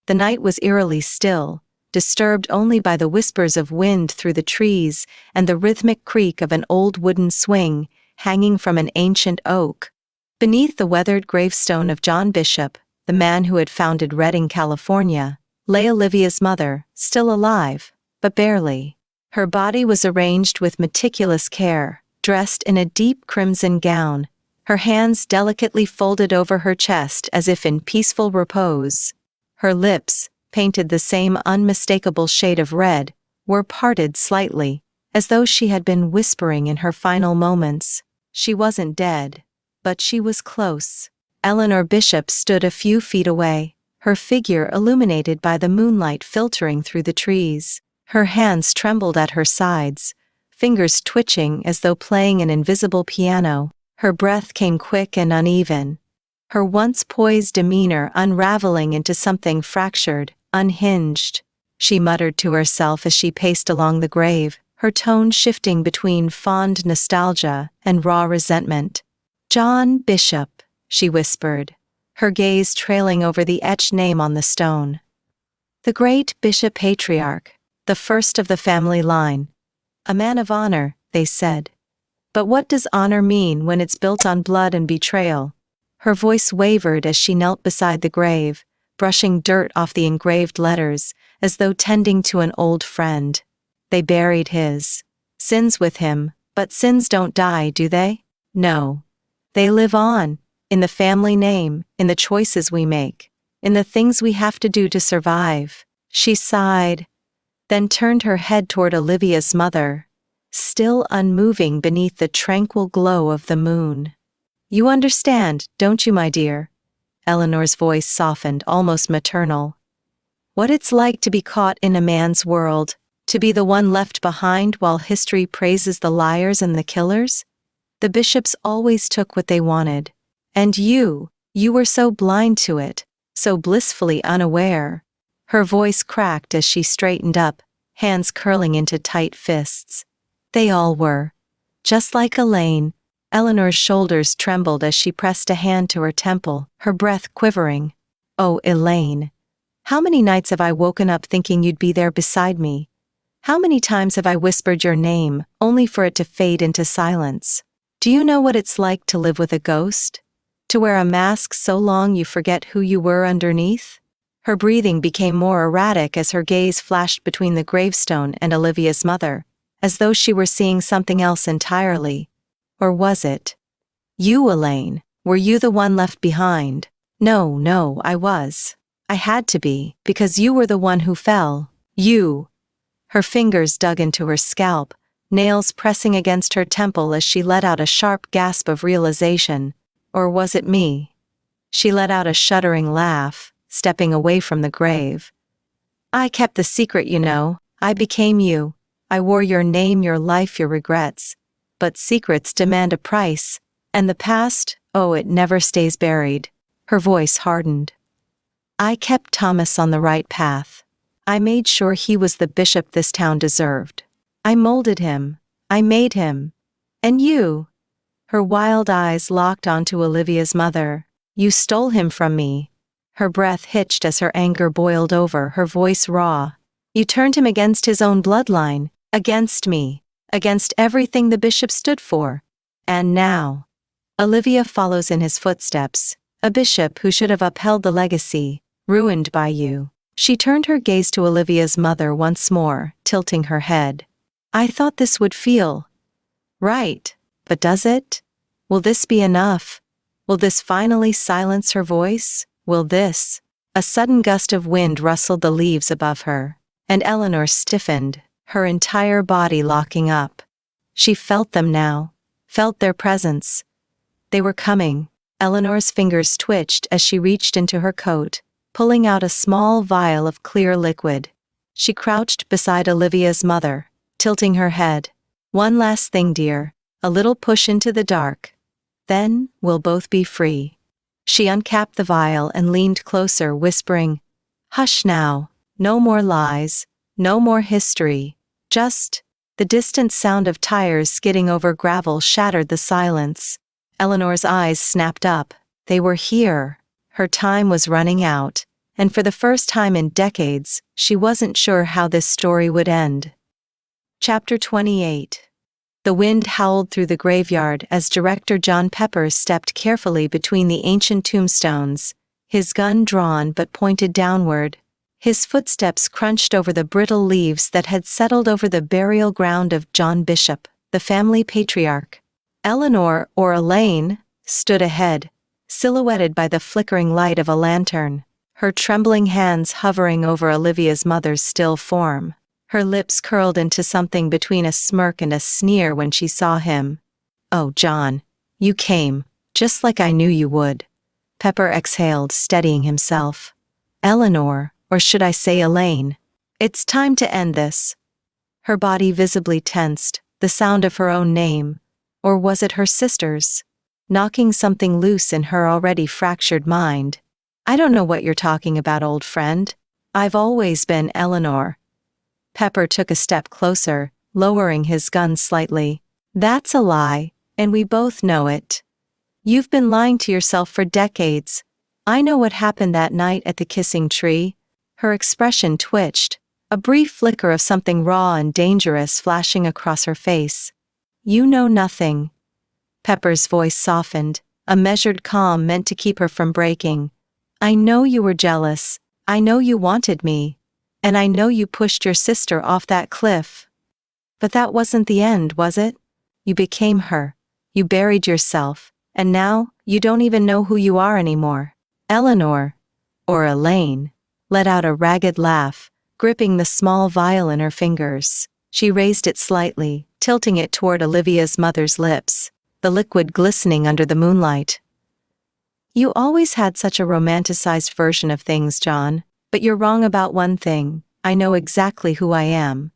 The night was eerily still, disturbed only by the whispers of wind through the trees and the rhythmic creak of an old wooden swing hanging from an ancient oak. Beneath the weathered gravestone of John Bishop, the man who had founded Redding, California, lay Olivia's mother, still alive, but barely. Her body was arranged with meticulous care, dressed in a deep crimson gown, her hands delicately folded over her chest as if in peaceful repose. Her lips, painted the same unmistakable shade of red, were parted slightly, as though she had been whispering in her final moments. She wasn't dead, but she was close. Eleanor Bishop stood a few feet away, her figure illuminated by the moonlight filtering through the trees. Her hands trembled at her sides, fingers twitching as though playing an invisible piano. Her breath came quick and uneven, her once poised demeanor unraveling into something fractured, unhinged. She muttered to herself as she paced along the grave, her tone shifting between fond nostalgia and raw resentment. "John Bishop," she whispered, her gaze trailing over the etched name on the stone. The great Bishop Patriarch, the first of the family line. A man of honor, they said. But what does honor mean when it's built on blood and betrayal? Her voice wavered as she knelt beside the grave, brushing dirt off the engraved letters, as though tending to an old friend. They buried his sins with him, but sins don't die, do they? No. They live on, in the family name, in the choices we make, in the things we have to do to survive. She sighed, then turned her head toward Olivia's mother, still unmoving beneath the tranquil glow of the moon. You understand, don't you, my dear? Eleanor's voice softened, almost maternal. What it's like to be caught in a man's world, to be the one left behind while history praises the liars and the killers? The bishops always took what they wanted. And you were so blind to it, so blissfully unaware. Her voice cracked as she straightened up, hands curling into tight fists. They all were. Just like Elaine. Eleanor's shoulders trembled as she pressed a hand to her temple, her breath quivering. Oh, Elaine. How many nights have I woken up thinking you'd be there beside me? How many times have I whispered your name, only for it to fade into silence? Do you know what it's like to live with a ghost? To wear a mask so long you forget who you were underneath? Her breathing became more erratic as her gaze flashed between the gravestone and Olivia's mother, as though she were seeing something else entirely. Or was it? You, Elaine, were you the one left behind? No, I was. I had to be, because you were the one who fell. You. Her fingers dug into her scalp, nails pressing against her temple as she let out a sharp gasp of realization. Or was it me? She let out a shuddering laugh, stepping away from the grave. I kept the secret, you know. I became you. I wore your name, your life, your regrets. But secrets demand a price, and the past, oh, it never stays buried. Her voice hardened. I kept Thomas on the right path. I made sure he was the bishop this town deserved. I molded him. I made him. And you? Her wild eyes locked onto Olivia's mother. You stole him from me. Her breath hitched as her anger boiled over, her voice raw. You turned him against his own bloodline, against me, against everything the bishop stood for. And now, Olivia follows in his footsteps, a bishop who should have upheld the legacy, ruined by you. She turned her gaze to Olivia's mother once more, tilting her head. I thought this would feel right, but does it? Will this be enough? Will this finally silence her voice? Will this? A sudden gust of wind rustled the leaves above her, and Eleanor stiffened, her entire body locking up. She felt them now, felt their presence. They were coming. Eleanor's fingers twitched as she reached into her coat, pulling out a small vial of clear liquid. She crouched beside Olivia's mother, tilting her head. One last thing, dear, a little push into the dark. Then we'll both be free. She uncapped the vial and leaned closer, whispering, Hush now, no more lies, no more history, just... The distant sound of tires skidding over gravel shattered the silence. Eleanor's eyes snapped up. They were here. Her time was running out, and for the first time in decades, she wasn't sure how this story would end. Chapter 28. The wind howled through the graveyard as Director John Pepper stepped carefully between the ancient tombstones, his gun drawn but pointed downward. His footsteps crunched over the brittle leaves that had settled over the burial ground of John Bishop, the family patriarch. Eleanor, or Elaine, stood ahead, silhouetted by the flickering light of a lantern, her trembling hands hovering over Olivia's mother's still form. Her lips curled into something between a smirk and a sneer when she saw him. Oh, John, you came, just like I knew you would. Pepper exhaled, steadying himself. Eleanor, or should I say Elaine? It's time to end this. Her body visibly tensed, the sound of her own name. Or was it her sister's? Knocking something loose in her already fractured mind. I don't know what you're talking about, old friend. I've always been Eleanor. Pepper took a step closer, lowering his gun slightly. That's a lie, and we both know it. You've been lying to yourself for decades. I know what happened that night at the kissing tree. Her expression twitched, a brief flicker of something raw and dangerous flashing across her face. "You know nothing." Pepper's voice softened, a measured calm meant to keep her from breaking. "I know you were jealous. I know you wanted me. And I know you pushed your sister off that cliff. But that wasn't the end, was it? You became her. You buried yourself. And now, you don't even know who you are anymore." Eleanor, or Elaine, let out a ragged laugh, gripping the small vial in her fingers. She raised it slightly, tilting it toward Olivia's mother's lips, the liquid glistening under the moonlight. "You always had such a romanticized version of things, John, but you're wrong about one thing. I know exactly who I am.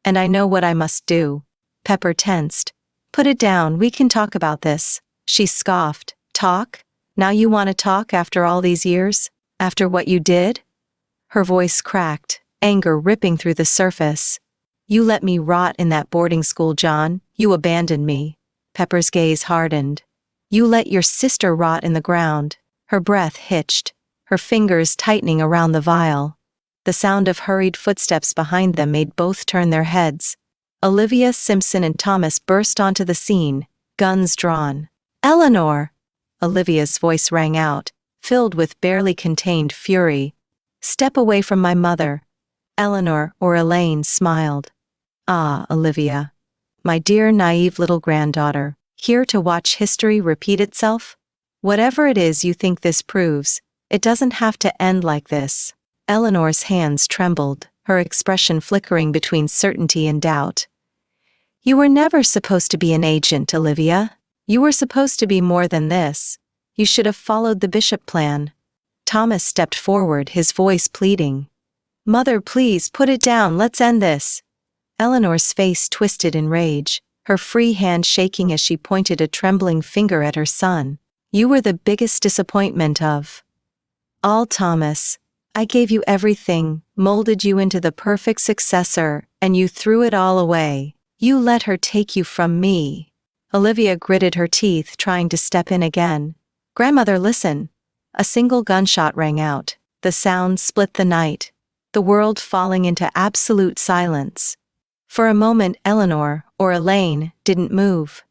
And I know what I must do." Pepper tensed. "Put it down, we can talk about this." She scoffed. "Talk? Now you want to talk after all these years? After what you did?" Her voice cracked, anger ripping through the surface. "You let me rot in that boarding school, John. You abandoned me." Pepper's gaze hardened. "You let your sister rot in the ground." Her breath hitched, her fingers tightening around the vial. The sound of hurried footsteps behind them made both turn their heads. Olivia, Simpson, and Thomas burst onto the scene, guns drawn. "Eleanor!" Olivia's voice rang out, filled with barely contained fury. "Step away from my mother." Eleanor, or Elaine, smiled. "Ah, Olivia. My dear naive little granddaughter, here to watch history repeat itself? Whatever it is you think this proves, it doesn't have to end like this." Eleanor's hands trembled, her expression flickering between certainty and doubt. "You were never supposed to be an agent, Olivia. You were supposed to be more than this. You should have followed the Bishop plan." Thomas stepped forward, his voice pleading. "Mother, please, put it down, let's end this." Eleanor's face twisted in rage, her free hand shaking as she pointed a trembling finger at her son. "You were the biggest disappointment of all, Thomas. I gave you everything, molded you into the perfect successor, and you threw it all away. You let her take you from me." Olivia gritted her teeth, trying to step in again. "Grandmother, listen." A single gunshot rang out. The sound split the night, the world falling into absolute silence. For a moment Eleanor, or Elaine, didn't move.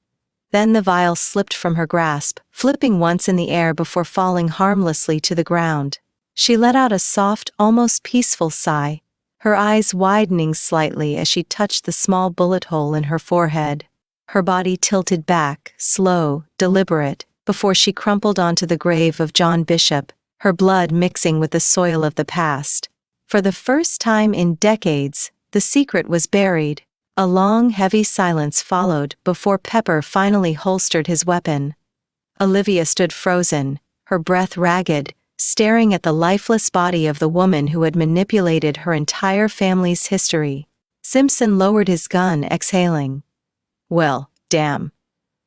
Then the vial slipped from her grasp, flipping once in the air before falling harmlessly to the ground. She let out a soft, almost peaceful sigh, her eyes widening slightly as she touched the small bullet hole in her forehead. Her body tilted back, slow, deliberate, before she crumpled onto the grave of John Bishop, her blood mixing with the soil of the past. For the first time in decades, the secret was buried. A long, heavy silence followed before Pepper finally holstered his weapon. Olivia stood frozen, her breath ragged, staring at the lifeless body of the woman who had manipulated her entire family's history. Simpson lowered his gun, exhaling. "Well, damn."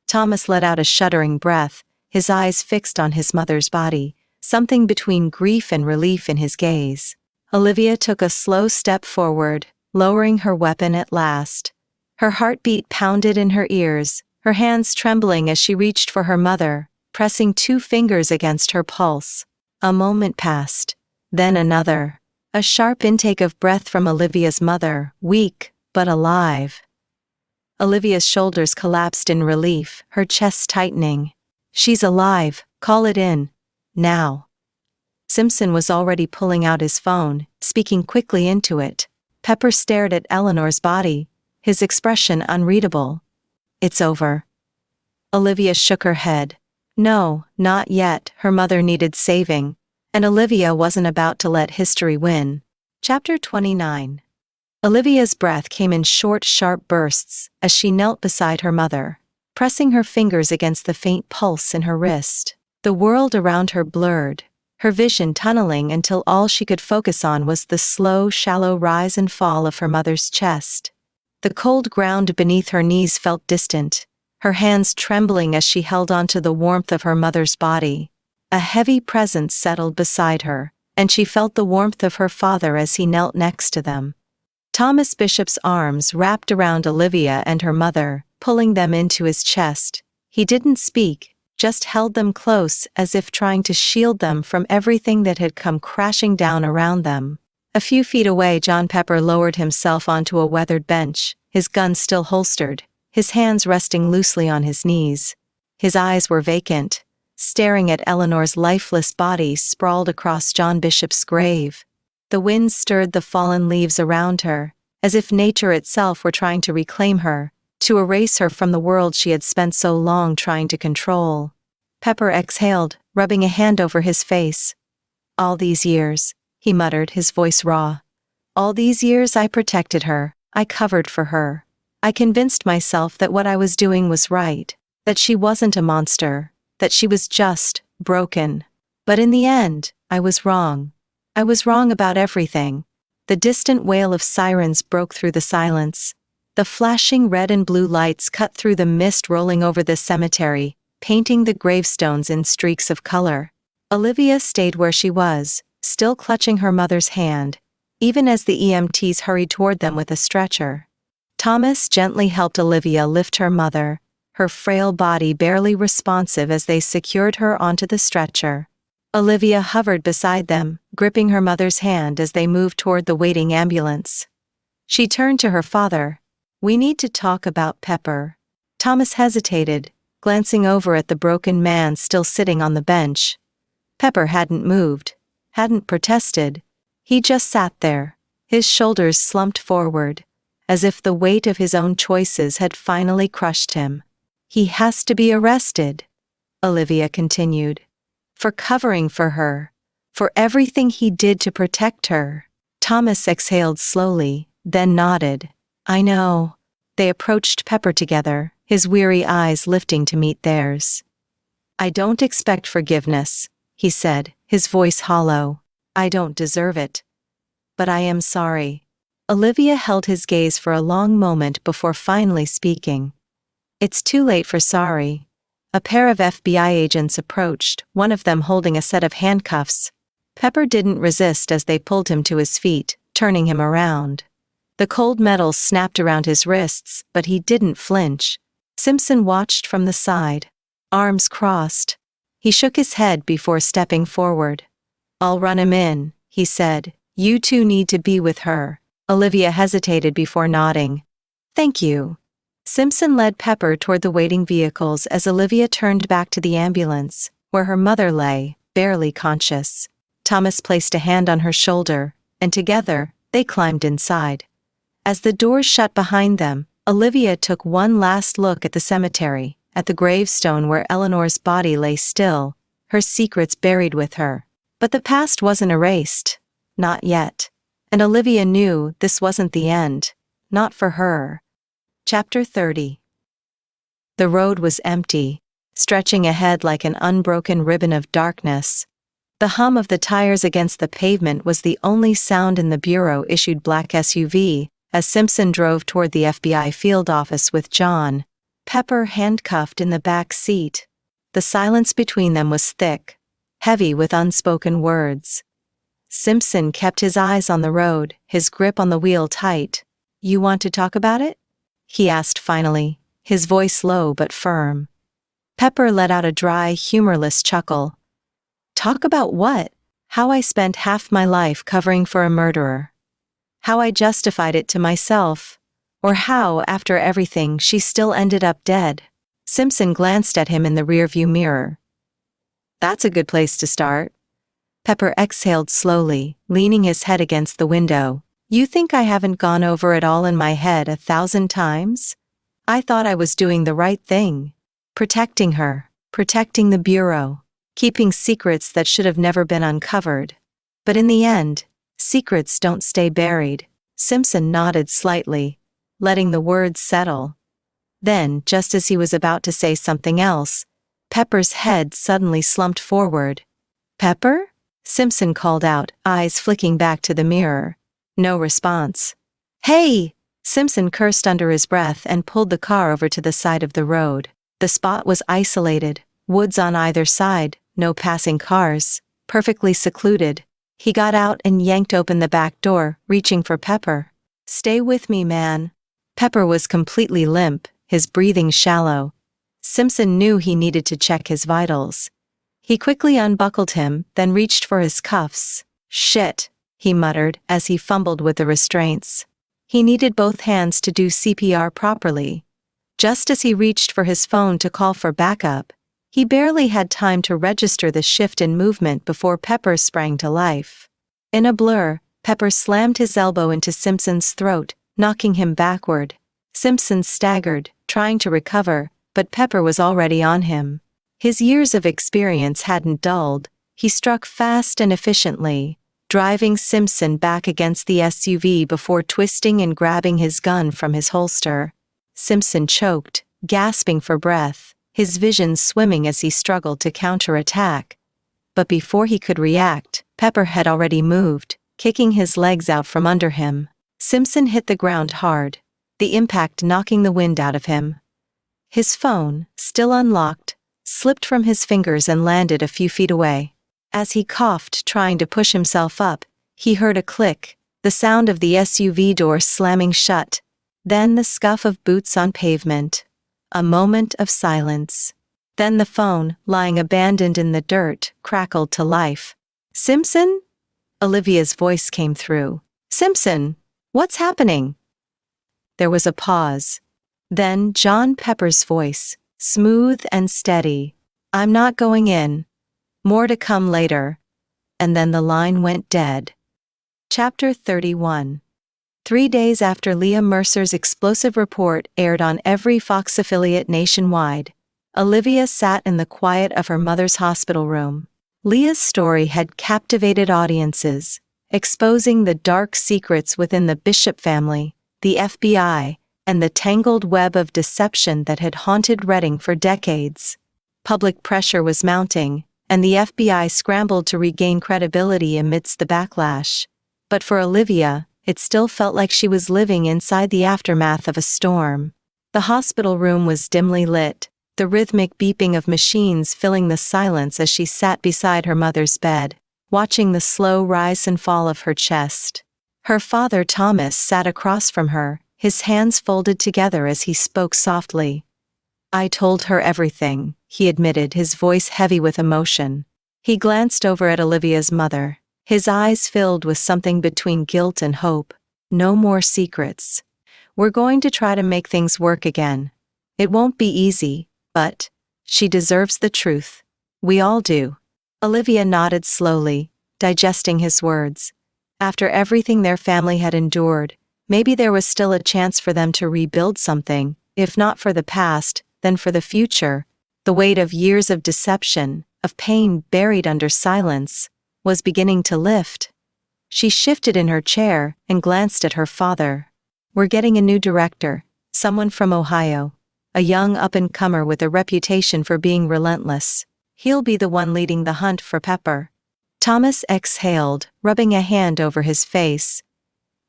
Thomas let out a shuddering breath, his eyes fixed on his mother's body, something between grief and relief in his gaze. Olivia took a slow step forward, lowering her weapon at last. Her heartbeat pounded in her ears, her hands trembling as she reached for her mother, pressing 2 fingers against her pulse. A moment passed, then another. A sharp intake of breath from Olivia's mother, weak, but alive. Olivia's shoulders collapsed in relief, her chest tightening. "She's alive, call it in. Now." Simpson was already pulling out his phone, speaking quickly into it. Pepper stared at Eleanor's body, his expression unreadable. "It's over." Olivia shook her head. No, not yet. Her mother needed saving, and Olivia wasn't about to let history win. Chapter 29. Olivia's breath came in short, sharp bursts as she knelt beside her mother, pressing her fingers against the faint pulse in her wrist. The world around her blurred, her vision tunneling until all she could focus on was the slow, shallow rise and fall of her mother's chest. The cold ground beneath her knees felt distant, her hands trembling as she held onto the warmth of her mother's body. A heavy presence settled beside her, and she felt the warmth of her father as he knelt next to them. Thomas Bishop's arms wrapped around Olivia and her mother, pulling them into his chest. He didn't speak, just held them close as if trying to shield them from everything that had come crashing down around them. A few feet away, John Pepper lowered himself onto a weathered bench, his gun still holstered, his hands resting loosely on his knees. His eyes were vacant, staring at Eleanor's lifeless body sprawled across John Bishop's grave. The wind stirred the fallen leaves around her, as if nature itself were trying to reclaim her, to erase her from the world she had spent so long trying to control. Pepper exhaled, rubbing a hand over his face. "All these years," he muttered, his voice raw. "All these years I protected her, I covered for her. I convinced myself that what I was doing was right, that she wasn't a monster, that she was just broken. But in the end, I was wrong. I was wrong about everything." The distant wail of sirens broke through the silence. The flashing red and blue lights cut through the mist rolling over the cemetery, painting the gravestones in streaks of color. Olivia stayed where she was, still clutching her mother's hand, even as the EMTs hurried toward them with a stretcher. Thomas gently helped Olivia lift her mother, her frail body barely responsive as they secured her onto the stretcher. Olivia hovered beside them, gripping her mother's hand as they moved toward the waiting ambulance. She turned to her father. "We need to talk about Pepper." Thomas hesitated, glancing over at the broken man still sitting on the bench. Pepper hadn't moved, hadn't protested. He just sat there, his shoulders slumped forward, as if the weight of his own choices had finally crushed him. "He has to be arrested," Olivia continued. "For covering for her. For everything he did to protect her." Thomas exhaled slowly, then nodded. "I know." They approached Pepper together, his weary eyes lifting to meet theirs. "I don't expect forgiveness," he said, his voice hollow. "I don't deserve it. But I am sorry." Olivia held his gaze for a long moment before finally speaking. "It's too late for sorry." A pair of FBI agents approached, one of them holding a set of handcuffs. Pepper didn't resist as they pulled him to his feet, turning him around. The cold metal snapped around his wrists, but he didn't flinch. Simpson watched from the side, arms crossed. He shook his head before stepping forward. "I'll run him in," he said. "You two need to be with her." Olivia hesitated before nodding. "Thank you." Simpson led Pepper toward the waiting vehicles as Olivia turned back to the ambulance, where her mother lay, barely conscious. Thomas placed a hand on her shoulder, and together, they climbed inside. As the doors shut behind them, Olivia took one last look at the cemetery, at the gravestone where Eleanor's body lay still, her secrets buried with her. But the past wasn't erased. Not yet. And Olivia knew this wasn't the end. Not for her. Chapter 30. The road was empty, stretching ahead like an unbroken ribbon of darkness. The hum of the tires against the pavement was the only sound in the bureau-issued black SUV, as Simpson drove toward the FBI field office with John Pepper handcuffed in the back seat. The silence between them was thick, heavy with unspoken words. Simpson kept his eyes on the road, his grip on the wheel tight. "You want to talk about it?" he asked finally, his voice low but firm. Pepper let out a dry, humorless chuckle. "Talk about what? How I spent half my life covering for a murderer. How I justified it to myself. Or how, after everything, she still ended up dead." Simpson glanced at him in the rearview mirror. "That's a good place to start." Pepper exhaled slowly, leaning his head against the window. "You think I haven't gone over it all in my head 1,000 times? I thought I was doing the right thing. Protecting her, protecting the bureau, keeping secrets that should have never been uncovered. But in the end, secrets don't stay buried." Simpson nodded slightly, letting the words settle. Then, just as he was about to say something else, Pepper's head suddenly slumped forward. "Pepper?" Simpson called out, eyes flicking back to the mirror. No response. "Hey!" Simpson cursed under his breath and pulled the car over to the side of the road. The spot was isolated, woods on either side, no passing cars, perfectly secluded. He got out and yanked open the back door, reaching for Pepper. "Stay with me, man." Pepper was completely limp, his breathing shallow. Simpson knew he needed to check his vitals. He quickly unbuckled him, then reached for his cuffs. "Shit," he muttered as he fumbled with the restraints. He needed both hands to do CPR properly. Just as he reached for his phone to call for backup, he barely had time to register the shift in movement before Pepper sprang to life. In a blur, Pepper slammed his elbow into Simpson's throat, knocking him backward. Simpson staggered, trying to recover, but Pepper was already on him. His years of experience hadn't dulled. He struck fast and efficiently, driving Simpson back against the SUV before twisting and grabbing his gun from his holster. Simpson choked, gasping for breath, his vision swimming as he struggled to counterattack. But before he could react, Pepper had already moved, kicking his legs out from under him. Simpson hit the ground hard, the impact knocking the wind out of him. His phone, still unlocked, slipped from his fingers and landed a few feet away. As he coughed, trying to push himself up, he heard a click, the sound of the SUV door slamming shut, then the scuff of boots on pavement. A moment of silence. Then the phone, lying abandoned in the dirt, crackled to life. "Simpson?" Olivia's voice came through. "Simpson, what's happening?" There was a pause. Then John Pepper's voice, smooth and steady. "I'm not going in. More to come later." And then the line went dead. Chapter 31. 3 days after Leah Mercer's explosive report aired on every Fox affiliate nationwide, Olivia sat in the quiet of her mother's hospital room. Leah's story had captivated audiences, exposing the dark secrets within the Bishop family, the FBI, and the tangled web of deception that had haunted Redding for decades. Public pressure was mounting, and the FBI scrambled to regain credibility amidst the backlash. But for Olivia, it still felt like she was living inside the aftermath of a storm. The hospital room was dimly lit, the rhythmic beeping of machines filling the silence as she sat beside her mother's bed, watching the slow rise and fall of her chest. Her father Thomas sat across from her, his hands folded together as he spoke softly. "I told her everything," he admitted, his voice heavy with emotion. He glanced over at Olivia's mother, his eyes filled with something between guilt and hope. "No more secrets. We're going to try to make things work again. It won't be easy, but she deserves the truth. We all do." Olivia nodded slowly, digesting his words. After everything their family had endured, maybe there was still a chance for them to rebuild something, if not for the past, then for the future. The weight of years of deception, of pain buried under silence, was beginning to lift. She shifted in her chair and glanced at her father. "We're getting a new director, someone from Ohio, a young up-and-comer with a reputation for being relentless. He'll be the one leading the hunt for Pepper." Thomas exhaled, rubbing a hand over his face.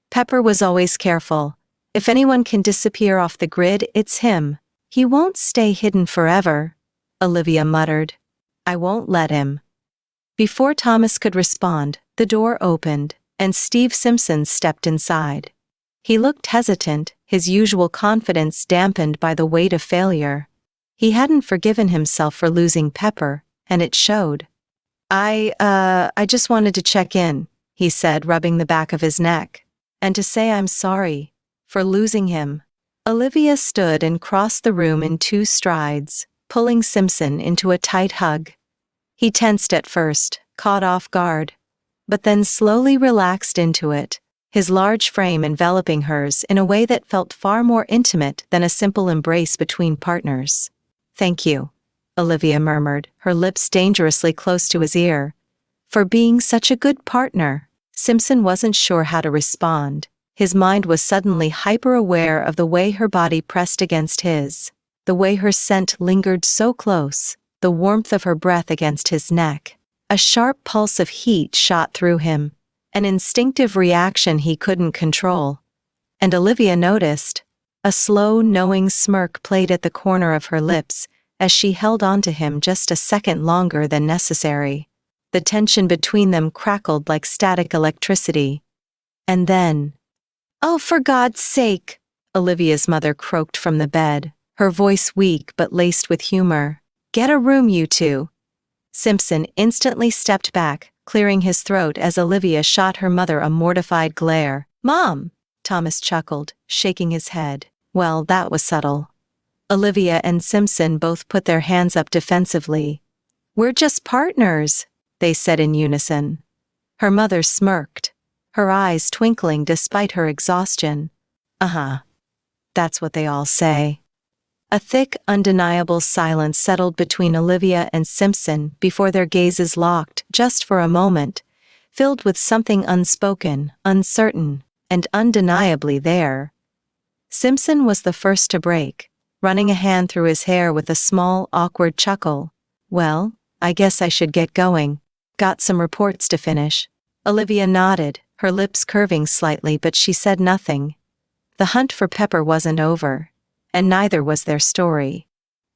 "Pepper was always careful. If anyone can disappear off the grid, it's him. He won't stay hidden forever," Olivia muttered. "I won't let him." Before Thomas could respond, the door opened, and Steve Simpson stepped inside. He looked hesitant, his usual confidence dampened by the weight of failure. He hadn't forgiven himself for losing Pepper, and it showed. I just wanted to check in," he said, rubbing the back of his neck. "And to say I'm sorry for losing him." Olivia stood and crossed the room in 2 strides, pulling Simpson into a tight hug. He tensed at first, caught off guard, but then slowly relaxed into it, his large frame enveloping hers in a way that felt far more intimate than a simple embrace between partners. "Thank you," Olivia murmured, her lips dangerously close to his ear. "For being such a good partner." Simpson wasn't sure how to respond. His mind was suddenly hyper-aware of the way her body pressed against his, the way her scent lingered so close, the warmth of her breath against his neck. A sharp pulse of heat shot through him, an instinctive reaction he couldn't control. And Olivia noticed. A slow, knowing smirk played at the corner of her lips as she held on to him just a second longer than necessary. The tension between them crackled like static electricity. And then, "Oh, for God's sake!" Olivia's mother croaked from the bed, her voice weak but laced with humor. "Get a room, you two." Simpson instantly stepped back, clearing his throat as Olivia shot her mother a mortified glare. "Mom!" Thomas chuckled, shaking his head. Well, that was subtle. Olivia and Simpson both put their hands up defensively. "We're just partners," they said in unison. Her mother smirked, her eyes twinkling despite her exhaustion. "Uh-huh. That's what they all say." A thick, undeniable silence settled between Olivia and Simpson before their gazes locked just for a moment, filled with something unspoken, uncertain, and undeniably there. Simpson was the first to break, running a hand through his hair with a small, awkward chuckle. "Well, I guess I should get going. Got some reports to finish." Olivia nodded, her lips curving slightly, but she said nothing. The hunt for Pepper wasn't over, and neither was their story.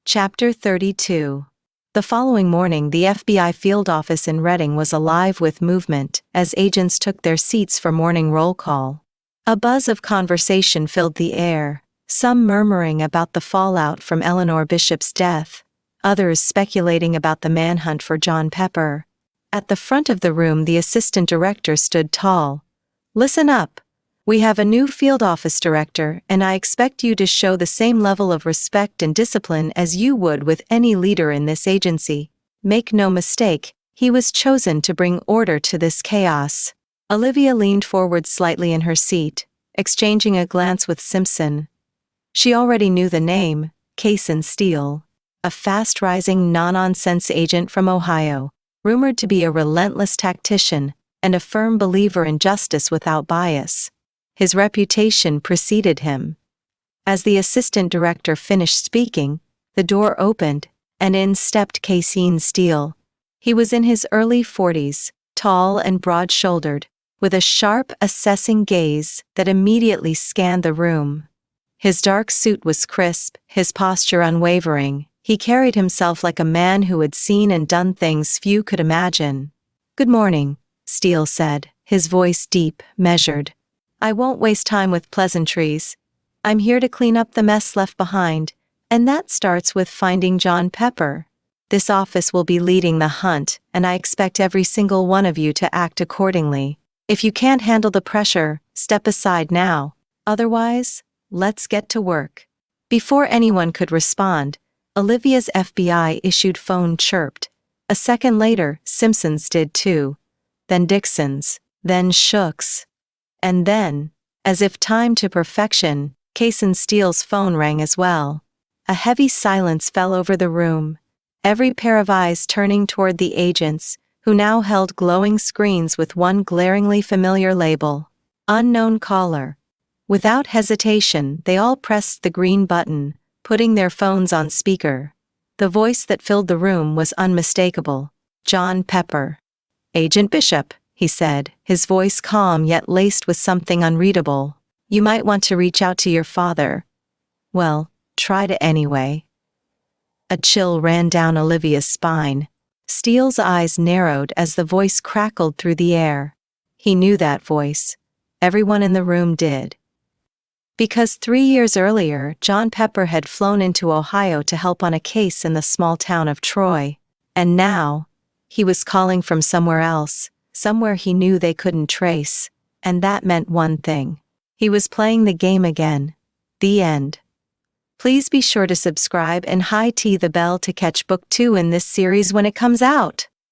Chapter 32. The following morning, the FBI field office in Reading was alive with movement as agents took their seats for morning roll call. A buzz of conversation filled the air, some murmuring about the fallout from Eleanor Bishop's death, others speculating about the manhunt for John Pepper. At the front of the room, the assistant director stood tall. "Listen up. We have a new field office director, and I expect you to show the same level of respect and discipline as you would with any leader in this agency. Make no mistake, he was chosen to bring order to this chaos." Olivia leaned forward slightly in her seat, exchanging a glance with Simpson. She already knew the name, Cason Steele, a fast-rising no-nonsense agent from Ohio, rumored to be a relentless tactician and a firm believer in justice without bias. His reputation preceded him. As the assistant director finished speaking, the door opened, and in stepped Cason Steele. He was in his early 40s, tall and broad-shouldered, with a sharp, assessing gaze that immediately scanned the room. His dark suit was crisp, his posture unwavering. He carried himself like a man who had seen and done things few could imagine. "Good morning," Steele said, his voice deep, measured. "I won't waste time with pleasantries. I'm here to clean up the mess left behind, and that starts with finding John Pepper. This office will be leading the hunt, and I expect every single one of you to act accordingly. If you can't handle the pressure, step aside now. Otherwise, let's get to work." Before anyone could respond, Olivia's FBI-issued phone chirped. A second later, Simpson's did too. Then Dixon's. Then Shook's. And then, as if timed to perfection, Cason Steele's phone rang as well. A heavy silence fell over the room, every pair of eyes turning toward the agents, who now held glowing screens with one glaringly familiar label: unknown caller. Without hesitation, they all pressed the green button, putting their phones on speaker. The voice that filled the room was unmistakable. "John Pepper." "Agent Bishop," he said, his voice calm yet laced with something unreadable. "You might want to reach out to your father. Well, try to anyway." A chill ran down Olivia's spine. Steele's eyes narrowed as the voice crackled through the air. He knew that voice. Everyone in the room did. Because 3 years earlier, John Pepper had flown into Ohio to help on a case in the small town of Troy. And now, he was calling from somewhere else, somewhere he knew they couldn't trace. And that meant one thing. He was playing the game again. The end. Please be sure to subscribe and high-tea the bell to catch Book 2 in this series when it comes out.